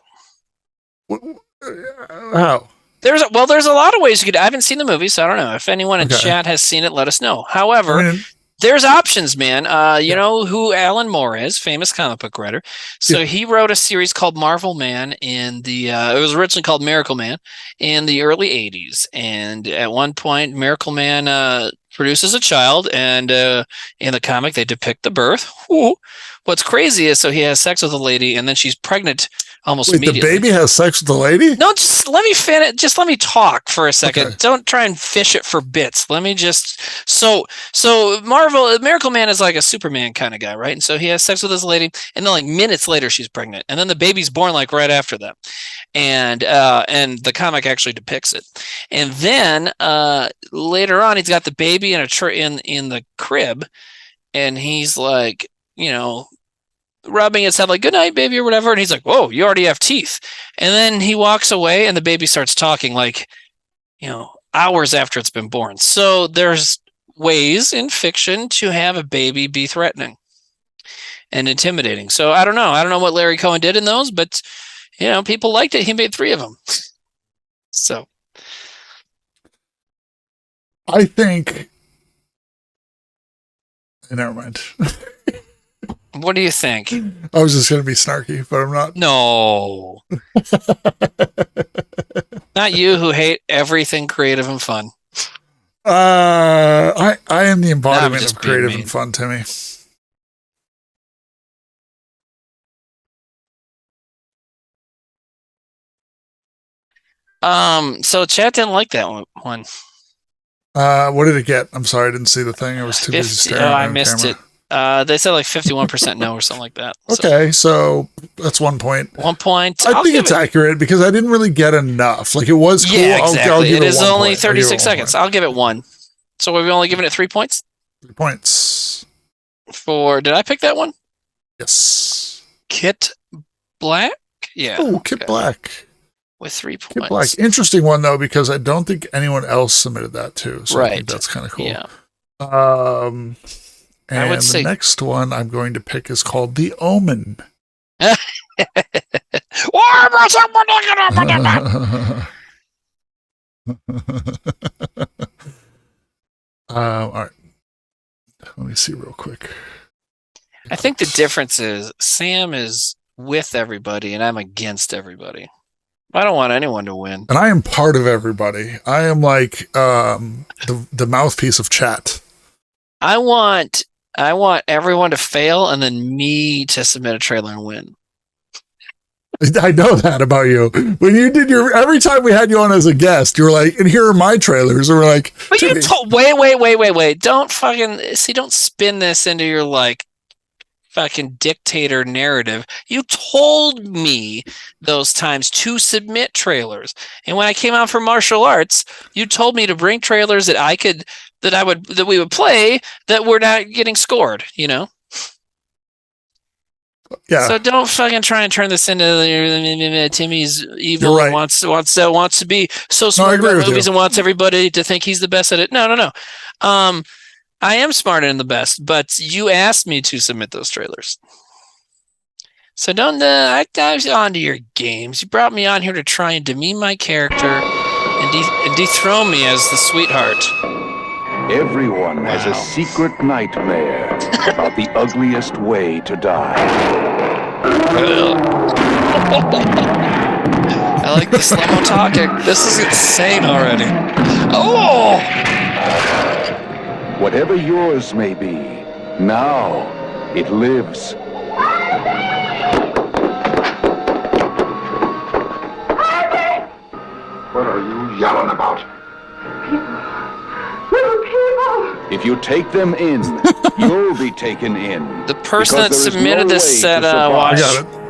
how? There's a lot of ways you could. I haven't seen the movie, so I don't know. If anyone in chat has seen it, let us know. However, there's options, man. You know who Alan Moore is, famous comic book writer. So he wrote a series called Marvel Man in the it was originally called Miracle Man in the early 80s. And at one point, Miracle Man produces a child, and in the comic they depict the birth. Ooh. What's crazy is so he has sex with a lady, and then she's pregnant almost immediately. The baby has sex with the lady? No, just let me finish. Just let me talk for a second. Okay. Don't try and fish it for bits. Let me just. So Miracle Man is like a Superman kind of guy, right? And so he has sex with this lady, and then like minutes later she's pregnant, and then the baby's born like right after that. And the comic actually depicts it. And then later on, he's got the baby in the crib, and he's like, you know, rubbing his head like, good night, baby, or whatever. And he's like, whoa, you already have teeth. And then he walks away, and the baby starts talking like, you know, hours after it's been born. So there's ways in fiction to have a baby be threatening and intimidating. So I don't know what Larry Cohen did in those, but you know, people liked it. He made 3 of them. So I think never mind. What do you think? I was just going to be snarky, but I'm not. No. Not you who hate everything creative and fun. I am the embodiment of creative and fun, Timmy. So chat didn't like that one. What did it get? I'm sorry, I didn't see the thing. I was too busy staring at I missed it. They said like 51% no or something like that. Okay, so that's 1 point. 1 point. I think it's accurate because I didn't really get enough. Like it was cool. Yeah, exactly. I'll give it is only point. 36 seconds. I'll give it 1. So we've only given it 3 points? 3 points. Did I pick that one? Yes. Kit Black? Yeah. Oh, Kit Black. With 3 points. Kit Black. Interesting one though, because I don't think anyone else submitted that too. So I think that's kind of cool. Yeah. And I would say the next one I'm going to pick is called The Omen. All right. Let me see real quick. I think the difference is Sam is with everybody and I'm against everybody. I don't want anyone to win. And I am part of everybody. I am like the mouthpiece of chat. I want everyone to fail and then me to submit a trailer and win. I know that about you. When you did every time we had you on as a guest, you were like, and here are my trailers. And we're like, but you wait. Don't spin this into your like fucking dictator narrative. You told me those times to submit trailers. And when I came out for martial arts, you told me to bring trailers that we would play that were not getting scored, you know? Yeah. So don't fucking try and turn this into Timmy's evil. Right. wants to be so smart about movies and wants everybody to think he's the best at it. No. I am smarter than the best, but you asked me to submit those trailers. So don't dive onto your games. You brought me on here to try and demean my character and dethrone me as the sweetheart. Everyone has a secret nightmare about the ugliest way to die. I like the slow-mo talking. This is insane already. Oh! Whatever yours may be, now it lives. What are you yelling about? Little people! If you take them in, you'll be taken in. The person that submitted this said, watch.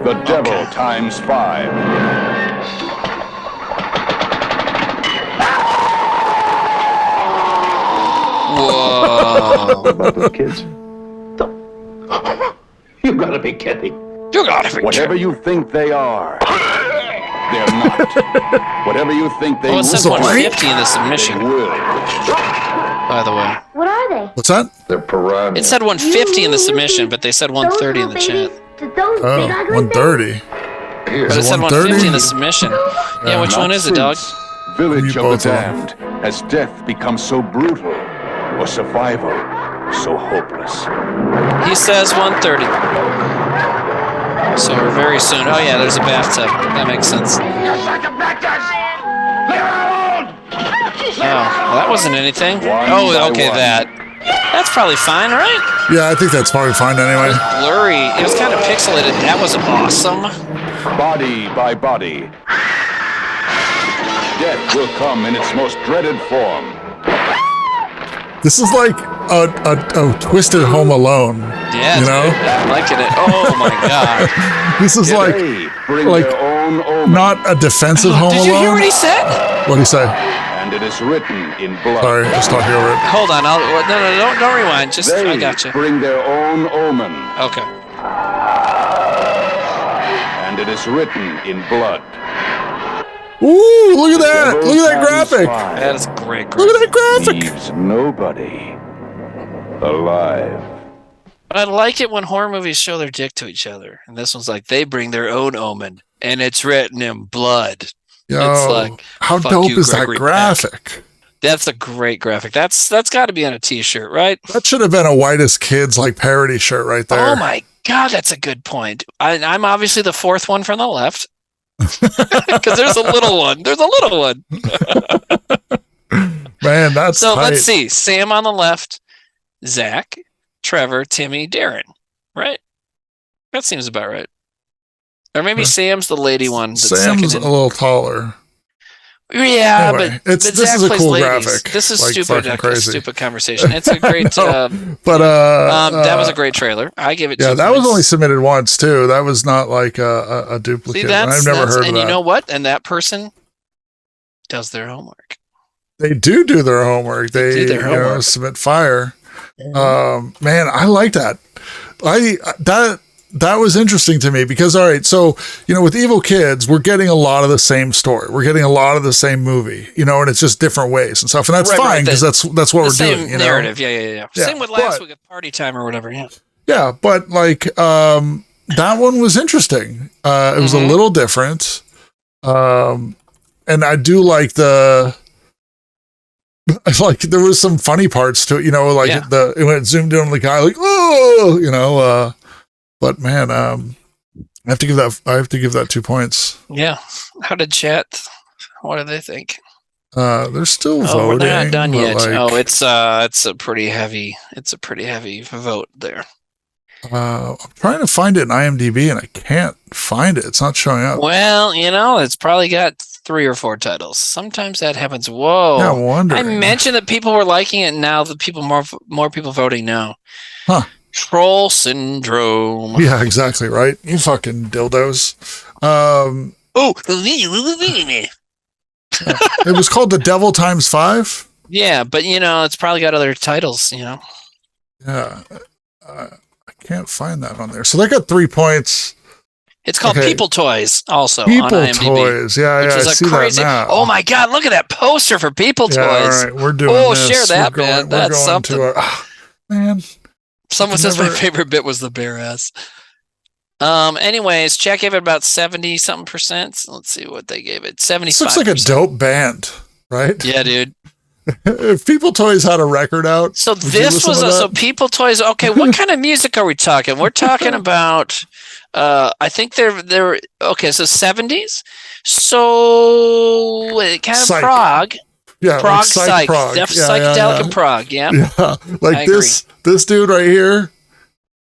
The devil times 5. Whoa. What about those kids? You gotta be kidding. You gotta be Whatever you think they are, they're not. Whatever you think they it says will, 150 in the submission. they will. By the way. What are they? What's that? They're piranhas. It said 150 in the submission, but they said 130 in the chat. Oh, 130. But it said 150 in the submission. Yeah, which one is it, dog? Village of the Damned. Has death become so brutal, or survival so hopeless? He says 130. So very soon. Oh yeah, there's a bathtub. That makes sense. Oh, well, that wasn't anything. Oh, okay, that's probably fine, right? Yeah, I think that's probably fine anyway. It was blurry. It was kind of pixelated. That was awesome. Body by body. Death will come in its most dreaded form. This is like a twisted Home Alone. Yeah, you know? Dude, I'm liking it. Oh my god. This is like not a defensive Home Alone. Did you hear what he said? What'd he say? And it is written in blood. Sorry, just talking over it. Hold on. No, don't rewind. Just they I gotcha. bring their own omen. Okay. And it is written in blood. Ooh, look at that! Look at that graphic! That is great. Look at that graphic! Leaves nobody alive. But I like it when horror movies show their dick to each other, and this one's like they bring their own omen, and it's written in blood. Yo, it's like, how dope is that graphic? That's a great graphic. That's got to be on a T-shirt, right? That should have been a Whitest Kids like parody shirt right there. Oh my god, that's a good point. I'm obviously the fourth one from the left. Because there's a little one. There's a little one. Man, that's so. tight. Let's see. Sam on the left, Zack, Trevor, Timmy, Darren. Right? That seems about right. Or maybe Sam's the lady one. Sam's a little taller. Yeah, anyway, but this Zack is a plays cool ladies. graphic. This is like, stupid. A stupid conversation. It's a great. that was a great trailer. I give it. Yeah, 2 that points. was only submitted once too. That was not like a duplicate. See, I've never heard of that. And you know what? And that person does their homework. They do their homework. They do their homework. Submit fire. Man, I like that. That was interesting to me because, all right, so, with Evil Kids, we're getting a lot of the same story. We're getting a lot of the same movie, and it's just different ways and stuff. And that's fine because that's what we're doing. Same narrative. Yeah. Same with last week at Party Time or whatever. Yeah. Yeah. But like, that one was interesting. It was a little different. And I do like there was some funny parts to it, when it zoomed in on the guy, like, oh, but man, I have to give that 2 points. Yeah. How did chat? What do they think? They're still voting. We're not done yet. It's a pretty heavy vote there. I'm trying to find it in IMDb and I can't find it. It's not showing up. Well, it's probably got 3 or 4 titles. Sometimes that happens. Whoa. Yeah, I'm wondering. I mentioned that people were liking it, and now the people more people voting now. Huh. Troll syndrome. Yeah, exactly right. You fucking dildos. It was called The Devil Times 5. Yeah, but it's probably got other titles. Yeah, I can't find that on there. So they got 3 points. It's called People Toys, also People on IMDb. Toys, yeah, which is I see crazy. that now. Oh my god, look at that poster for People Toys! All right, we're doing this. Share that, man. That's something. Man. Someone says my favorite bit was the bare ass. Anyways, Chat gave it about 70-something%. Let's see what they gave it. 75%. This looks like a dope band, right? Yeah, dude. If People Toys had a record out. So this was so People Toys. Okay, what kind of music are we talking? We're talking about. I think they're okay. So 70s. So kind of Psych. Prague. Yeah, Prague like Psych. Def psychedelic in Prague. Yeah. Yeah, like this dude right here.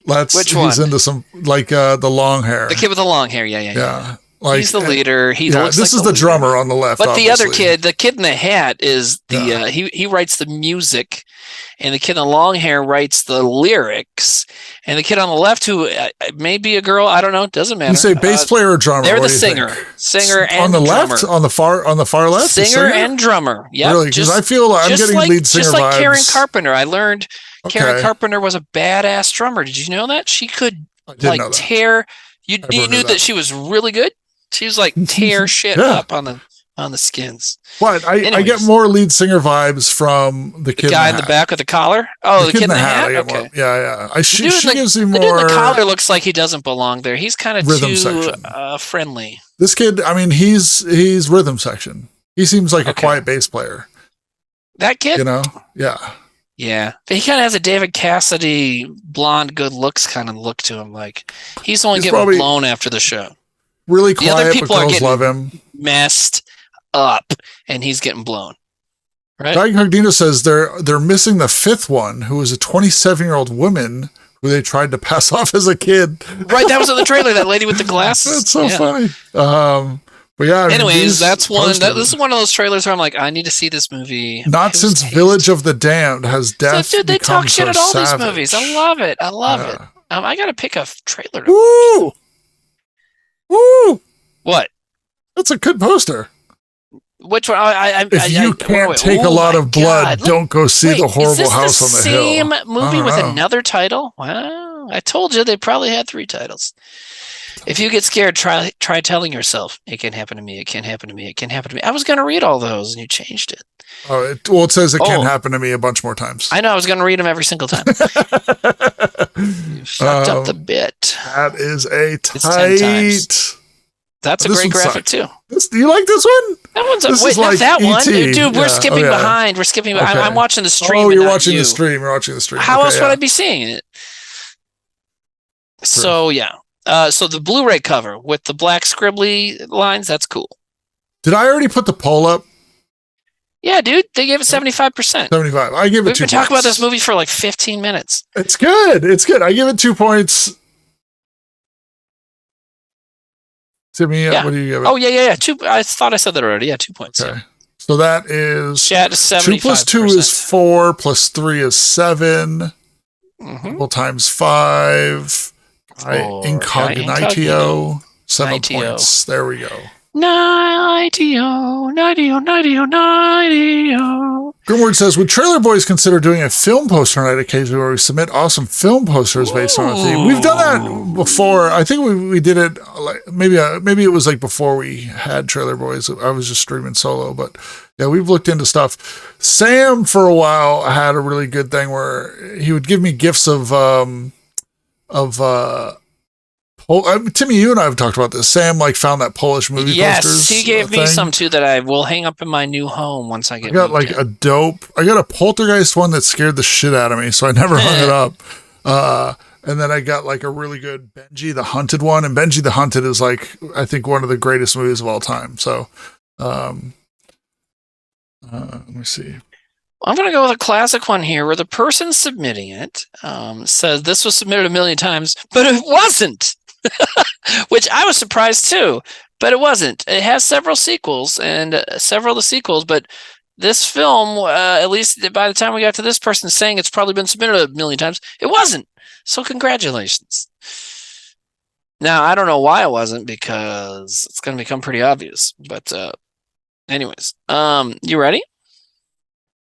Which one? He's into some the long hair. The kid with the long hair. Yeah. Like, he's the leader. This is the drummer on the left. But obviously. the other kid, the kid in the hat, is the he writes the music, and the kid in the long hair writes the lyrics, and the kid on the left, who may be a girl, I don't know, doesn't matter. You say bass player or drummer? They're the singer and on the drummer. left, on the far left, singer and drummer. Yeah, really, because I feel I'm getting lead singer just like vibes. Karen Carpenter. I learned Karen Okay. Carpenter was a badass drummer. Did you know that she could didn't know that. tear? You knew that she was really good. She was like tear shit up on the skins. But I get more lead singer vibes from the kid guy in the back with the collar. Oh, the kid in the hat. I get Okay. more, yeah. She gives me The dude more. in the collar looks like he doesn't belong there. He's kind of Rhythm too section. friendly. This kid, I mean, he's rhythm section. He seems like a quiet bass player. That kid, You know, yeah. yeah. But he kind of has a David Cassidy blonde, good looks kind of look to him. Like he's only getting probably blown after the show. Really The other quiet, but people are girls getting love him. messed up, and he's getting blown. Right? Guy Cognito says they're missing the fifth one, who is a 27-year-old woman who they tried to pass off as a kid. Right, that was in the trailer. That lady with the glasses. That's so funny. But yeah. I mean, Anyways, these that's one. posters- This is one of those trailers where I'm like, I need to see this movie. Not since Village of the Damned has death. Dude, they become talk shit so at all savage. these movies. I love it. I love it. I got to pick a trailer. Woo! Woo! What? That's a good poster. Which one? If you can't take a lot of blood, don't go see The Horrible House on the Hill. Same movie with know. another title? Wow! I told you they probably had 3 titles. If you get scared, try telling yourself, "It can happen to me. It can happen to me. It can happen to me." I was going to read all those, and you changed it. Oh, it says it can happen to me a bunch more times. I know. I was going to read them every single time. You fucked up the bit. That is a It's 10 times. tight. That's a This great one graphic sucks. too. Do you like this one? That one's This wait, is not like that one, E.T.. dude. We're Yeah, skipping okay. behind. We're skipping. Okay. I'm watching the stream. Oh, and you're not watching you. the stream. You're watching the stream. How Okay, else yeah. would I be seeing it? So yeah. So the Blu-ray cover with the black scribbly lines. That's cool. Did I already put the poll up? Yeah, dude. They gave it 75%. 75. I give it We've 2 been talking about points. this movie for like 15 minutes. It's good. It's good. I give it 2 points. Timmy, Yeah. what do you give it? Oh yeah. 2. I thought I said that already. Yeah, 2 points. Okay. So that is Chat is 2 plus 2 is 4 plus 3 is 7. Mm-hmm. Well, times 5. Incognito. 7 Nitio. points. There we go. 90. Grimward says, would Trailer Boys consider doing a film poster night occasionally where we submit awesome film posters based on a theme? We've done that before. I think we did it like maybe it was like before we had Trailer Boys. I was just streaming solo, but yeah, we've looked into stuff. Sam for a while had a really good thing where he would give me gifts of Timmy, you and I have talked about this. Sam found that Polish movie Yes, posters. he gave me thing. some too that I will hang up in my new home once I get. I got moved like in. I got a Poltergeist one that scared the shit out of me, so I never hung it up. And then I got like a really good Benji the Hunted one, and Benji the Hunted is like, I think, one of the greatest movies of all time. So, let me see. I'm going to go with a classic one here where the person submitting it says this was submitted a million times, but it wasn't, which I was surprised too, but it wasn't. It has several sequels and several of the sequels, but this film, at least by the time we got to this person saying it's probably been submitted a million times, it wasn't. So congratulations. Now, I don't know why it wasn't because it's going to become pretty obvious, but anyways, you ready?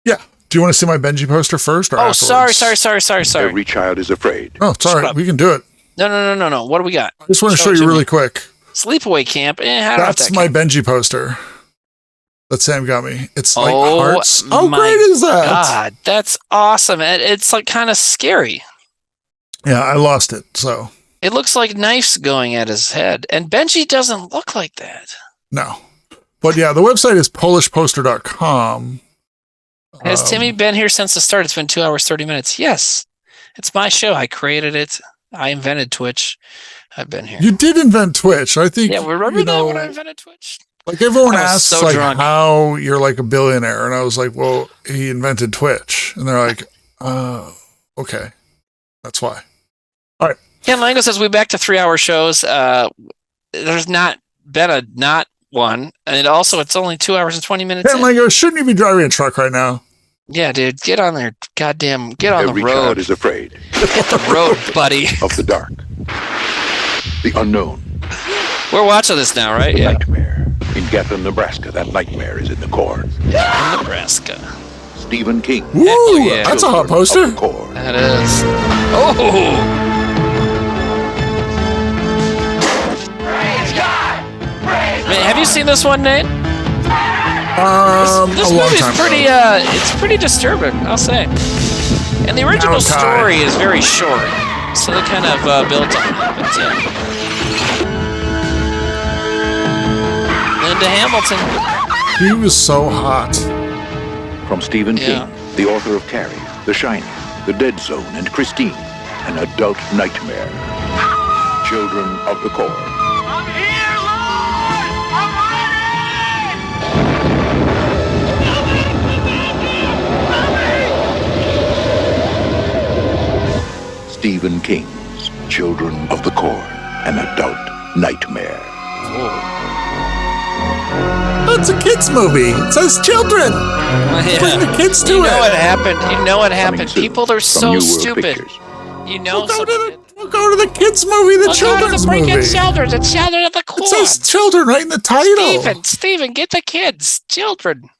Yeah. Do you want to see my Benji poster first or afterwards? Sorry. Every child is afraid. Oh, sorry. We can do it. No. What do we got? I just want to show you really quick. Sleepaway Camp. That's my Benji poster that Sam got me. It's like Oh, hearts. How my great is that? God, that's awesome. It's like kind of scary. Yeah, I lost it. So It looks like knives going at his head. And Benji doesn't look like that. no. But yeah, the website is polishposter.com. Has Timmy been here since the start? It's been 2 hours, 30 minutes. Yes. It's my show. I created it. I invented Twitch. I've been here. You did invent Twitch. I think. Yeah, remember that when I invented Twitch? Like everyone I was asks so like drunk. how you're like a billionaire, and I was like, well, he invented Twitch, and they're like, oh, okay, that's why. All right. Ken Lange says we're back to 3-hour shows. There's not been a not one, and also it's only 2 hours and 20 minutes. Ken Lango, shouldn't you be driving a truck right now? Yeah, dude, get on there. Goddamn, get on Every the road. child is afraid. Hit the road, buddy. Of the dark. The unknown. We're watching this now, right? Yeah. Nightmare. In Gatlin, Nebraska, that nightmare is in the core. Nebraska. Stephen King. Woo! Yeah. That's a hot poster. That is. Oh! Man, have you seen this one, Nate? This movie's pretty. It's pretty disturbing, I'll say. And the original story is very short, so they kind of built on it. But, Linda Hamilton. He was so hot. From Stephen King, the author of Carrie, The Shining, The Dead Zone, and Kristin, an adult nightmare. Children of the Core. Stephen King's Children of the Core, an adult nightmare. It's a kids movie. It says children. Bring the kids to it. You know what happened. You know what happened. People are so stupid. Pictures. You know. We'll go to the kids movie, the children's movie. Children. The Children of the Core. It says children right in the title. Stephen, get the kids. Children.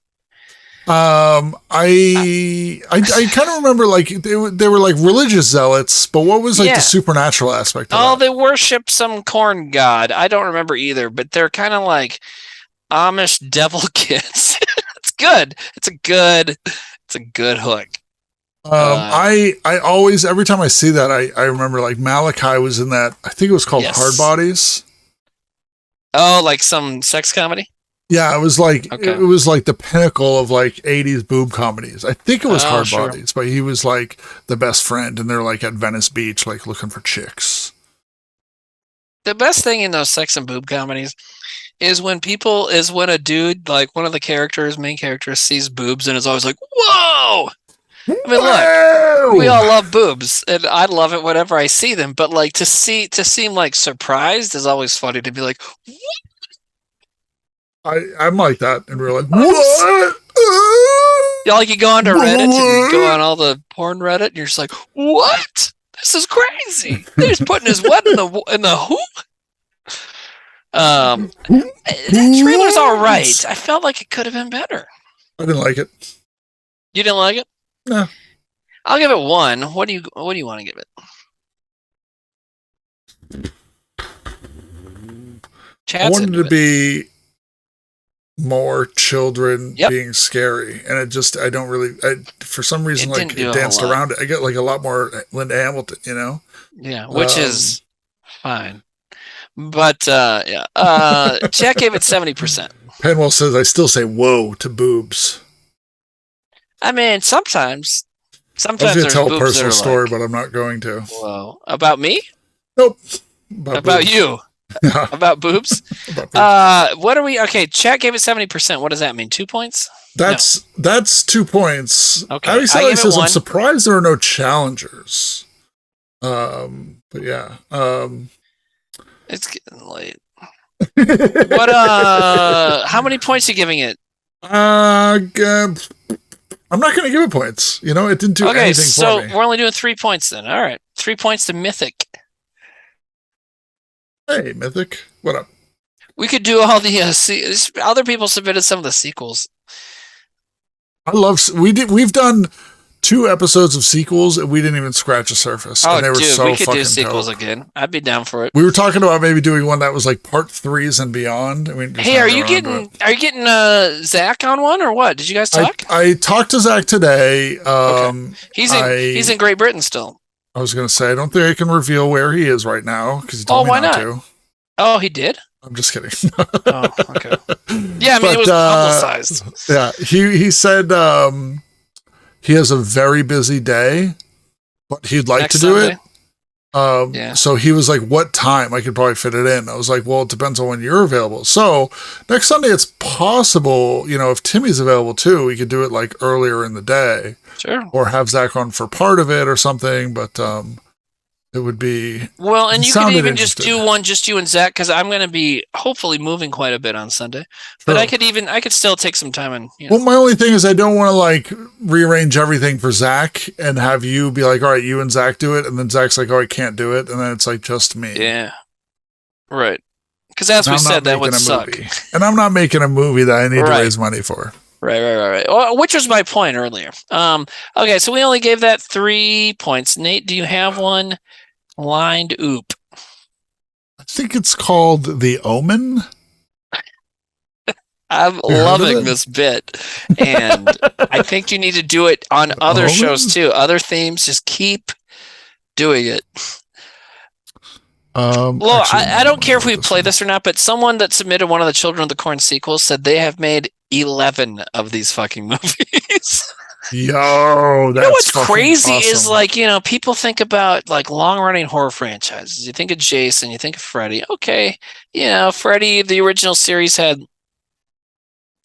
I kind of remember like they were like religious zealots, but what was like the supernatural aspect of Oh, that? they worship some corn god. I don't remember either, but they're kind of like Amish devil kids. It's good. It's a good hook. I always, every time I see that, I remember like Malachi was in that. I think it was called Hard Bodies. Oh, like some sex comedy? Yeah, it was like it was like the pinnacle of like 80s boob comedies. I think it was Hard Bodies, but he was like the best friend, and they're like at Venice Beach, like looking for chicks. The best thing in those sex and boob comedies is when a dude, like one of the main characters, sees boobs and is always like, "Whoa!" I mean, look, we all love boobs, and I love it whenever I see them. But like to seem like surprised is always funny. To be like, "What?" I'm like that in real life. What? Yeah, like you go onto Reddit and you go on all the porn Reddit, and you're just like, "What? This is crazy." They're just putting his what in the who? That trailer's all right. I felt like it could have been better. I didn't like it. You didn't like it? No. I'll give it 1. What do you want to give it? I wanted to be more children being scary, and I don't really for some reason like it danced around it. I get like a lot more Linda Hamilton, you know. Yeah, which is fine, but Jack gave it 70%. Penwell says I still say whoa to boobs. I mean, sometimes I was going to tell a personal story, but I'm not going to. Whoa, about me? Nope. About you. About boobs? What are we? Okay, chat gave it 70%. What does that mean? 2 points? That's 2 points. Okay. Abby Sally says, I'm surprised there are no challengers. But yeah. It's getting late. What how many points are you giving it? I'm not going to give it points. You know, it didn't do anything for me. So we're only doing 3 points then. All right. 3 points to Mythic. Hey, Mythic. What up? We could do all the other people submitted some of the sequels. We've done 2 episodes of sequels and we didn't even scratch the surface. Oh, and they were dude, so we could do fucking sequels dope. again. I'd be down for it. We were talking about maybe doing one that was like part 3s and beyond. I mean, hey, are you getting Zack on one or what? Did you guys talk? I talked to Zack today. Okay. He's in Great Britain still. I was going to say, I don't think I can reveal where he is right now because he told me not to. Oh, he did? I'm just kidding. Oh, okay. Yeah, I mean, it was publicized. Yeah, he said he has a very busy day, but he'd like to do it. So he was like, what time? I could probably fit it in. I was like, well, it depends on when you're available. So next Sunday, it's possible, you know, if Timmy's available too, we could do it like earlier in the day. Sure. Or have Zack on for part of it or something. But It would be well, and you could sounded even just interesting. do one, just you and Zack, because I'm going to be hopefully moving quite a bit on Sunday. But I could still take some time and. Well, my only thing is I don't want to like rearrange everything for Zack and have you be like, all right, you and Zack do it, and then Zack's like, oh, I can't do it, and then it's like just me. Yeah. Right. Because as we said, that would suck. And I'm not making a movie that I need to raise money for. Right. Well, which was my point earlier. Okay, so we only gave that 3 points. Nate, do you have one lined up? I think it's called The Omen. I'm loving this bit, and I think you need to do it on other shows too. Other themes, just keep doing it. Well, I don't care if we play this or not, but someone that submitted one of the Children of the Corn sequels said they have made 11 of these fucking movies. Yo, that's you know what's crazy awesome. is like, you know, people think about like long running horror franchises. You think of Jason, you think of Freddy. Okay, you know, Freddy, the original series had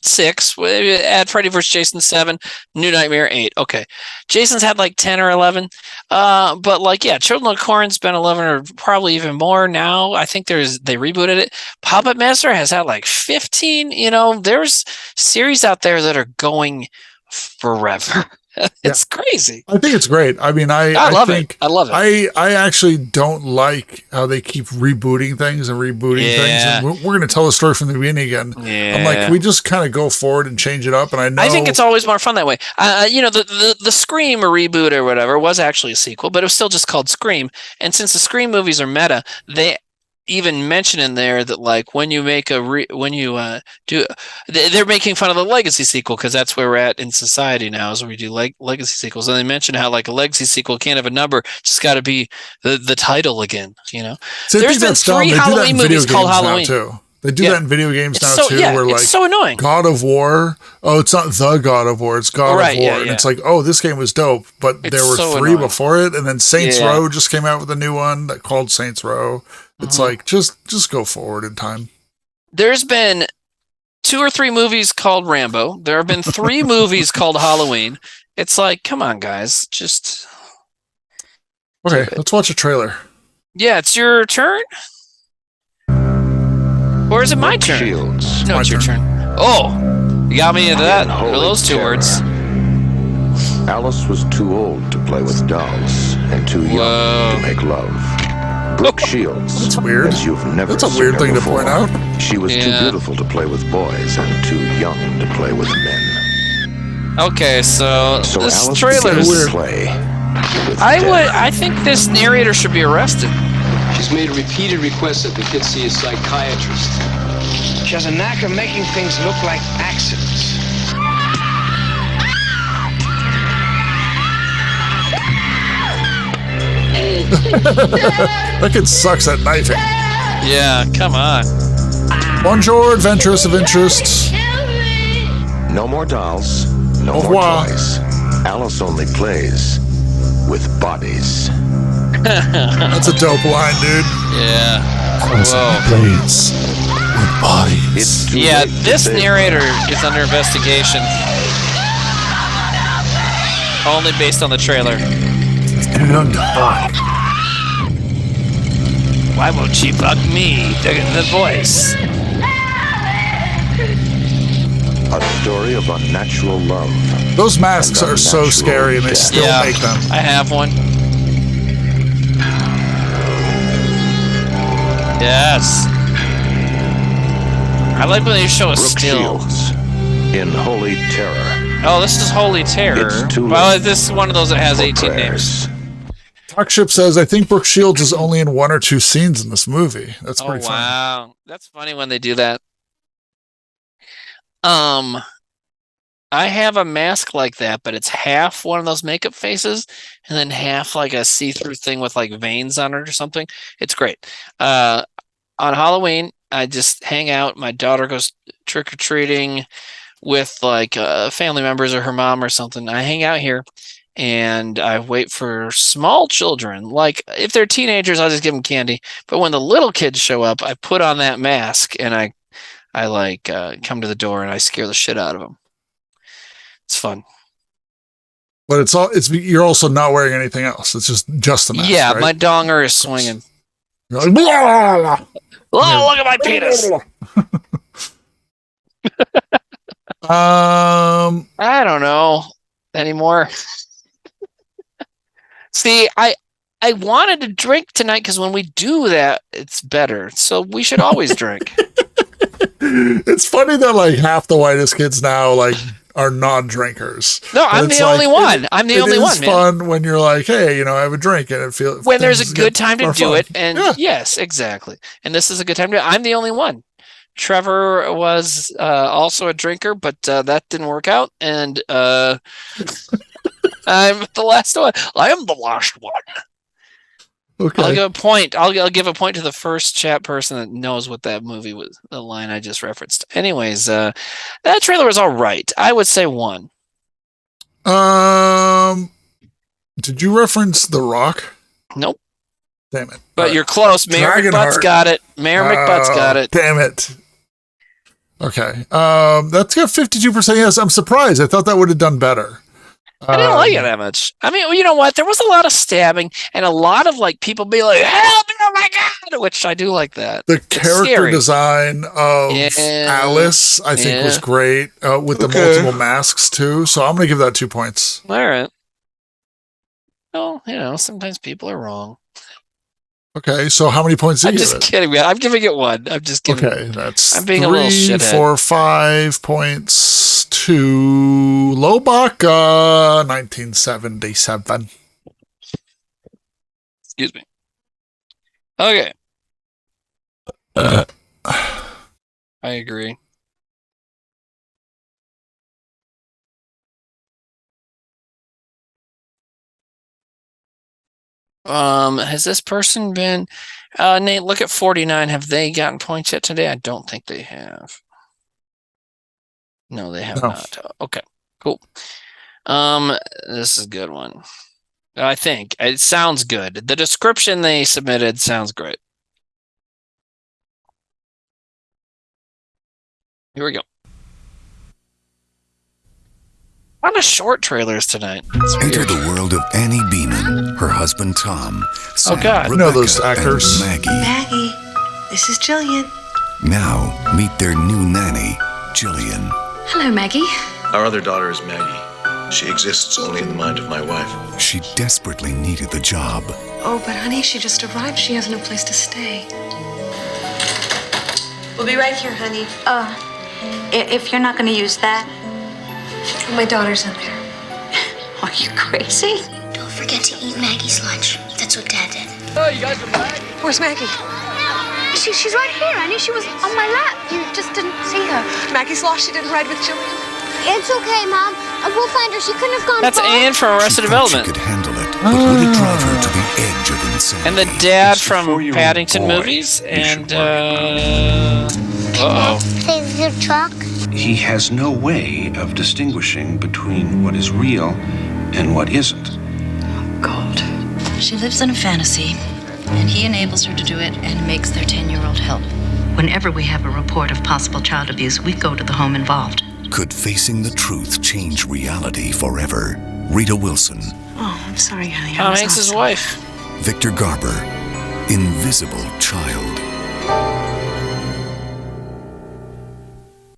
6. Add Freddy vs. Jason 7, New Nightmare 8. Okay, Jason's had like 10 or 11. But like, yeah, Children of the Corn's been 11 or probably even more now. I think they rebooted it. Puppet Master has had like 15. You know, there's series out there that are going forever. It's crazy. I think it's great. I mean, I love think, it. I love it. I actually don't like how they keep rebooting things and things. And we're going to tell the story from the beginning again. Yeah. I'm like, we just kind of go forward and change it up. And I think it's always more fun that way. You know, the Scream reboot or whatever was actually a sequel, but it was still just called Scream. And since the Scream movies are meta, they even mention in there that like when you make they're making fun of the legacy sequel because that's where we're at in society now is where we do legacy sequels, and they mention how like a legacy sequel can't have a number, just got to be the title again, you know. So there's been 3 Halloween movies called Halloween too. They do that in video games now too. Yeah, where like it's so annoying. God of War. Oh, it's not the God of War. It's God of War, and it's like, oh, this game was dope, but there were 3 before it, and then Saints Row just came out with a new one that called Saints Row. It's like just go forward in time. There's been 2 or 3 movies called Rambo. There have been 3 movies called Halloween. It's like, come on, guys, just okay. Let's watch a trailer. Yeah, it's your turn. Or is it my turn? Shields. No, it's your turn. Oh, you got me into that. Those 2 words. Alice was too old to play with dolls and too young to make love. Brooke Shields. That's weird. As you've never That's a weird thing to point out. She was too beautiful to play with boys and too young to play with men. Okay, so this Alice trailer is weird. Play I think this narrator should be arrested. She's made repeated requests that the kid see a psychiatrist. She has a knack of making things look like accidents. That kid sucks at knifing. Yeah, come on. Bonjour, adventurous of interest. No more dolls, no Au more revoir. toys. Alice only plays with bodies. That's a dope line, dude. Yeah. Whoa. Plays with bodies. Yeah, this narrator is under investigation. Only based on the trailer. Why won't she fuck me? The voice. A story of unnatural love. Those masks are so scary, and they still make them. I have one. Yes. I like when they show a still. Shields in Holy Terror. Oh, this is Holy Terror. Well, this is one of those that has 18 names. Talkship says, I think Brooke Shields is only in 1 or 2 scenes in this movie. That's pretty funny. Wow. That's funny when they do that. I have a mask like that, but it's half one of those makeup faces and then half like a see-through thing with like veins on it or something. It's great. On Halloween, I just hang out. My daughter goes trick-or-treating with like family members or her mom or something. I hang out here and I wait for small children. Like if they're teenagers, I'll just give them candy. But when the little kids show up, I put on that mask and I come to the door and I scare the shit out of them. It's fun. But you're also not wearing anything else. It's just the mask. Yeah, right? my donger is swinging. You're like, blah, blah, blah. Oh, look at my penis. I don't know anymore. See, I wanted to drink tonight because when we do that, it's better. So we should always drink. It's funny that like half the whitest kids now like are non-drinkers. No, I'm the only one. I'm the only one. It's fun when you're like, hey, I have a drink, and it feels when there's a good time to do fun. it. And yes, exactly. And this is a good time to. I'm the only one. Trevor was also a drinker, but that didn't work out. And I'm the last one. I am the last one. Okay. I'll give a point. I'll give a point to the first chat person that knows what that movie was, the line I just referenced. Anyways, that trailer was all right. I would say 1. Did you reference The Rock? Nope. Damn it. But you're close. Mayor McButt's got it. Mayor McButt's got it. Damn it. Okay. That's got 52% yes. I'm surprised. I thought that would have done better. I didn't like it that much. I mean, you know what? There was a lot of stabbing and a lot of like people be like, "Help me! Oh my god!" Which I do like that. The character design of Alice, I think, was great with the multiple masks too. So I'm going to give that 2 points. All right. Well, sometimes people are wrong. Okay, so how many points did you give it? I'm just kidding, man. I'm giving it 1. I'm just kidding. Okay, that's I'm being a little shithead. 4, 5 points to Lobaka, 1977. Excuse me. Okay. I agree. Has this person been Nate, look at 49. Have they gotten points yet today? I don't think they have. No, they have not. Okay, cool. This is a good one. I think it sounds good. The description they submitted sounds great. Here we go. A lot of short trailers tonight. Enter the world of Annie Beeman, her husband Tom, Sam, God. I know those actors. Maggie. Maggie, this is Jillian. Now meet their new nanny, Jillian. Hello, Maggie. Our other daughter is Maggie. She exists only in the mind of my wife. She desperately needed the job. Oh, but honey, she just arrived. She has no place to stay. We'll be right here, honey. If you're not going to use that. My daughter's in there. Are you crazy? Don't forget to eat Maggie's lunch. That's what Dad did. Oh, you guys are back? Where's Maggie? She's right here. I knew she was on my lap. You just didn't see her. Maggie's lost. She didn't ride with Jillian. It's okay, Mom. We'll find her. She couldn't have gone That's far. Anne from Arrested Development. She could handle it, but would it drive her to the edge of insanity? And the dad from Paddington movies. And Is your truck? He has no way of distinguishing between what is real and what isn't. God. She lives in a fantasy, and he enables her to do it and makes their 10-year-old help. Whenever we have a report of possible child abuse, we go to the home involved. Could facing the truth change reality forever? Rita Wilson. Oh, I'm sorry, honey. Tom Hanks' wife. Victor Garber. Invisible Child.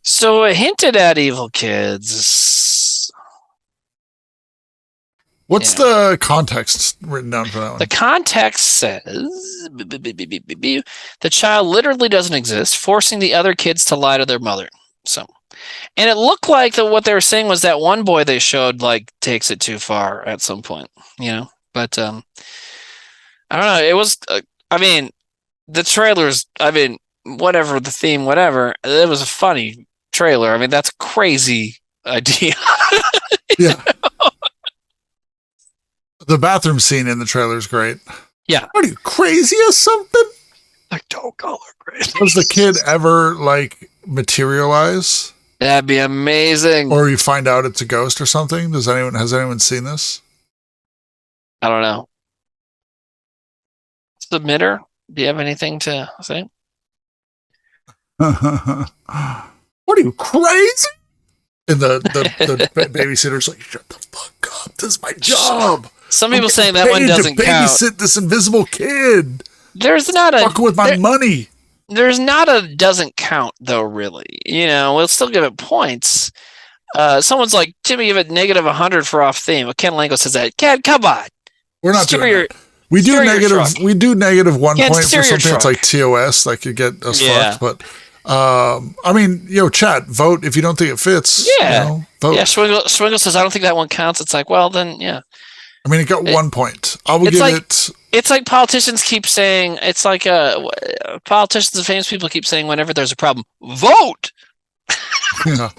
So it hinted at evil kids. What's the context written down for that one? The context says the child literally doesn't exist, forcing the other kids to lie to their mother. So, and it looked like what they were saying was that one boy they showed like takes it too far at some point, But I don't know. It was. The trailers. Whatever the theme, whatever. It was a funny trailer. That's a crazy idea. Yeah. The bathroom scene in the trailer is great. Yeah. Are you crazy or something? Like, don't call her crazy. Does the kid ever materialize? That'd be amazing. Or you find out it's a ghost or something? Has anyone seen this? I don't know. Submitter, do you have anything to say? What are you, crazy? And the babysitter's like, shut the fuck up. job. This is my job. Some people saying that one doesn't to count. Babysit this invisible kid. There's not a fucking with my money. There's not a doesn't count though. Really, we'll still give it points. Someone's like, Jimmy, give it negative 100 for off theme. Well, Ken Lango says that. Ken, come on. We're not doing that. We do negative 1 point for something that's like TOS, like you get us fucked. But I mean, chat, vote if you don't think it fits. Yeah, vote. Yeah. Swingle says I don't think that one counts. It's like, well, then yeah. I mean, it got 1 point. I will give it. It's like politicians keep saying. It's like politicians and famous people keep saying whenever there's a problem, vote. Yeah.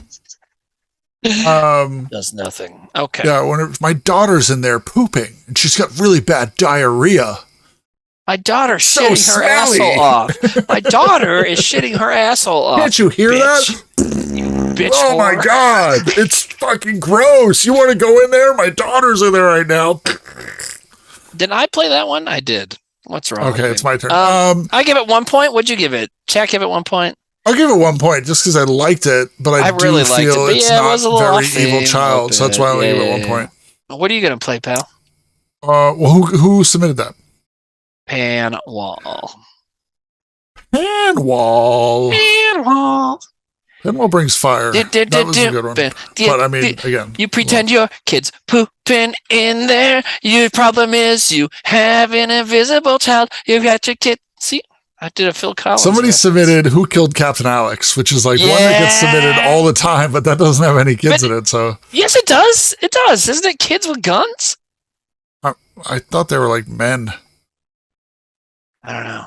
Does nothing. Okay. Yeah, when my daughter's in there pooping and she's got really bad diarrhea. My daughter's shitting her asshole off. My daughter is shitting her asshole off. Can't you hear that? Bitch. Oh my god, it's fucking gross. You want to go in there? My daughter's in there right now. Did I play that one? I did. What's wrong? Okay, it's my turn. I give it 1 point. What'd you give it? Chat, give it 1 point. I'll give it 1 point just because I liked it, but I do really feel liked it, it's not very evil child, so that's why I only give it 1 point. What are you gonna play, pal? Well, who submitted that? Panwall. Panwall brings fire. That was a good one. But I mean, again, you pretend your kid's pooping in there. Your problem is you have an invisible child. You got your kid. See, I did a Phil Collins. Somebody submitted Who Killed Captain Alex, which is like one that gets submitted all the time, but that doesn't have any kids in it. So yes, it does. It does. Isn't it kids with guns? I thought they were like men. I don't know.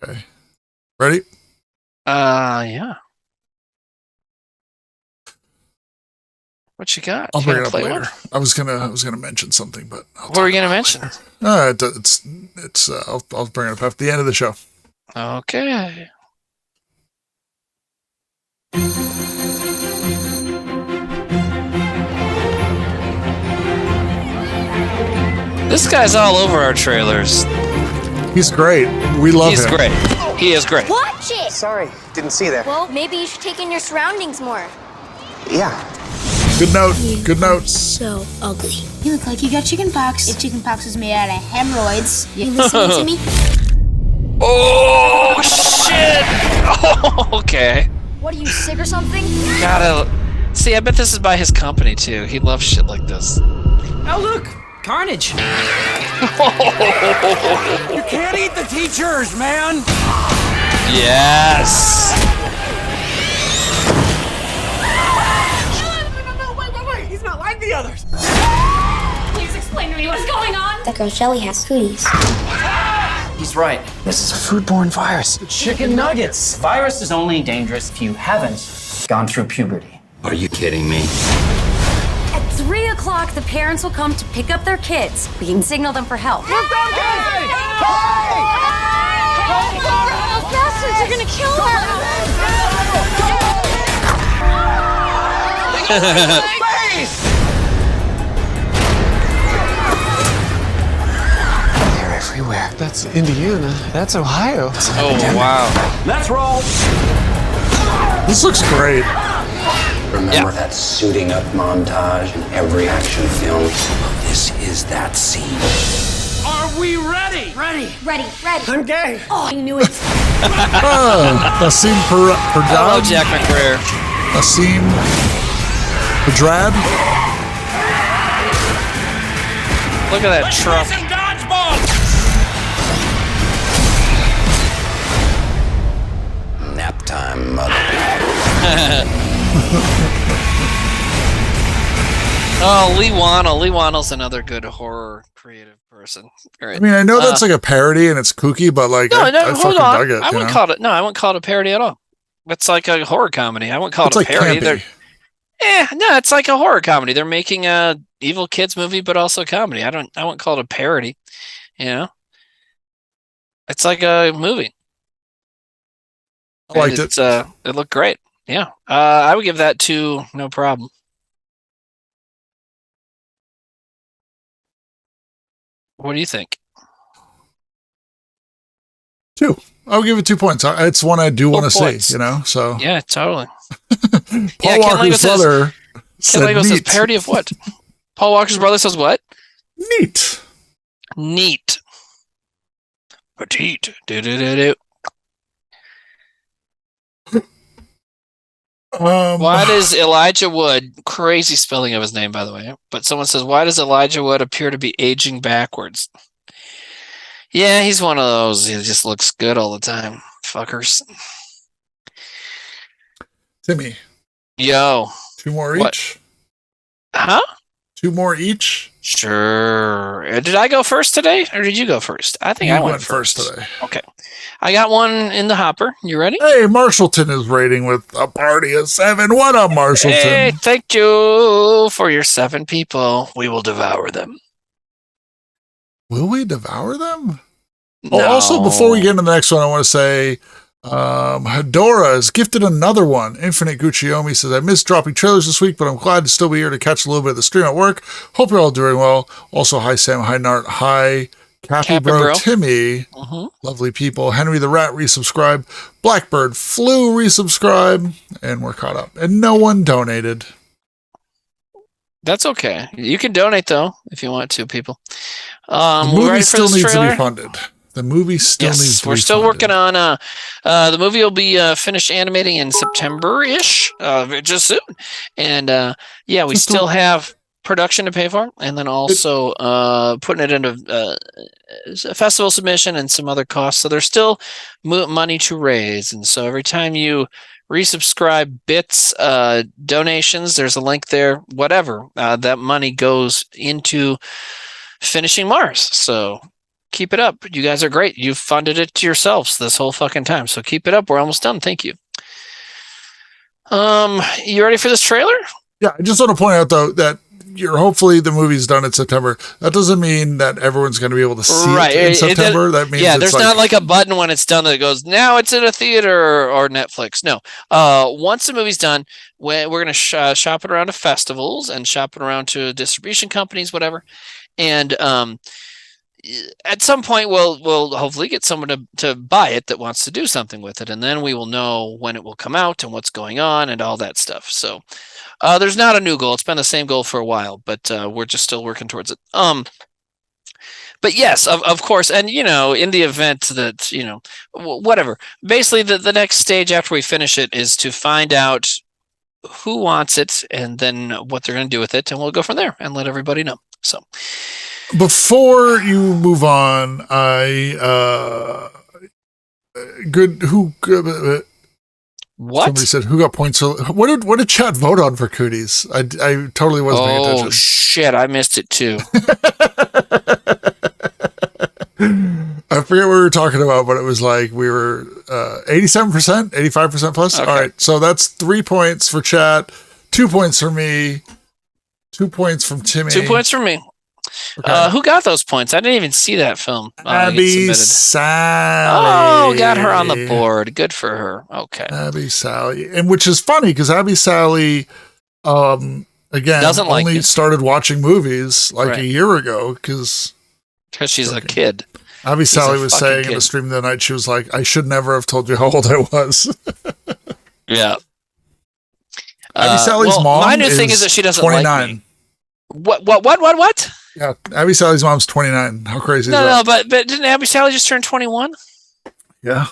Okay. Ready? Yeah. What you got? I'll bring it up later. I was gonna mention something, but what were you gonna mention? It's I'll bring it up at the end of the show. Okay. This guy's all over our trailers. He's great. We love him. He's great. He is great. Watch it! Sorry, didn't see that. Well, maybe you should take in your surroundings more. Yeah. Good note. Good note. So ugly. You look like you got chickenpox. If chickenpox is made out of hemorrhoids, you listening to me? Oh shit! Oh, okay. What are you, sick or something? Gotta see. I bet this is by his company too. He loves shit like this. Oh look, carnage! You can't eat the teachers, man. Yes. Wait! He's not like the others. Please explain to me what's going on. That girl Shelly has cooties. He's right. This is a foodborne virus. Chicken nuggets. Virus is only dangerous if you haven't gone through puberty. Are you kidding me? At 3 o'clock, the parents will come to pick up their kids. We can signal them for help. Look down, Hey! Those bastards are gonna kill They're everywhere. That's Indiana. That's Ohio. Oh wow. Let's roll. This looks great. Remember that suiting up montage in every action film? This is that scene. Are we ready? Ready. I'm gay. Oh, I knew it. Nassim Hello, Jack McBrayer. Nassim Pedrad. Look at that truck. Nap time, mother. Oh, Lee Wannell. Lee Wannell's another good horror creative person. Right. I mean, I know that's like a parody and it's kooky, but like I fucking dug it. I wouldn't call it. No, I wouldn't call it a parody at all. It's like a horror comedy. I wouldn't call it a parody. Campy. No, it's like a horror comedy. They're making a evil kids movie, but also a comedy. I wouldn't call it a parody. You know, it's like a movie. I liked it. It looked great. Yeah, I would give that 2, no problem. What do you think? 2. I'll give it 2 points. It's one I do want to see, you know. So yeah, totally. Paul Walker's brother Lego says parody of what? Paul Walker's brother says what? Neat. Petite. Do. Why does Elijah Wood, crazy spelling of his name, by the way, but someone says, why does Elijah Wood appear to be aging backwards? Yeah, he's one of those. He just looks good all the time. Fuckers. Timmy. Yo. 2 more each? Huh? 2 more each? Sure. Did I go first today, or did you go first? I think I went first today. Okay. I got one in the hopper. You ready? Hey, Marshallton is rating with a party of 7. What up, Marshallton? Hey, thank you for your 7 people. We will devour them. Will we devour them? No. Oh, also, before we get into the next one, I want to say Hedora has gifted another one. Infinite Gucciome says, I missed dropping trailers this week, but I'm glad to still be here to catch a little bit of the stream at work. Hope you're all doing well. Also, hi, Sam. Hi, Nart. Hi, Cappy Bro. Timmy. Lovely people. Henry the Rat resubscribe. Blackbird Flew resubscribe. And we're caught up. And no one donated. That's okay. You can donate, though, if you want to, people. The movie still needs to be funded. The movie still needs to be funded. We're still working on the movie will be finished animating in September-ish, just soon. And we still have production to pay for, and then also putting it into a festival submission and some other costs. So there's still money to raise. And so every time you resubscribe bits, donations, there's a link there, whatever, that money goes into finishing Mars. So keep it up. You guys are great. You've funded it to yourselves this whole fucking time. So keep it up. We're almost done. Thank you. You ready for this trailer? Yeah, I just want to point out though that hopefully the movie's done in September. That doesn't mean that everyone's going to be able to see it in September. That means there's not like a button when it's done that goes, now it's in a theater or Netflix. No. Once the movie's done, we're going to shop it around to festivals and shop it around to distribution companies, whatever. And at some point, we'll hopefully get someone to buy it that wants to do something with it, and then we will know when it will come out and what's going on and all that stuff. So there's not a new goal. It's been the same goal for a while, but we're just still working towards it. But yes, of course, and in the event that whatever. Basically, the next stage after we finish it is to find out who wants it and then what they're going to do with it, and we'll go from there and let everybody know. So. Before you move on, what? Somebody said, who got points? What did chat vote on for Cooties? I totally wasn't paying attention. Oh, shit. I missed it too. I forget what we were talking about, but it was like we were 87%, 85% plus. Okay. All right. So that's 3 points for chat, 2 points for me, 2 points from Timmy. 2 points from me. Okay. Who got those points? I didn't even see that film. Abby Sally. Oh, got her on the board. Good for her. Okay. Abby Sally. And which is funny because Abby Sally, again, doesn't only started watching movies like a year ago because she's a kid. Abby Sally was saying in the stream the night, she was like, I should never have told you how old I was. Yeah. Abby Sally's mom my new thing is that she doesn't 29. like me. What? Yeah, Abby Sally's mom's 29. How crazy is that? No, but didn't Abby Sally just turn 21? Yeah.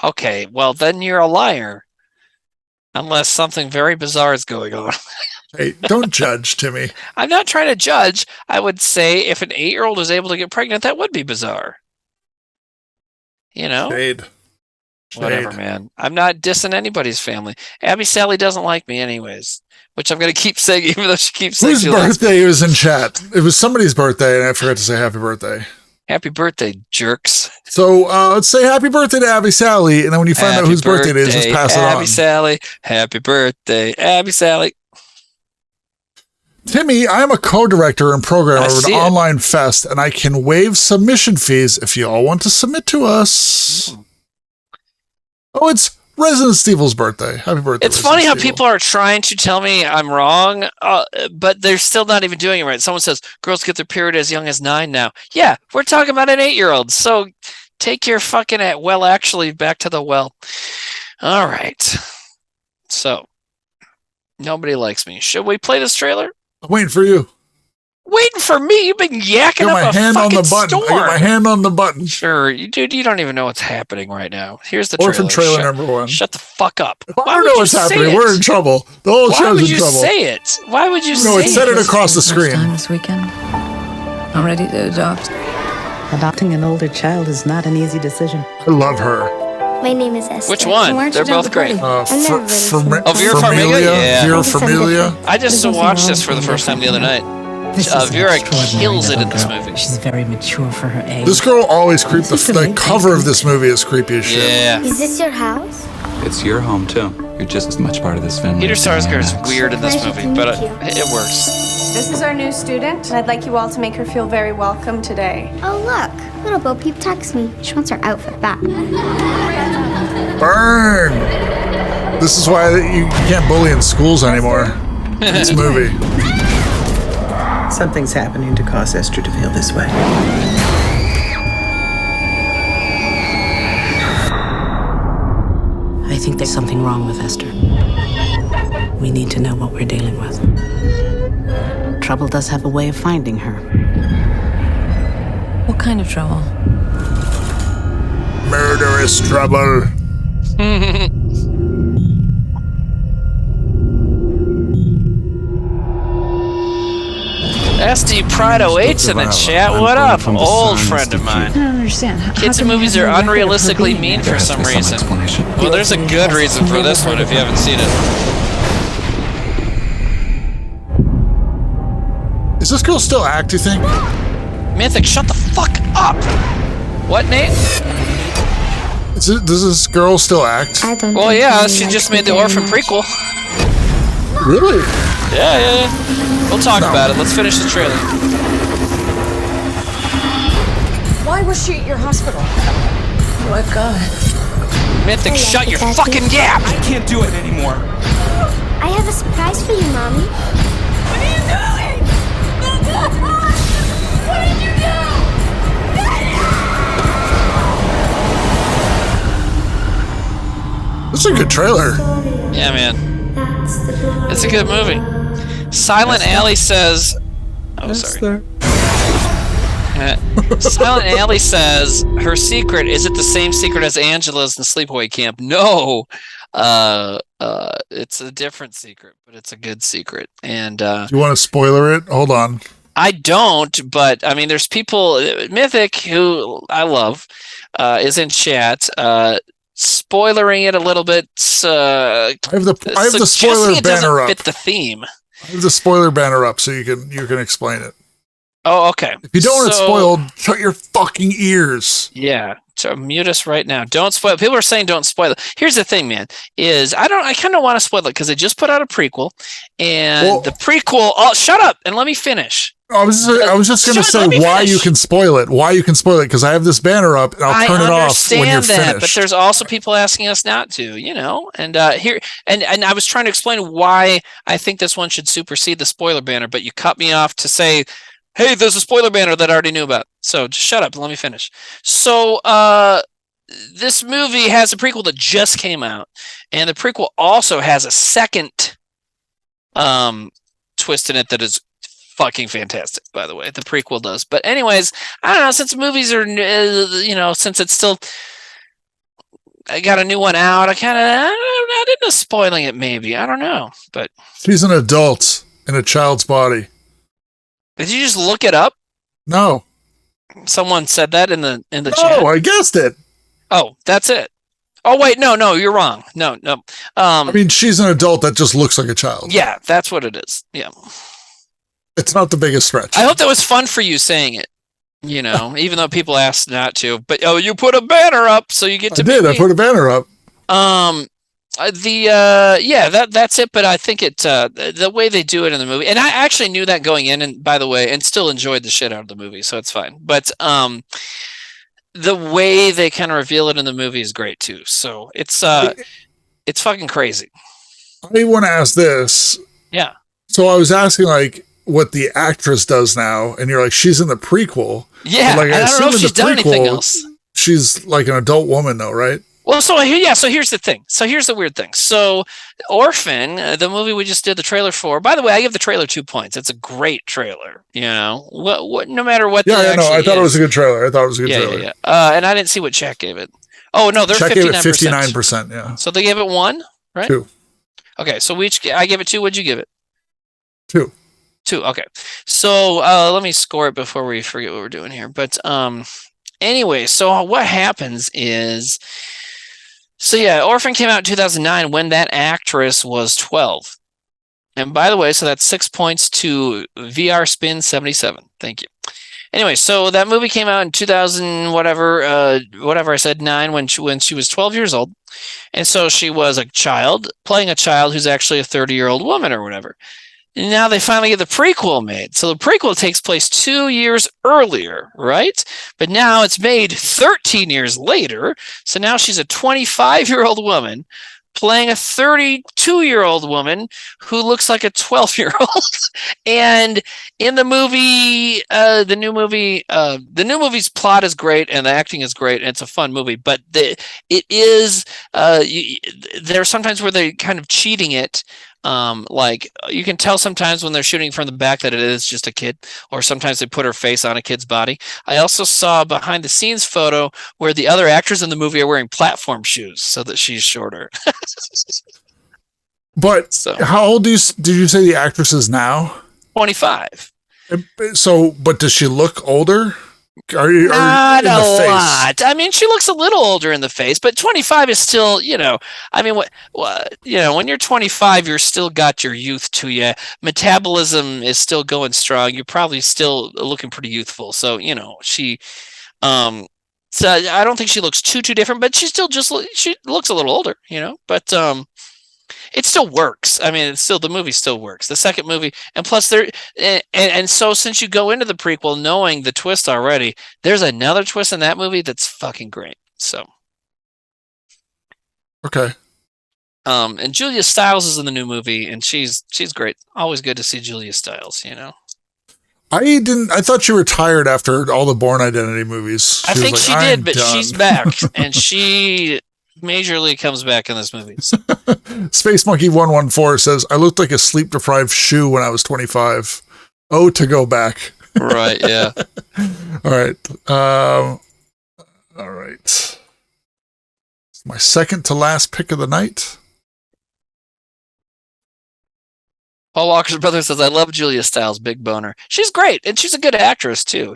Okay, well, then you're a liar. Unless something very bizarre is going on. Hey, don't judge, Timmy. I'm not trying to judge. I would say if an 8-year-old is able to get pregnant, that would be bizarre. Shade. Whatever, man. I'm not dissing anybody's family. Abby Sally doesn't like me anyways, which I'm going to keep saying, even though she keeps saying whose birthday was in chat? It was somebody's birthday, and I forgot to say happy birthday. Happy birthday, jerks. So let's say happy birthday to Abby Sally, and then when you find out whose birthday it is, just pass it on. Abby Sally, happy birthday, Abby Sally. Timmy, I'm a co-director and programmer of an online fest, and I can waive submission fees if you all want to submit to us. Oh, it's Resident Stevel's birthday. Happy birthday. It's funny how people are trying to tell me I'm wrong, but they're still not even doing it right. Someone says girls get their period as young as 9 now. Yeah, we're talking about an 8-year-old. So take your fucking actually back to the well. All right. So Nobody likes me. Should we play this trailer? I'm waiting for you. Waiting for me? You've been yakking I got my hand on the button. Storm. I got my hand on the button. Sure, dude. You don't even know what's happening right now. Here's the Orphan trailer number 1. Shut the fuck up. If I don't know what's happening, we're in trouble. The whole show's in trouble. Why would you say it? Why would you say it? No, it said it across the screen. This weekend, I'm ready to adopt. Adopting an older child is not an easy decision. I love her. My name is Esther. Which one? They're both great. Vera Familia? Yeah. Vera Familia. I just watched this for the first time the other night. Vera kills it in this movie. She's very mature for her age. This girl always creeped. The cover of this movie is creepy as shit. Yeah. Is this your house? It's your home, too. You're just as much part of this family. Peter Sarsgaard's weird in this movie, but it works. This is our new student, and I'd like you all to make her feel very welcome today. Oh, look. Little Bo Peep texts me. She wants her outfit back. Burn! This is why you can't bully in schools anymore. This movie. Something's happening to cause Esther to feel this way. I think there's something wrong with Esther. We need to know what we're dealing with. Trouble does have a way of finding her. What kind of trouble? Murderous trouble. SD Pride08's in the chat. What up? Old friend of mine. I don't understand. Kids in movies are unrealistically mean for some reason. Well, there's a good reason for this one if you haven't seen it. Is this girl still act, you think? Mythic, shut the fuck up! What, Nate? Does this girl still act? Well, yeah, she just made the Orphan prequel. Really? Yeah. We'll talk about it. Let's finish the trailer. Why was she at your hospital? Oh my god. Mythic, shut your fucking gap! I can't do it anymore. I have a surprise for you, Mommy. What are you doing? What did you do? This is a good trailer. Yeah, man. It's a good movie. Silent Alley says... Oh, sorry. Silent Alley says her secret, is it the same secret as Angela's in the sleepaway camp? No. It's a different secret, but it's a good secret. And do you want to spoiler it? Hold on. I don't, but I mean, there's people, Mythic, who I love, is in chat, spoilering it a little bit. I have the spoiler banner up. Fit the theme. I have the spoiler banner up so you can explain it. Oh, okay. If you don't want it spoiled, shut your fucking ears. Yeah. So mute us right now. Don't spoil. People are saying don't spoil it. Here's the thing, man, is I kind of want to spoil it because they just put out a prequel, and the prequel. Oh, shut up and let me finish. I was just going to say why you can spoil it. Why you can spoil it because I have this banner up and I'll turn it off when you're finished. But there's also people asking us not to, And here and I was trying to explain why I think this one should supersede the spoiler banner, but you cut me off to say, hey, there's a spoiler banner that I already knew about. So just shut up and let me finish. So this movie has a prequel that just came out, and the prequel also has a second twist in it that is fucking fantastic, by the way. The prequel does. But anyways, I don't know, since movies are, since it's still, I got a new one out, I didn't know spoiling it maybe. I don't know, but. She's an adult in a child's body. Did you just look it up? No. Someone said that in the chat. Oh, I guessed it. Oh, that's it. Oh wait, no, you're wrong. No. I mean, she's an adult that just looks like a child. Yeah, that's what it is. Yeah. It's not the biggest stretch. I hope that was fun for you saying it. Even though people asked not to. But you put a banner up, so you get to. I put a banner up. That's it. But I think the way they do it in the movie, and I actually knew that going in, and by the way, and still enjoyed the shit out of the movie, so it's fine. But the way they kind of reveal it in the movie is great too. So it's fucking crazy. I want to ask this. Yeah. So I was asking what the actress does now, and you're like, she's in the prequel. Yeah. I don't know if she's done anything else. She's like an adult woman though, right? Well, so here's the thing. So here's the weird thing. So Orphan, the movie we just did the trailer for. By the way, I give the trailer 2 points. It's a great trailer. You know, what no matter what. Yeah, no, I thought it was a good trailer. Yeah. And I didn't see what Chat gave it. Oh no, they're 59%. Yeah. So they gave it 1, right? 2. Okay, so I gave it 2. What'd you give it? 2. 2. Okay. So let me score it before we forget what we're doing here. But anyway, so what happens is, Orphan came out in 2009 when that actress was 12. And by the way, so that's 6 points to VR Spin 77. Thank you. Anyway, so that movie came out in 2000, whatever I said, 9, when she was 12 years old. And so she was a child, playing a child who's actually a 30-year-old woman or whatever. And now they finally get the prequel made. So the prequel takes place 2 years earlier, right? But now it's made 13 years later. So now she's a 25-year-old woman playing a 32-year-old woman who looks like a 12-year-old. And in the movie, the new movie's plot is great and the acting is great and it's a fun movie. But there's sometimes where they're kind of cheating it. Like you can tell sometimes when they're shooting from the back that it is just a kid, or sometimes they put her face on a kid's body. I also saw a behind the scenes photo where the other actors in the movie are wearing platform shoes so that she's shorter. But how old did you say the actress is now? 25. So, but does she look older? Not a lot. I mean, she looks a little older in the face, but 25 is still, I mean, when you're 25, you're still got your youth to you. Metabolism is still going strong. You're probably still looking pretty youthful. So, she, so I don't think she looks too different, but she still she looks a little older, but, it still works. I mean, the movie still works. The second movie, and plus and so since you go into the prequel knowing the twist already, there's another twist in that movie that's fucking great. So, okay. And Julia Stiles is in the new movie, and she's great. Always good to see Julia Stiles. I thought she retired after all the Bourne Identity movies. I think she did, but she's back, and she majorly comes back in this movie. Space Monkey 114 says, I looked like a sleep deprived shoe when I was 25. Oh, to go back. Right. Yeah. All right. All right. My second to last pick of the night. Paul Walker's brother says, I love Julia Stiles, big boner. She's great. And she's a good actress too,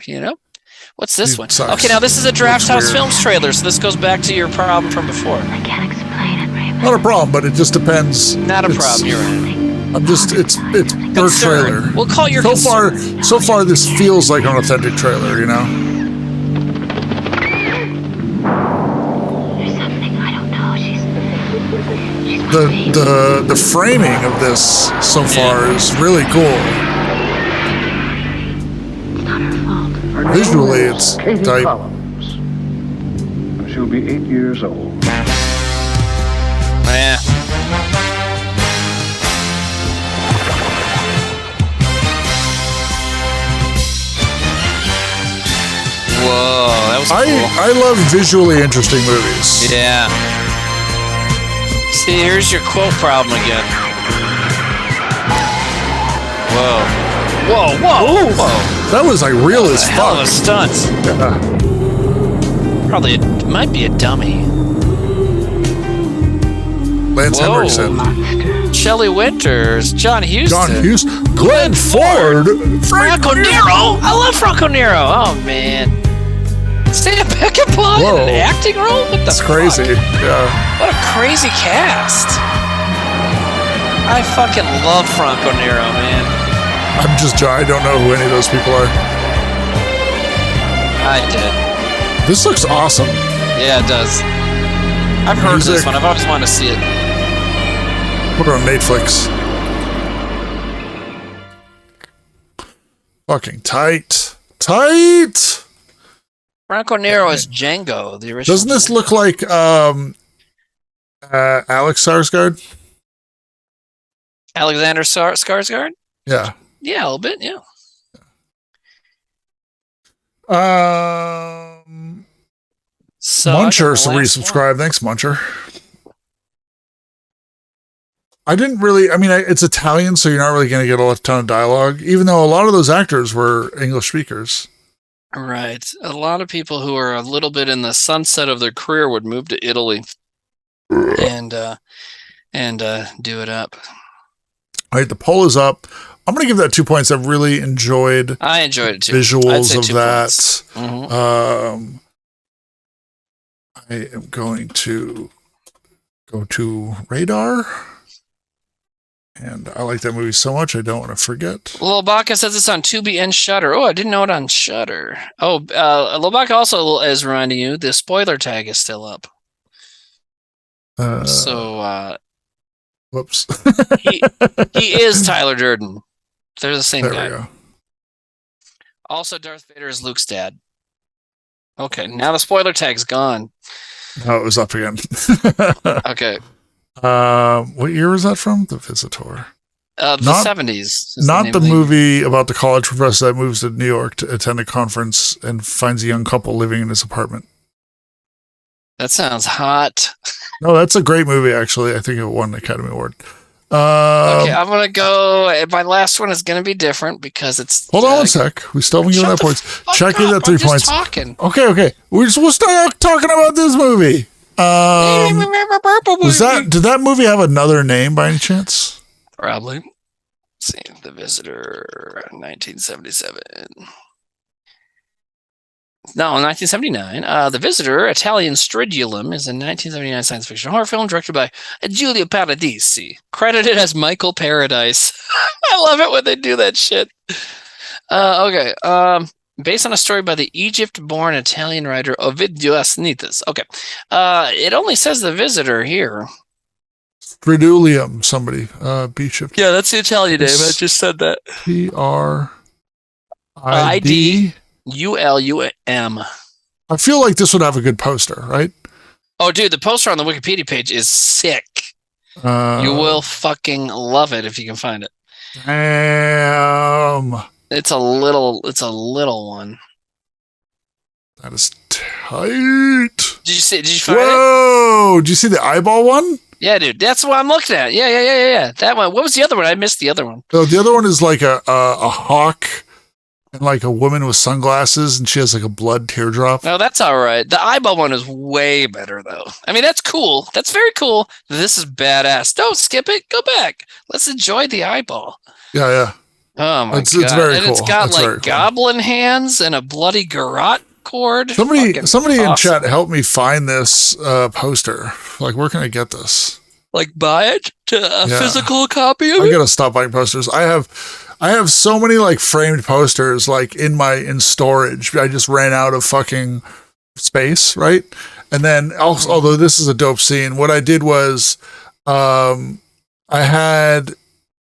What's this one? Sucks. Okay, now this is a Draft House Films trailer, so this goes back to your problem from before. I can't explain it, Raymond. Not a problem, but it just depends. Not a problem, you're right. It's her trailer. We'll call your So far, this feels like an authentic trailer, There's something I don't know. The framing of this so far is really cool. Visually, it's tight. She'll be 8 years old. Yeah. Whoa, that was cool. I love visually interesting movies. Yeah. See, here's your quote problem again. Whoa. That was like real as fuck. Hell of a stunt. Yeah. Probably might be a dummy. Lance Henriksen. Shelley Winters, John Huston, Glenn Ford, Franco Nero. I love Franco Nero. Oh man, Sam Peckinpah in an acting role. That's crazy. Yeah. What a crazy cast. I fucking love Franco Nero, man. I don't know who any of those people are. I did. This looks awesome. Yeah, it does. I've heard of this one. I've always wanted to see it. Put it on Netflix. Fucking tight. Franco Nero is Django, the original. Doesn't this look like Alex Skarsgård? Alexander Skarsgård? Yeah. Yeah, a little bit, yeah. Muncher, resubscribe. Thanks, Muncher. I didn't really, it's Italian, so you're not really going to get a ton of dialogue, even though a lot of those actors were English speakers. Right. A lot of people who are a little bit in the sunset of their career would move to Italy and do it up. All right, the poll is up. I'm going to give that 2 points. I really enjoyed it too. Visuals of that. Mm-hmm. I am going to go to Radar. And I like that movie so much, I don't want to forget. Lobaka says it's on Tubi and Shudder. Oh, I didn't know it on Shudder. Oh, Lobaka also is reminding you the spoiler tag is still up. Whoops. he is Tyler Durden. They're the same guy. We go. Also, Darth Vader is Luke's dad. Okay, now the spoiler tag's gone. Oh, it was up again. Okay. What year was that from? The Visitor. The 70s. Not the movie about the college professor that moves to New York to attend a conference and finds a young couple living in his apartment. That sounds hot. No, that's a great movie, actually. I think it won an Academy Award. Okay, I'm going to go. My last one is going to be different because it's. Hold on one sec. We still haven't given that points. Check in at 3 points. Talking. Okay. We'll start talking about this movie. Did that movie have another name by any chance? Probably. Let's see, The Visitor, 1977. No, 1979. The Visitor, Italian Stridulum, is a 1979 science fiction horror film directed by Giulio Paradisi, credited as Michael Paradise. I love it when they do that shit. Okay. Based on a story by the Egypt-born Italian writer Ovidio Asnitas. Okay. It only says The Visitor here. Stridulium, somebody. Beach of. Yeah, that's the Italian name. I just said that. PRIDULUM. I feel like this would have a good poster, right? Oh, dude, the poster on the Wikipedia page is sick. You will fucking love it if you can find it. Damn. It's a little one. That is tight. Did you find it? Whoa! Did you see the eyeball one? Yeah, dude. That's what I'm looking at. Yeah. That one. What was the other one? I missed the other one. Oh, the other one is like a hawk and like a woman with sunglasses, and she has like a blood teardrop. No, that's all right. The eyeball one is way better, though. I mean, that's cool. That's very cool. This is badass. Don't skip it. Go back. Let's enjoy the eyeball. Yeah. Oh my god! It's very cool. It's got it's like goblin hands and a bloody garrote cord. Somebody in chat help me find this poster. Like, where can I get this? Like, buy it to a physical copy of it. I gotta stop buying posters. I have so many like framed posters like in storage. I just ran out of fucking space, right? And then also, although this is a dope scene, what I did was I had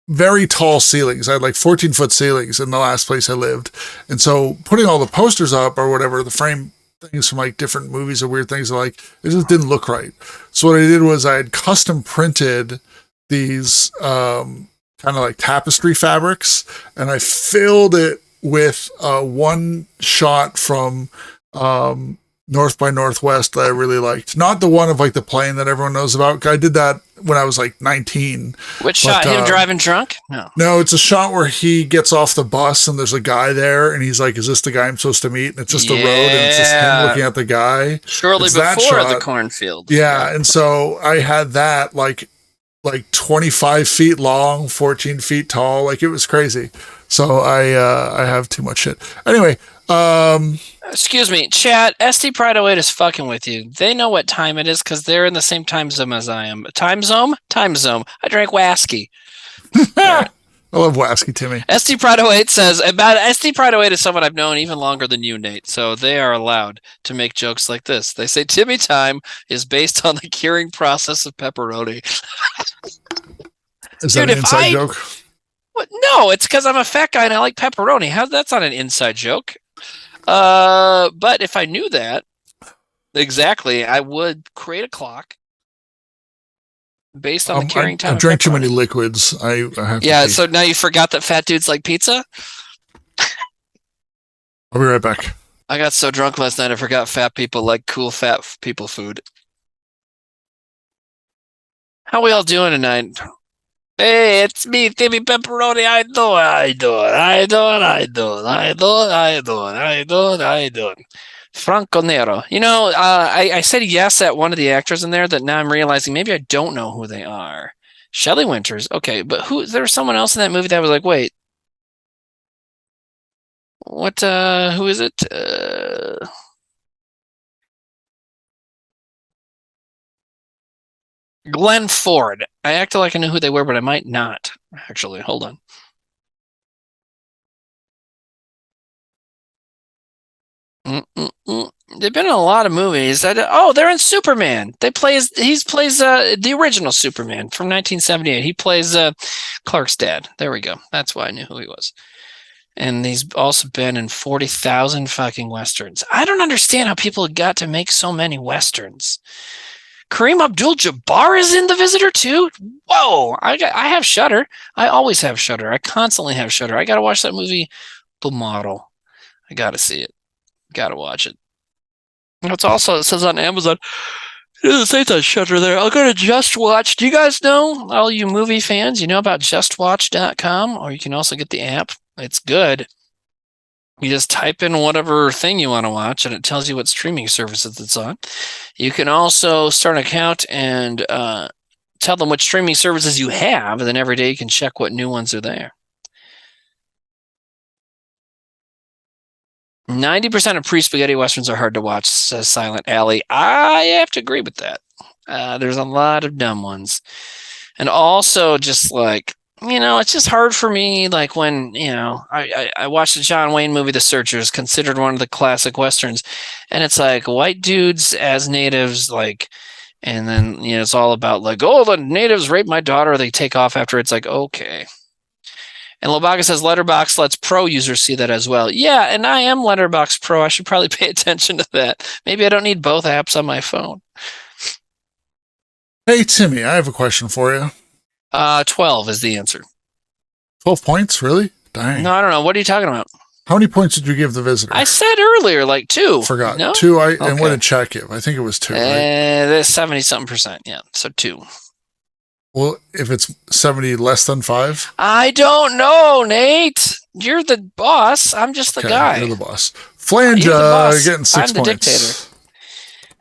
very tall ceilings. I had like 14-foot ceilings in the last place I lived. And so putting all the posters up or whatever, the frame things from like different movies or weird things, like it just didn't look right. So what I did was I had custom printed these kind of like tapestry fabrics, and I filled it with one shot from North by Northwest that I really liked. Not the one of like the plane that everyone knows about. I did that when I was like 19. Which shot? Him driving drunk? No, it's a shot where he gets off the bus and there's a guy there and he's like, is this the guy I'm supposed to meet? And it's just a road and it's just him looking at the guy. Shortly before the cornfield. Yeah. And so I had that like 25 feet long, 14 feet tall. Like, it was crazy. So I have too much shit. Anyway, excuse me, chat. SD Pride 08 is fucking with you. They know what time it is because they're in the same time zone as I am. Time zone. I drank whiskey. I love whiskey, Timmy. SD Pride 08 says about SD Pride 08 is someone I've known even longer than you, Nate. So they are allowed to make jokes like this. They say Timmy time is based on the curing process of pepperoni. Is that an inside joke? What? No, it's because I'm a fat guy and I like pepperoni. That's not an inside joke. But if I knew that exactly, I would create a clock based on the carrying time. I've drank too many liquids. I have to so now you forgot that fat dudes like pizza? I'll be right back. I got so drunk last night I forgot fat people like cool fat people food. How we all doing tonight? Hey, it's me, Timmy Pepperoni. I do. Franco Nero. You know, I said yes at one of the actors in there that now I'm realizing maybe I don't know who they are. Shelley Winters. Okay, but there was someone else in that movie that was like, wait. What, who is it? Glenn Ford. I acted like I knew who they were, but I might not. Actually, hold on. They've been in a lot of movies. They're in Superman. He plays the original Superman from 1978. He plays Clark's dad. There we go. That's why I knew who he was. And he's also been in 40,000 fucking westerns. I don't understand how people got to make so many westerns. Kareem Abdul-Jabbar is in The Visitor too? Whoa! I have Shudder. I always have Shudder. I constantly have Shudder. I gotta watch that movie, The Model. I gotta see it. Gotta watch it. It says on Amazon. It doesn't say it's on Shudder there. I'll go to Just Watch. Do you guys know, all you movie fans, you know about justwatch.com? Or you can also get the app. It's good. You just type in whatever thing you want to watch, and it tells you what streaming services it's on. You can also start an account and tell them what streaming services you have, and then every day you can check what new ones are there. 90% of pre-spaghetti westerns are hard to watch, says Silent Alley. I have to agree with that. There's a lot of dumb ones. And also just like, it's just hard for me, like when, I watched the John Wayne movie, The Searchers, considered one of the classic westerns, and it's like white dudes as natives, like, and then, it's all about like, oh, the natives raped my daughter, they take off after. It's like, okay. And Lobaga says Letterboxd lets pro users see that as well. Yeah, and I am Letterboxd Pro. I should probably pay attention to that. Maybe I don't need both apps on my phone. Hey, Timmy, I have a question for you. 12 is the answer. 12 points? Really? Dang. No, I don't know. What are you talking about? How many points did you give The Visitor? I said earlier, like 2. Forgot. No? 2. And what did Chat give? I think it was 2, right? There's 70-something%. Yeah, so 2. Well, if it's 70 less than 5? I don't know, Nate. You're the boss. I'm just the guy. You're the boss. Flange getting 6 points. I'm the dictator.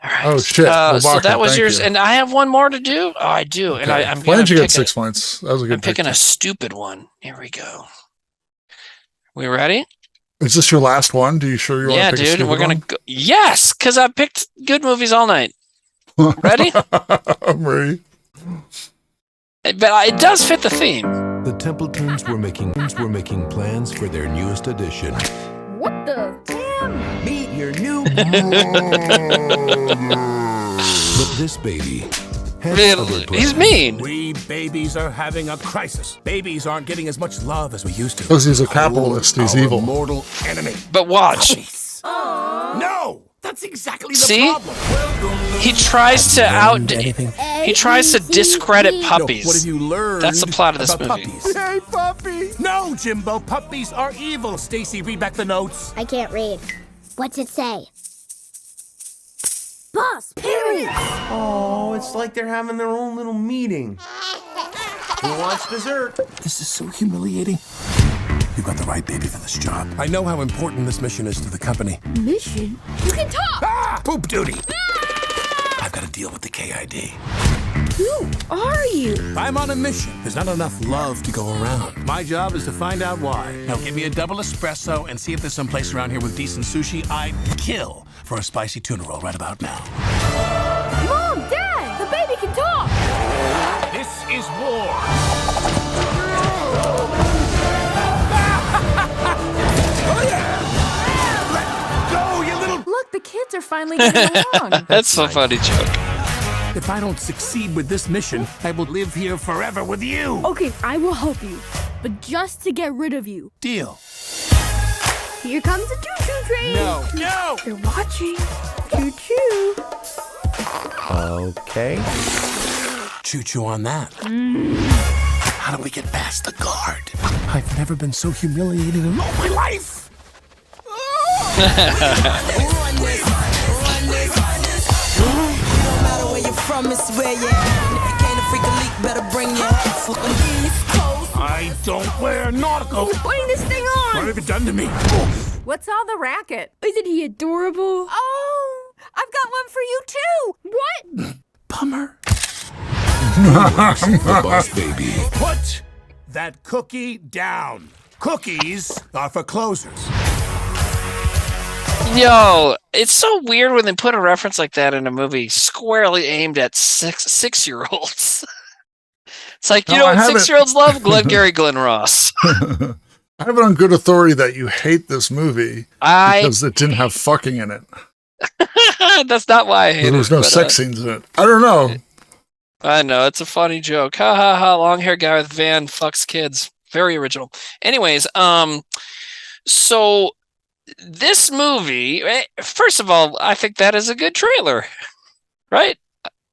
All right. Oh, shit. So that was yours. And I have one more to do? Oh, I do. Okay. And I'm Flange got 6 points. That was a good pick. I'm picking a stupid one. Here we go. We ready? Is this your last one? Do you sure you want to pick a stupid one? We're going to go. Yes, because I picked good movies all night. Ready? I'm ready. But it does fit the theme. The Templetons were making plans for their newest addition. What the damn? Meet your new. But this baby. He's mean. We babies are having a crisis. Babies aren't getting as much love as we used to. Because he's a capitalist. He's evil. Mortal enemy. But watch. No. That's exactly the problem. He tries to he tries to discredit puppies. What have you learned? That's the plot of this movie. Puppies? Hey, puppy! No, Jimbo, puppies are evil. Stacy, read back the notes. I can't read. What's it say? Boss, period. Oh, it's like they're having their own little meeting. Who wants dessert? This is so humiliating. You've got the right baby for this job. I know how important this mission is to the company. Mission? You can talk! Ah! Poop duty! I've got to deal with the KID. Who are you? I'm on a mission. There's not enough love to go around. My job is to find out why. Now give me a double espresso and see if there's some place around here with decent sushi. I'd kill for a spicy tuna roll right about now. Mom, Dad, the baby can talk! This is war. Look, the kids are finally getting along. That's a funny joke. If I don't succeed with this mission, I will live here forever with you. Okay, I will help you, but just to get rid of you. Deal. Here comes the choo-choo train. No. They're watching. Choo-choo. Okay. Choo-choo on that. How do we get past the guard? I've never been so humiliated in all my life. I don't wear nautical. Who's putting this thing on? What have you done to me? What's all the racket? Isn't he adorable? Oh, I've got one for you too. What? Bummer. The Boss Baby. Put that cookie down. Cookies are for closers. Yo, it's so weird when they put a reference like that in a movie squarely aimed at six-year-olds. It's like, you know what 6-year-olds love? Glengarry Glen Ross. I have it on good authority that you hate this movie because it didn't have fucking in it. That's not why I hate it. There was no sex scenes in it. I don't know. I know, it's a funny joke. Ha ha ha, long-haired guy with van fucks kids. Very original. Anyways, so this movie, first of all, I think that is a good trailer, right?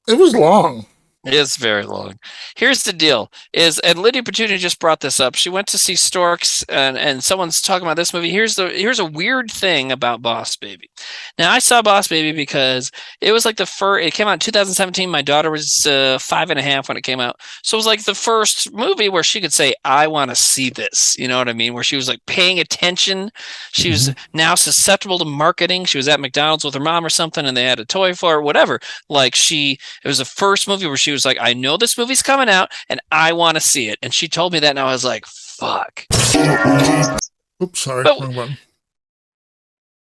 It was long. It is very long. Here's the deal: and Lydia Petunia just brought this up. She went to see Storks, and someone's talking about this movie. Here's a weird thing about Boss Baby. Now, I saw Boss Baby because it was like it came out in 2017. My daughter was 5.5 when it came out, so it was like the first movie where she could say, "I want to see this." You know what I mean? Where she was like paying attention. She was now susceptible to marketing. She was at McDonald's with her mom or something, and they had a toy for her, whatever. It was the first movie where she was like, I know this movie's coming out and I want to see it. And she told me that and I was like, fuck. Oops, sorry. Wrong button.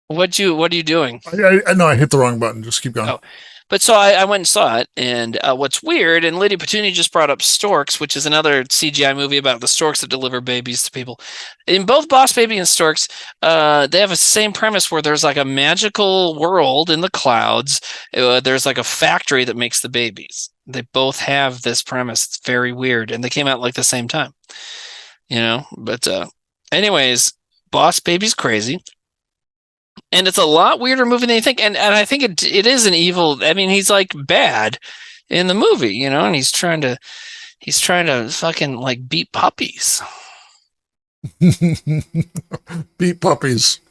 What are you doing? I know I hit the wrong button. Just keep going. Oh. But so I went and saw it, and what's weird, and Lydia Petunia just brought up Storks, which is another CGI movie about the storks that deliver babies to people. In both Boss Baby and Storks, they have the same premise where there's like a magical world in the clouds. There's like a factory that makes the babies. They both have this premise. It's very weird, and they came out like the same time, you know. But anyways, Boss Baby's crazy. And it's a lot weirder movie than you think. And I think it is an evil. I mean, he's like bad in the movie, you know, and he's trying to fucking like beat puppies. Beat puppies.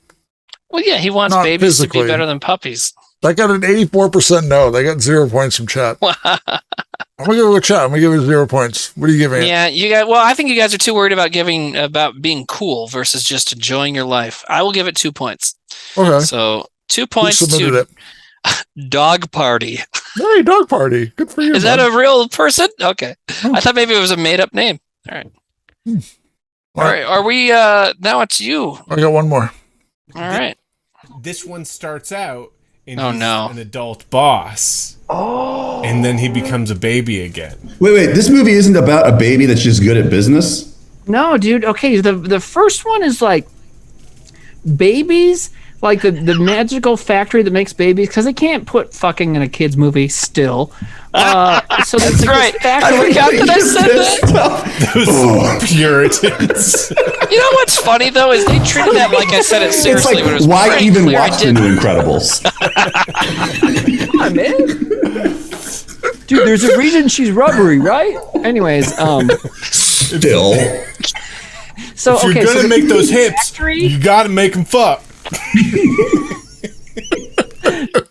Well, yeah, he wants babies physically to be better than puppies. I got an 84% no. They got 0 points from chat. I'm gonna give it a chat. I'm gonna give it 0 points. What are you giving it? Yeah, well, I think you guys are too worried about being cool versus just enjoying your life. I will give it 2 points. Okay. So 2 points to Dog Party. Hey, Dog Party. Good for you. Is that a real person? Okay. I thought maybe it was a made up name. All right. All right. Are we now it's you. I got one more. All right. This one starts out and he's an adult boss. Oh. And then he becomes a baby again. Wait. This movie isn't about a baby that's just good at business? No, dude. Okay, the first one is like babies, like the magical factory that makes babies, because they can't put fucking in a kid's movie still. So that's right. I forgot that I said that. Those Puritans. You know what's funny though is they treated that like I said it seriously. It's like, when it was why even clear. watch the new Incredibles? Come on, man. Dude, there's a reason she's rubbery, right? Anyways, still. So if you're gonna make those hips, you gotta make them fuck.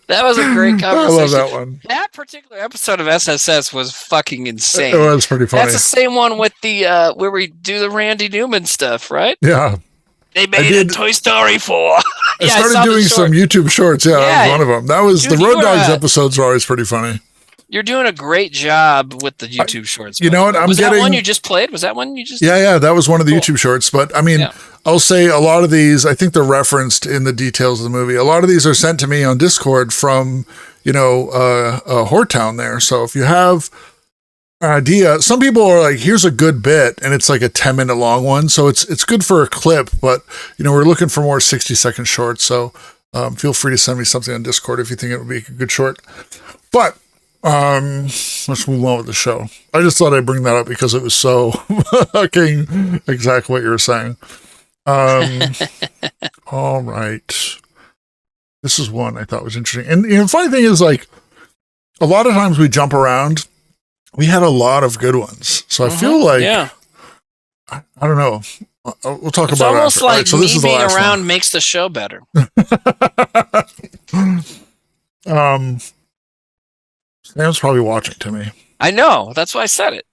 That was a great conversation. I love that one. That particular episode of SSS was fucking insane. It was pretty funny. That's the same one with the where we do the Randy Newman stuff, right? Yeah. They made a Toy Story 4. I started doing some YouTube shorts. Yeah, that was one of them. That was the Road Dogs episodes are always pretty funny. You're doing a great job with the YouTube shorts. You know what? Was that one you just played? Was that one you just? Yeah, that was one of the YouTube shorts. But I mean, I'll say a lot of these. I think they're referenced in the details of the movie. A lot of these are sent to me on Discord from Hortown there. So if you have an idea, some people are like, "Here's a good bit," and it's like a 10-minute long one. So it's good for a clip. But we're looking for more 60-second shorts. So feel free to send me something on Discord if you think it would be a good short. But let's move on with the show. I just thought I'd bring that up because it was so fucking exactly what you were saying. All right. This is one I thought was interesting. And the funny thing is, like, a lot of times we jump around. We had a lot of good ones. So I feel like I don't know. We'll talk It's about it. almost After. like Right, so me this is the being last around one. makes the show better. Sam's probably watching to me. I know. That's why I said it.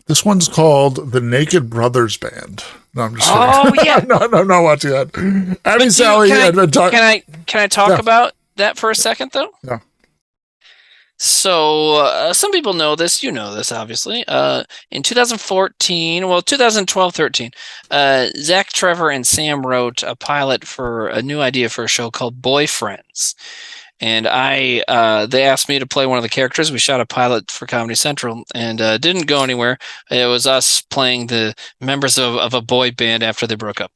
This one's called the Naked Brothers Band. No, I'm just Oh, kidding. yeah. no, I'm not watching that. Abby Sally had been talking. Can I talk Yeah. about that for a second, though? Yeah. So some people know this. You know this, obviously. In 2014, well, 2012-13, Zack, Trevor, and Sam wrote a pilot for a new idea for a show called Boyfriends. And they asked me to play one of the characters. We shot a pilot for Comedy Central and didn't go anywhere. It was us playing the members of a boy band after they broke up,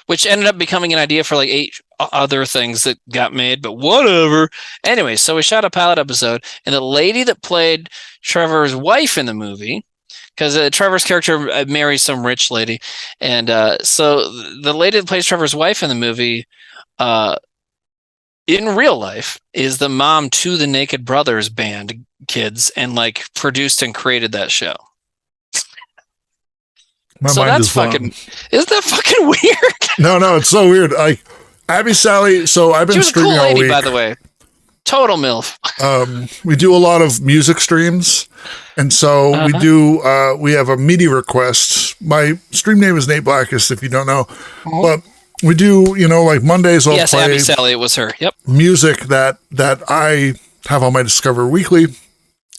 which ended up becoming an idea for like 8 other things that got made, but whatever. Anyway, so we shot a pilot episode, and the lady that played Trevor's wife in the movie, because Trevor's character marries some rich lady, and so the lady that plays Trevor's wife in the movie, in real life, is the mom to the Naked Brothers band kids, and like produced and created that show. So that's fucking. Isn't that fucking weird? No, it's so weird. Like Abby Sally. So I've been She was a streaming cool all lady, week. by the way. Total MILF. We do a lot of music streams, and so we do. We have a media request. My stream name is Nate Blackest, if you don't know, but we do. Like Mondays, I'll Yes, play Abby Sally, it was her. Yep. music that I have on my Discover Weekly.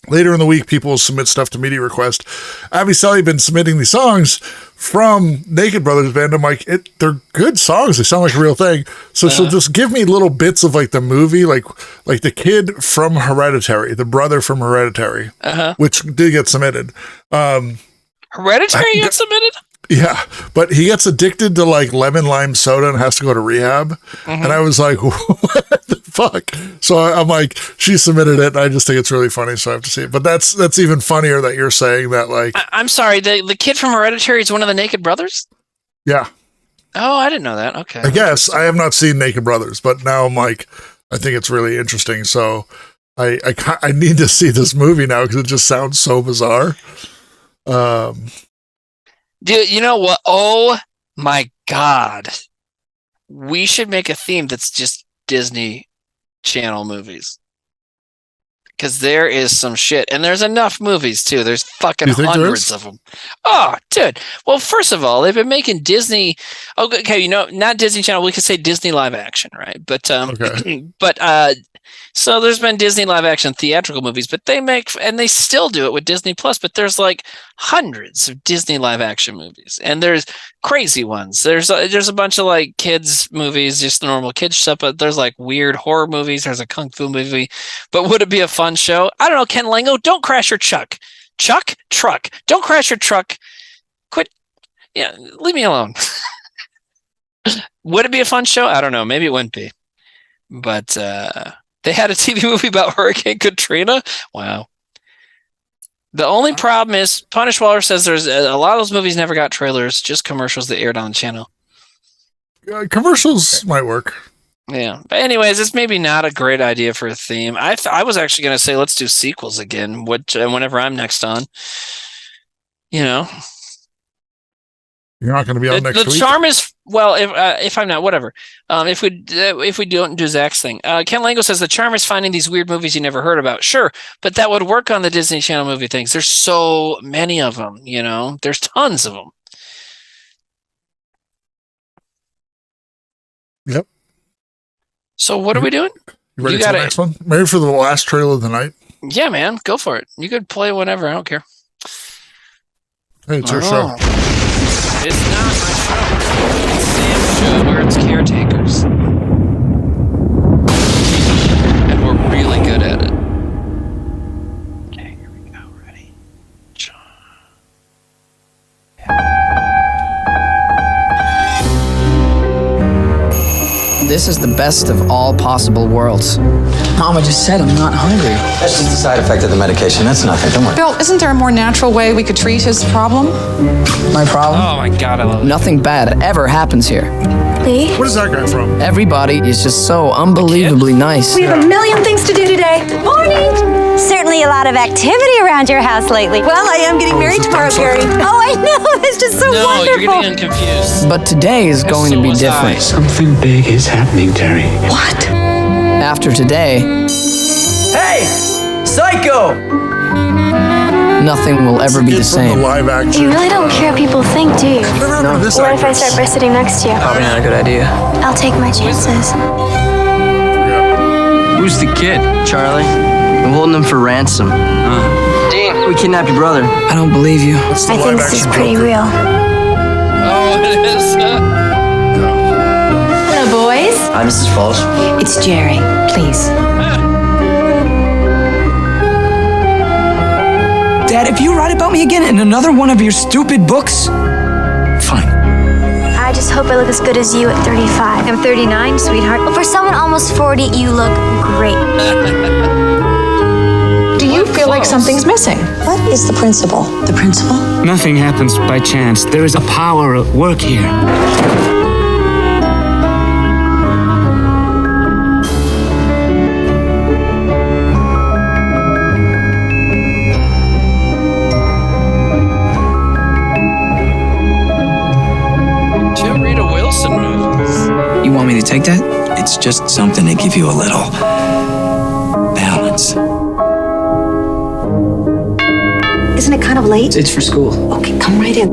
Later in the week, people will submit stuff to media request. Abby Sally been submitting these songs from Naked Brothers Band. I'm like, they're good songs. They sound like a real thing. So she'll just give me little bits of like the movie, like the kid from Hereditary, the brother from Hereditary, which did get submitted. Hereditary got submitted? Yeah, but he gets addicted to like lemon lime soda and has to go to rehab. And I was like, what the fuck? So I'm like, she submitted it, and I just think it's really funny, so I have to see it. But that's even funnier that you're saying that, like, I'm sorry, the kid from Hereditary is one of the Naked Brothers? yeah. Oh, I didn't know that. Okay. I guess I have not seen Naked Brothers, but now I'm like, I think it's really interesting. So I need to see this movie now because it just sounds so bizarre. Dude, you know what? Oh my God. We should make a theme that's just Disney Channel movies. Because there is some shit. And there's enough movies, too. There's fucking hundreds of them. Oh, dude. Well, first of all, they've been making Disney... Okay, not Disney Channel. We could say Disney live action, right? But, so there's been Disney live action theatrical movies, but they make... And they still do it with Disney Plus, but there's like hundreds of Disney live action movies. And there's crazy ones. There's a bunch of like kids movies, just the normal kids stuff, but there's like weird horror movies. There's a kung fu movie. But would it be a fun show? I don't know, Ken Lango, don't crash your truck. Truck. Don't crash your truck. Quit. Yeah, leave me alone. Would it be a fun show? I don't know. Maybe it wouldn't be. But they had a TV movie about Hurricane Katrina. Wow. The only problem is Punish Waller says there's a lot of those movies never got trailers, just commercials that aired on the channel. Commercials might work. Yeah. But anyways, it's maybe not a great idea for a theme. I was actually going to say let's do sequels again, whenever I'm next on. You're not going to be on next week? The charm is, well, if I'm not, whatever. If we don't do Zach's thing. Ken Lango says the charm is finding these weird movies you never heard about. Sure, but that would work on the Disney Channel movie things. There's so many of them, There's tons of them. Yep. So what are we doing? You ready for the next one? Ready for the last trailer of the night? Yeah, man. Go for it. You could play whenever. I don't care. Hey, it's your show. It's not my show. It's Sam's show where it's caretakers. And we're really good at it. Okay, here we go. Ready? This is the best of all possible worlds. Mama just said I'm not hungry. That's just a side effect of the medication. That's nothing. Don't worry. Bill, isn't there a more natural way we could treat his problem? My problem? Oh my God, I love it. Nothing bad ever happens here. Lee? Where's that guy from? Everybody is just so unbelievably nice. We have a million things to do today. Good morning. Certainly a lot of activity around your house lately. Well, I am getting married tomorrow, Gary. Oh, I know. That's just so No, wonderful. you're getting confused. But today is going to be different. Something big is happening, Terry. What? After today, hey, psycho! Nothing will ever be the same. Live action. You really don't care what people think, do you? No. What if I start by sitting next to you? Probably not a good idea. I'll take my chances. Who's the kid? Charlie. I'm holding him for ransom. Dean, we kidnapped your brother. I don't believe you. I think this is pretty real. Oh, it is. Hello, boys. Hi, Mrs. Falls. It's Jerry, please. Dad, if you write about me again in another one of your stupid books, fine. I just hope I look as good as you at 35. I'm 39, sweetheart. Well, for someone almost 40, you look great. Do you feel like something's missing? What is the principle? The principle? Nothing happens by chance. There is a power at work here. Two Rita Wilson movies. You want me to take that? It's just something to give you a little balance. Isn't it kind of late? It's for school. Okay, come right in.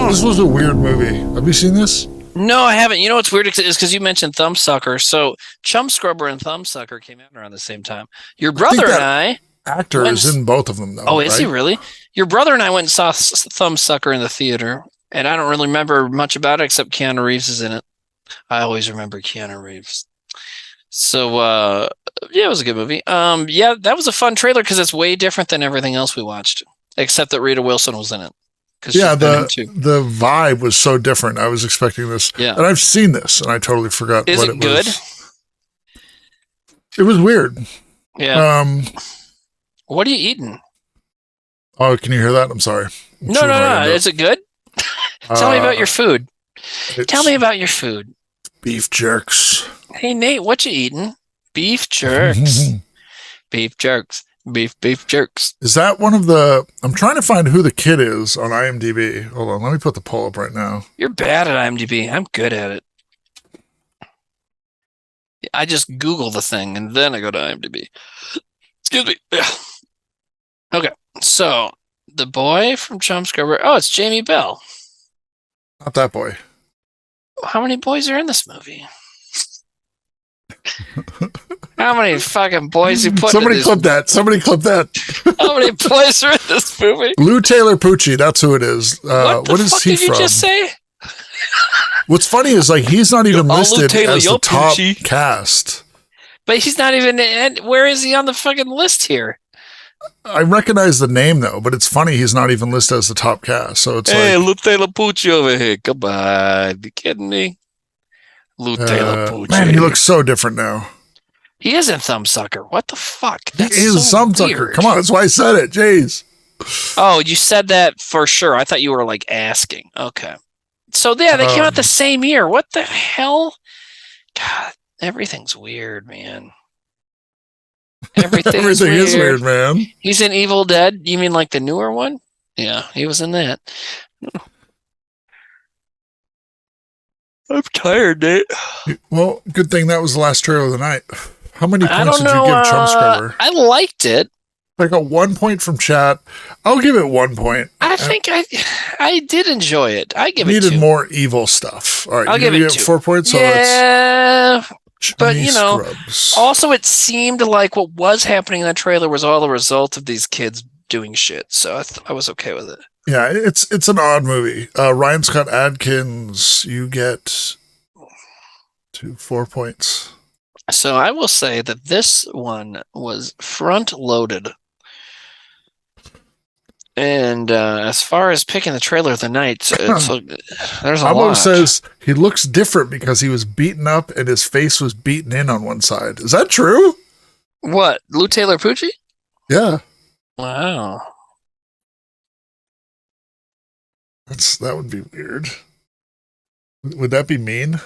This was a weird movie. Have you seen this? No, I haven't. You know what's weird is because you mentioned Thumbsucker. So Chum Scrubber and Thumbsucker came out around the same time. Your brother and I. Actor is in both of them, though. Oh, is he right? really? Your brother and I went and saw Thumbsucker in the theater, and I don't really remember much about it except Keanu Reeves is in it. I always remember Keanu Reeves. So, yeah, it was a good movie. Yeah, that was a fun trailer because it's way different than everything else we watched, except that Rita Wilson was in it. Yeah, the vibe was so different. I was expecting this. Yeah. And I've seen this, and I totally forgot Is what it it good? was. It was weird. Yeah. What are you eating? Oh, can you hear that? I'm sorry. No. Is it good? Tell me about your food. Tell me about your food. Beef jerks. Hey, Nate, what you eating? Beef jerks. Beef jerks. Beef jerks. Is that one of the... I'm trying to find who the kid is on IMDb. Hold on, let me put the poll up right now. You're bad at IMDb. I'm good at it. I just Google the thing, and then I go to IMDb. Excuse me. Okay, so the boy from Chum Scrubber. Oh, it's Jamie Bell. Not that boy. How many boys are in this movie? How many fucking boys you put Somebody in this? clip that. Somebody clip that. How many boys are in this movie? Lou Taylor Pucci, that's who it is. What is he did from? You just say? What's funny is like he's not even listed Taylor, as the top Pucci. cast. But he's not even in. Where is he on the fucking list here? I recognize the name though, but it's funny he's not even listed as the top cast. So it's Hey, like, Lou Taylor Pucci over here. Come on. You kidding me? Lou Taylor Pucci. man, he looks so different now. He is in Thumbsucker. What the fuck? He is some sucker. Come on, that's why I said it. Jeez. Oh, you said that for sure. I thought you were like asking. Okay. So yeah, they came out the same year. What the hell? God, everything's weird, man. Everything is weird, man. He's in Evil Dead. You mean like the newer one? Yeah, he was in that. I'm tired, Nate. Well, good thing that was the last trailer of the night. How many points did you give Chum Scrubber? I liked it. I got 1 point from chat. I'll give it 1 point. I think I did enjoy it. I give it needed 2. more evil stuff. All right, I'll give it 2. 4 points. Yeah, so but you know, Scrubs. also it seemed like what was happening in the trailer was all the result of these kids doing shit. So I was okay with it. Yeah, it's an odd movie. Ryan Scott Adkins, you get 4 points. So I will say that this one was front loaded. And as far as picking the trailer of the night, there's a Amo lot. says he looks different because he was beaten up and his face was beaten in on one side. Is that true? What? Lou Taylor Pucci? Yeah. Wow. That would be weird. Would that be mean?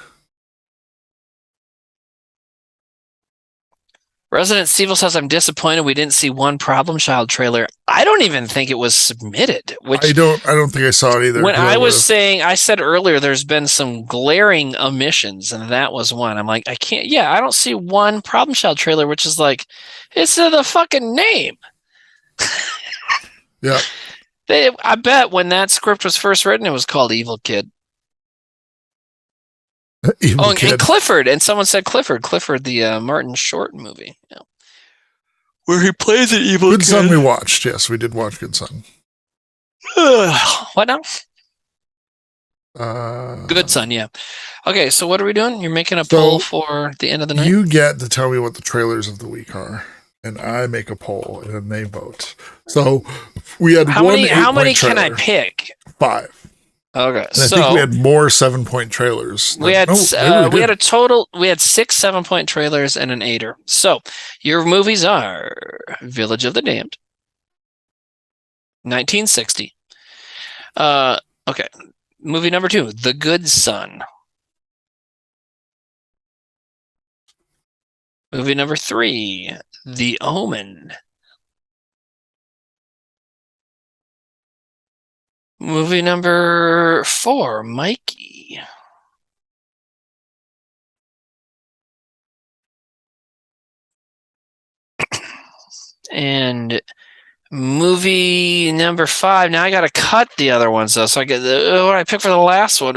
Resident Evil says, I'm disappointed we didn't see one Problem Child trailer. I don't even think it was submitted. Which I don't think I saw it either. When I said earlier, there's been some glaring omissions, and that was one. I'm like, I don't see one Problem Child trailer, which is like, it's the fucking name. Yeah. I bet when that script was first written, it was called Evil Kid. And Clifford, and someone said Clifford, the Martin Short movie, where he plays an evil Good kid. Son we watched. Yes, we did watch Good Son. What now? Good Son, yeah. Okay, so what are we doing? You're making a poll for the end of the night? You get to tell me what the trailers of the week are, and I make a poll, and then they vote. So we had how many can I pick? 5. Okay, and I think we had more 7-point trailers. We had 6 7-point trailers and an 8er. So your movies are Village of the Damned, 1960. Okay, movie number 2, The Good Son. Movie number 3, The Omen. Movie number 4, Mikey. And movie number 5. Now I got to cut the other ones though, so I get what I pick for the last one.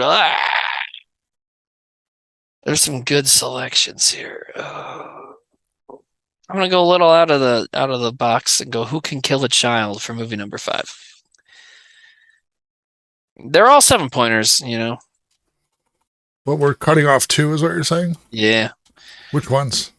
There's some good selections here. I'm gonna go a little out of the box and go Who Can Kill a Child for movie number 5. They're all 7-pointers, But we're cutting off 2 is what you're saying? Yeah. Which ones?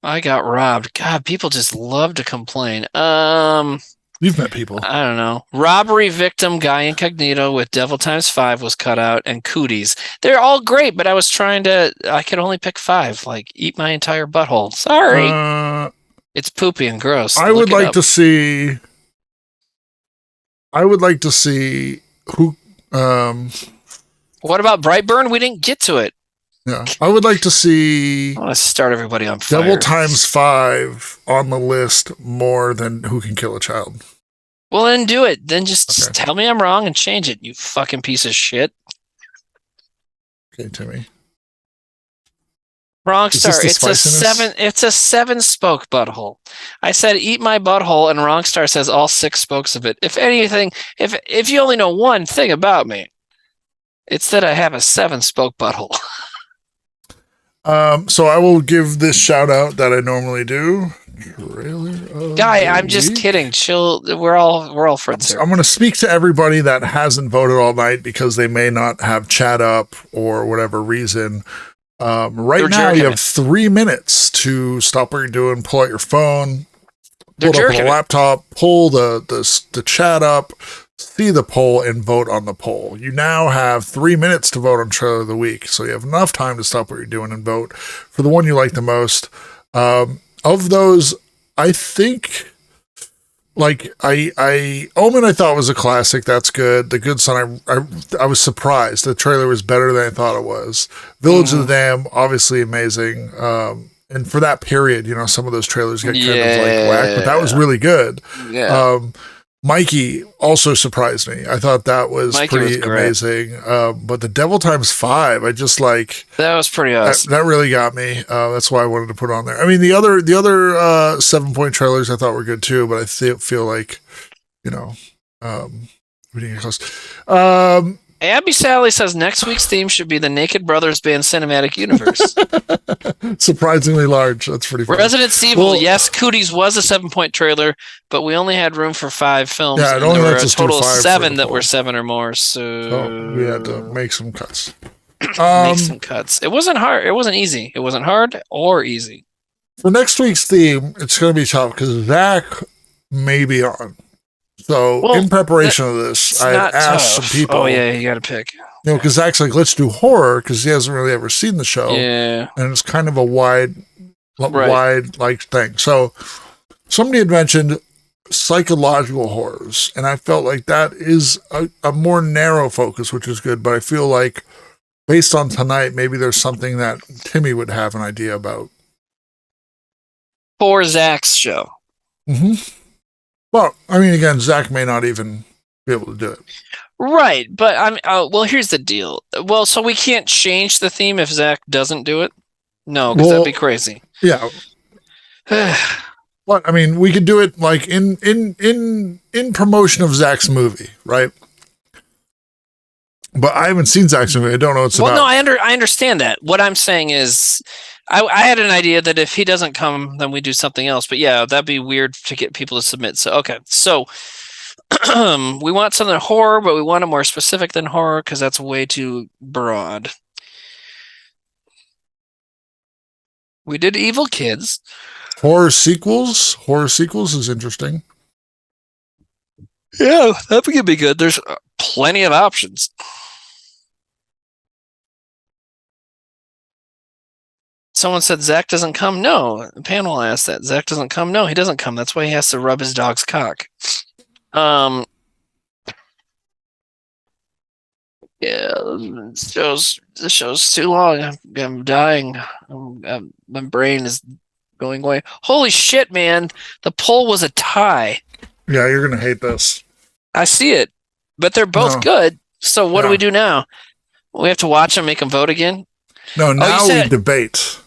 I got robbed. God, people just love to complain. You've met people. I don't know. Robbery Victim, Guy Incognito with Devil Times 5 was cut out, and Cooties. They're all great, but I could only pick 5. Like, eat my entire butthole. Sorry. It's poopy and gross. I would like to see who. What about Brightburn? We didn't get to it. Yeah, I would like to see. I want to start everybody on fire. Devil Times 5 on the list more than Who Can Kill a Child. Well, then do it. Then just tell me I'm wrong and change it. You fucking piece of shit. Okay, Timmy. Wrong star. It's a 7. It's a 7-spoke butthole. I said eat my butthole, and Wrongstar says all 6 spokes of it. If anything, if you only know one thing about me, it's that I have a 7-spoke butthole. So I will give this shout out that I normally do. Guy, I'm just kidding. Chill. We're all friends here. I'm going to speak to everybody that hasn't voted all night because they may not have chat up or whatever reason. Right now, you have 3 minutes to stop what you're doing, pull out your phone, pull up the laptop, pull the chat up, see the poll, and vote on the poll. You now have 3 minutes to vote on Trailer of the Week, so you have enough time to stop what you're doing and vote for the one you like the most. Of those, I think... Omen I thought was a classic. That's good. The Good Son, I was surprised. The trailer was better than I thought it was. Village of the Damned, obviously amazing. And for that period, some of those trailers get kind of whack, but that was really good. Yeah. Mikey also surprised me. I thought that was pretty amazing. But the Devil Times 5, I just that was pretty awesome. That really got me. That's why I wanted to put it on there. I mean, the other 7-point trailers I thought were good too, but I feel like, we didn't get close. Abby Sally says next week's theme should be the Naked Brothers Band Cinematic Universe. Surprisingly large. That's pretty funny. Resident Evil, yes, Cooties was a 7-point trailer, but we only had room for 5 films. Yeah, and there were a total of 7 that were 7 or more. So we had to make some cuts. Make some cuts. It wasn't hard. It wasn't easy. It wasn't hard or easy. For next week's theme, it's going to be tough because Zack may be on. So in preparation of this, I asked some people. Oh yeah, you got to pick. Because Zach's like, let's do horror because he hasn't really ever seen the show. Yeah, and it's kind of a wide thing. So somebody had mentioned psychological horrors, and I felt like that is a more narrow focus, which is good. But I feel like based on tonight, maybe there's something that Timmy would have an idea about. for Zach's show. Mm-hmm. Well, I mean, again, Zack may not even be able to do it. Right, but well, here's the deal. Well, so we can't change the theme if Zack doesn't do it? No, because that'd be crazy. Yeah. But I mean, we could do it like in promotion of Zack's movie, right? But I haven't seen Zack's movie. I don't know what it's about. Well, no, I understand that. What I'm saying is, I had an idea that if he doesn't come, then we do something else. But yeah, that'd be weird to get people to submit. So okay, so we want something horror, but we want it more specific than horror because that's way too broad. We did Evil Kids. Horror sequels. Horror sequels is interesting. Yeah, that could be good. There's plenty of options. Someone said Zack doesn't come. No, the panel asked that. Zack doesn't come. No, he doesn't come. That's why he has to rub his dog's cock. Yeah, this show's too long. I'm dying. My brain is going away. Holy shit, man! The poll was a tie. Yeah, you're gonna hate this. I see it, but they're both good. So what do we do now? We have to watch them, make them vote again. No, now we debate.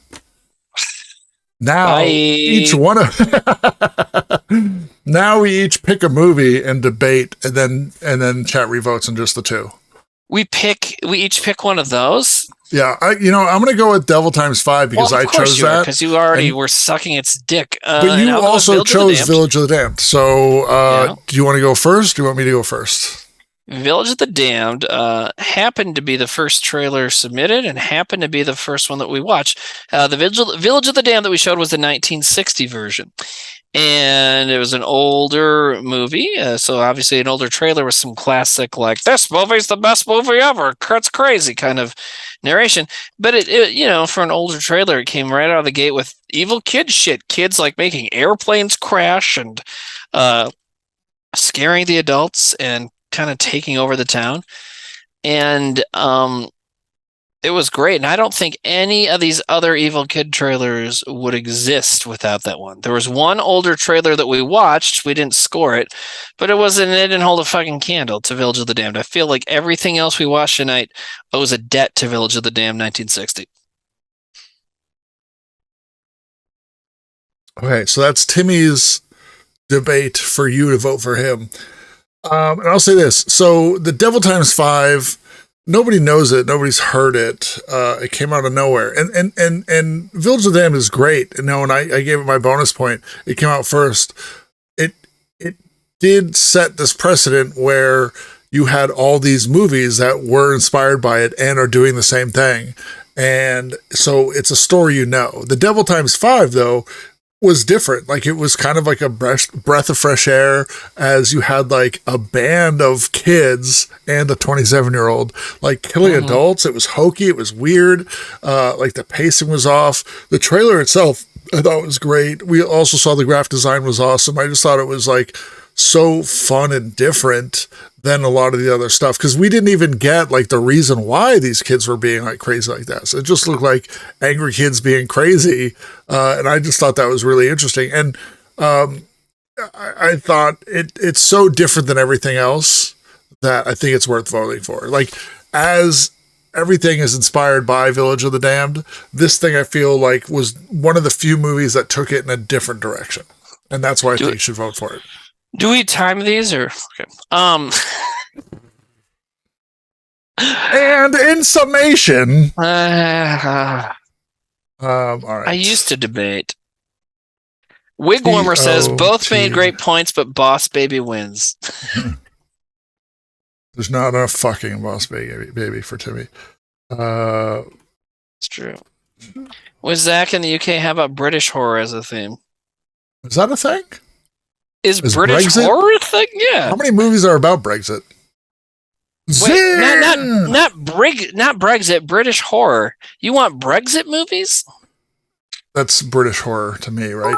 Now each one of now we each pick a movie and debate, and then chat revotes on just the two. We each pick one of those. Yeah, I'm gonna go with Devil Times 5 because I chose that because you already were sucking its dick. But you also chose Village of the Damned. So do you want to go first? Or do you want me to go first? Village of the Damned happened to be the first trailer submitted and happened to be the first one that we watched. The Village of the Damned that we showed was the 1960 version. And it was an older movie. So obviously an older trailer with some classic, like, this movie's the best movie ever. Kurt's crazy kind of narration. But it for an older trailer, it came right out of the gate with evil kid shit. Kids like making airplanes crash and scaring the adults and kind of taking over the town, and it was great. And I don't think any of these other Evil Kid trailers would exist without that one. There was one older trailer that we watched. We didn't score it, but it didn't hold a fucking candle to Village of the Damned. I feel like everything else we watched tonight owes a debt to Village of the Damned 1960. Okay, so that's Timmy's debate for you to vote for him. And I'll say this. So the Devil Times 5, nobody knows it. Nobody's heard it. It came out of nowhere. And Village of the Damned is great. And I gave it my bonus point. It came out first. It did set this precedent where you had all these movies that were inspired by it and are doing the same thing. And so it's a story The Devil Times 5, though, was different. Like, it was kind of like a breath of fresh air, as you had like a band of kids and a 27-year-old like killing adults. It was hokey. It was weird. Like, the pacing was off. The trailer itself, I thought, was great. We also saw the graphic design was awesome. I just thought it was like so fun and different than a lot of the other stuff, because we didn't even get like the reason why these kids were being like crazy like that. So it just looked like angry kids being crazy, and I just thought that was really interesting. And I thought it's so different than everything else that I think it's worth voting for. Like, as everything is inspired by Village of the Damned, this thing I feel like was one of the few movies that took it in a different direction, and that's why I think you should vote for it. Do we time these or okay? And in summation, all right. I used to debate. Wigwarmer says both made great points, but Boss Baby wins. There's not enough fucking Boss Baby for Timmy. It's true. With Zack in the UK, how about British horror as a theme? Is that a thing? Is British Brexit? Horror a thing? Yeah. How many movies are about Brexit? Wait, not Brexit. British horror. You want Brexit movies? That's British horror to me, right?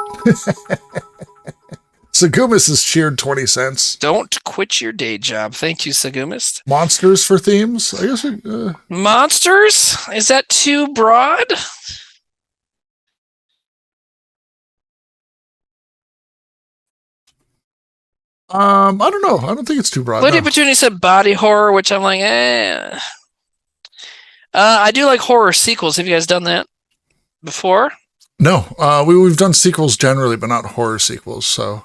Sagumis has cheered 20 cents. Don't quit your day job. Thank you, Sagumis. Monsters for themes? I guess. Monsters? Is that too broad? I don't know. I don't think it's too broad. Lydia Petunia said body horror, which I'm like, eh. I do like horror sequels. Have you guys done that before? No. We've done sequels generally, but not horror sequels. So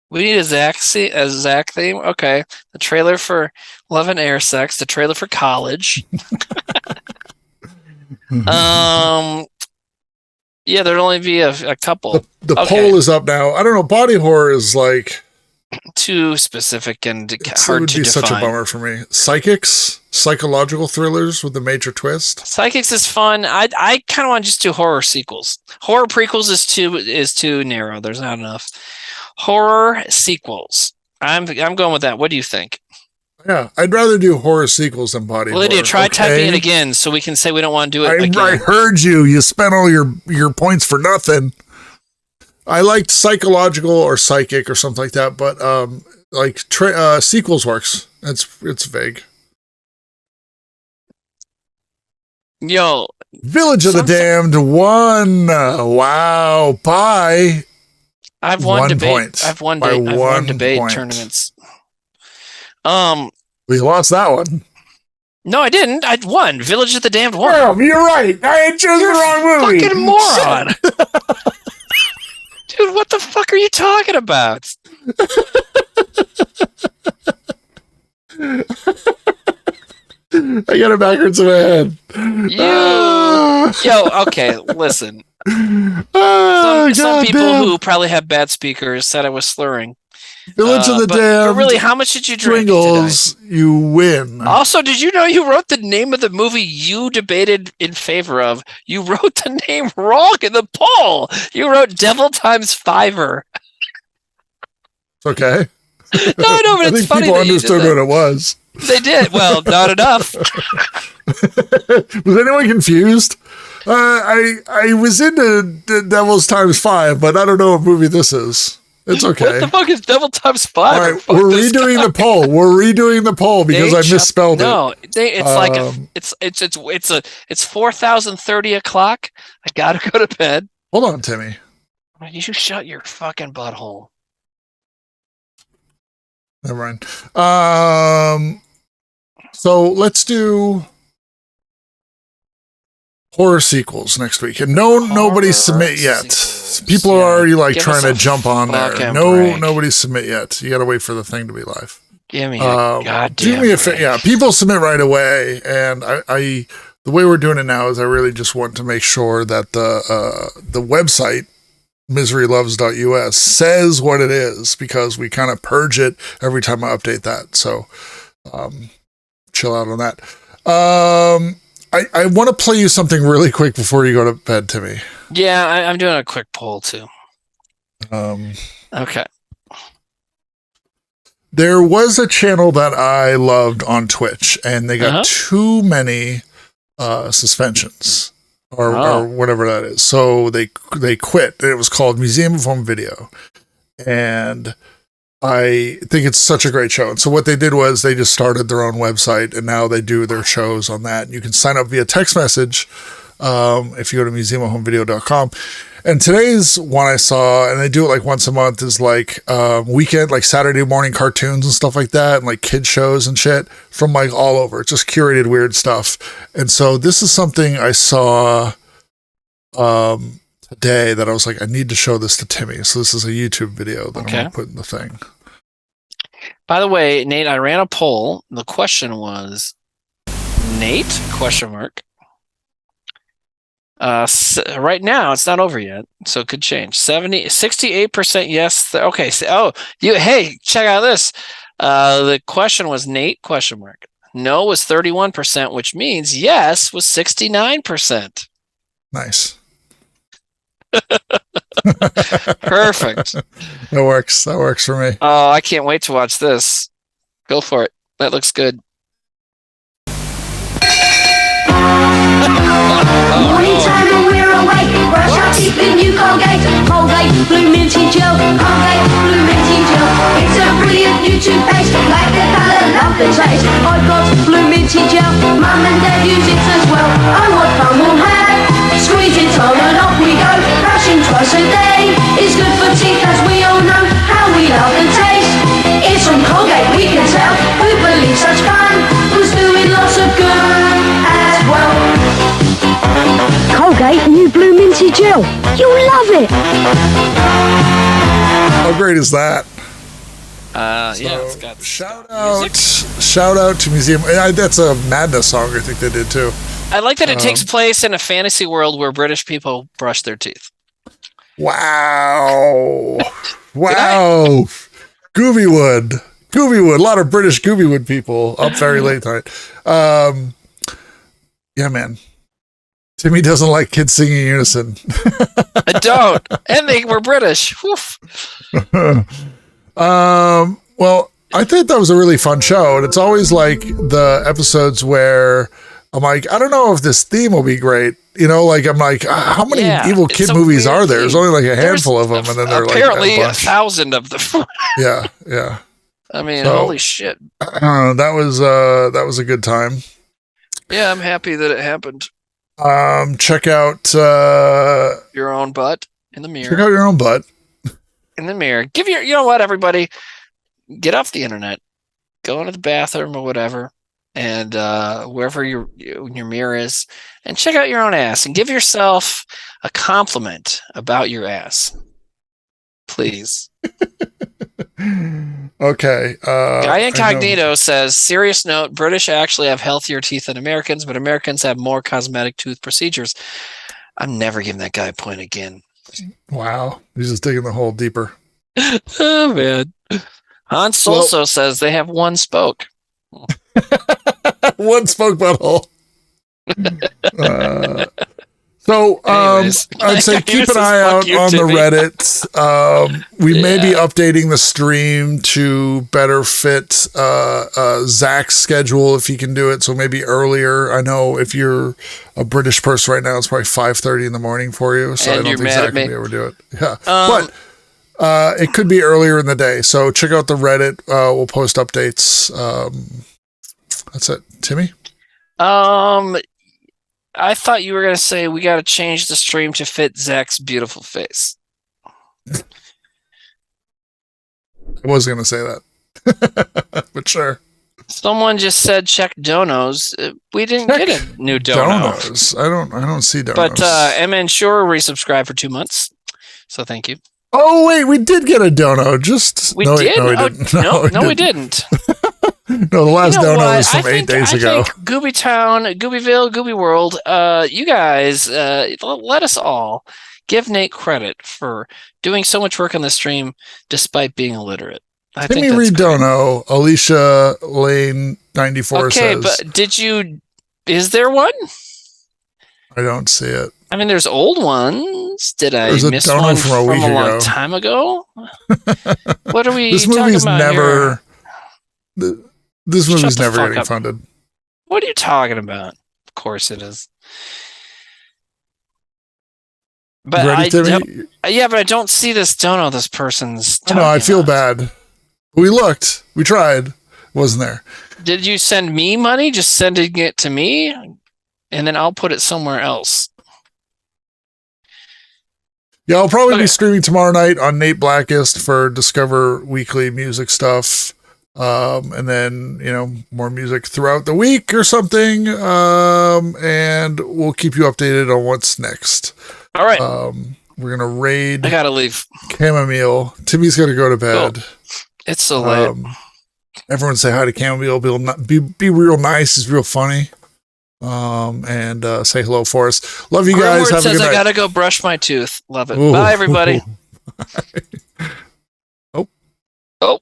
we need a Zack theme. Okay, the trailer for Love and Air Sex. The trailer for College. Yeah, there'd only be a couple. The poll is up now. I don't know. Body horror is like too specific and hard to define. It would be such a bummer for me. Psychological thrillers with a major twist. Psychics is fun. I kind of want to just do horror sequels. Horror prequels is too narrow. There's not enough. Horror sequels. I'm going with that. What do you think? Yeah, I'd rather do horror sequels than body horror. Lydia, try typing it again so we can say we don't want to do it again. I heard you. You spent all your points for nothing. I liked psychological or psychic or something like that, but sequels works. It's vague. Yo, Village of the Damned won. Wow, bye. I've won debate. Point. I've won debate tournaments. We lost that one. No, I didn't. I won. Village of the Damned won. Oh, you're right. I chose the wrong movie. Fucking moron. Dude, what the fuck are you talking about? I got it backwards in my head. Okay, listen. Some people who probably have bad speakers said I was slurring. Village of the Damned. But really, how much did you drink Pringles, you win. Also, did you know you wrote the name of the movie you debated in favor of? You wrote the name wrong in the poll. You wrote Devil Times Fiver. Okay. No, but I it's think funny people that understood what it was. They did. Well, not enough. Was anyone confused? I was into Devil's Times 5, but I don't know what movie this is. It's okay. What the fuck is Devil Times 5? All right, we're redoing the poll. We're redoing the poll because I misspelled it. No, it's 4,030 o'clock. I gotta go to bed. Hold on, Timmy. You shut your fucking butthole. Never mind. So let's do horror sequels next week, and nobody submit yet. People are already trying to jump on there. Nobody submit yet. You got to wait for the thing to be live. Give me a goddamn break. Yeah, people submit right away, and I the way we're doing it now is I really just want to make sure that the website miseryloves.us says what it is, because we kind of purge it every time I update that. So chill out on that. I want to play you something really quick before you go to bed, Timmy. Yeah, I'm doing a quick poll too. Okay. There was a channel that I loved on Twitch, and they got too many suspensions or whatever that is. So they quit. It was called Museum of Home Video. And I think it's such a great show. And so what they did was they just started their own website, and now they do their shows on that. And you can sign up via text message if you go to museumofhomevideo.com. And today's one I saw, and they do it once a month, is weekend, Saturday morning cartoons and stuff like that, and kid shows and shit from all over. It's just curated weird stuff. And so this is something I saw today that I was I need to show this to Timmy. So this is a YouTube video that I'm going to put in the thing. By the way, Nate, I ran a poll. The question was, Nate, question mark. Right now, it's not over yet, so it could change. 68% yes. Okay. Hey, check out this. The question was Nate, question mark. No was 31%, which means yes was 69%. Nice. Perfect. That works for me. Oh, I can't wait to watch this. Go for it. That looks good. Morning time when we're awake, brush our teeth with new Colgate. Colgate Blue Minty Gel, Colgate Blue Minty Gel. It's a brilliant new toothpaste, like the colour, love the taste. I've got Blue Minty Gel, Mum and Dad use it as well. Oh, what fun we'll have! Squeeze it on and off we go. Brushing twice a day is good for teeth, as we all know how we love the taste. from Colgate, we can tell. Who believes such fun? Who's doing lots of good as well? Colgate new Blue Minty Gel. You'll love it. How great is that? Yeah, it's got shout out to Museum. That's a Madness song I think they did too. I like that it takes place in a fantasy world where British people brush their teeth. Wow. Wow. Goobywood. A lot of British Goobywood people up very late tonight. Yeah, man. Timmy doesn't like kids singing in unison. I don't. And they were British. Well, I think that was a really fun show. And it's always like the episodes where I'm like, I don't know if this theme will be great. You know, like I'm like, how many evil kid movies are there? There's only like a handful of them, and then they're apparently like 1,000 of them. yeah. I mean, holy shit. I don't know. That was a good time. Yeah, I'm happy that it happened. Check out your own butt in the mirror. Check out your own butt in the mirror. You know what, everybody, get off the internet, go into the bathroom or whatever, and wherever your mirror is, and check out your own ass and give yourself a compliment about your ass, please. Okay. Guy Incognito says, serious note, British actually have healthier teeth than Americans, but Americans have more cosmetic tooth procedures. I'm never giving that guy a point again. Wow. He's just digging the hole deeper. Oh, man. Han Solso says they have one spoke. One spoke butthole. So I'd say keep an eye out on the Reddit. We may be updating the stream to better fit Zack's schedule if he can do it. So maybe earlier. I know if you're a British person right now, it's probably 5:30 in the morning for you. So and I don't think Zack will be able to do it. Yeah, but it could be earlier in the day. So check out the Reddit. We'll post updates. That's it, Timmy. I thought you were going to say we got to change the stream to fit Zack's beautiful face. I was going to say that, but sure. Someone just said check donos. We didn't get a new dono. Donos. I don't see donos. But MN Sure resubscribed for 2 months, so thank you. Oh wait, we did get a dono. We did? No, we didn't. No, we didn't. No, the last dono was from 8 days ago. I think Gooby Town, Goobyville, Gooby World, you guys, let us all give Nate credit for doing so much work on the stream despite being illiterate. Timmy read dono. Alicia Lane 94 says. Okay, but is there one? I don't see it. I mean, there's old ones. Did I miss one from a long time ago? What are we talking about here? This movie's never getting funded. What are you talking about? Of course it is. But but I don't see this dono this person's talking I feel bad. We looked. We tried. Wasn't there. Did you send me money? Just sending it to me? And then I'll put it somewhere else. Yeah, I'll probably be streaming tomorrow night on Nate Blackest for Discover Weekly music stuff. And then, more music throughout the week or something. And we'll keep you updated on what's next. All right. We're going to raid. I got to leave. Chamomile. Timmy's got to go to bed. Cool. It's so late. Everyone say hi to Chamomile. Be real nice. He's real funny. And say hello for us. Love you guys. Have a good night. I got to go brush my tooth. Love it. Ooh. Bye, everybody. Oh.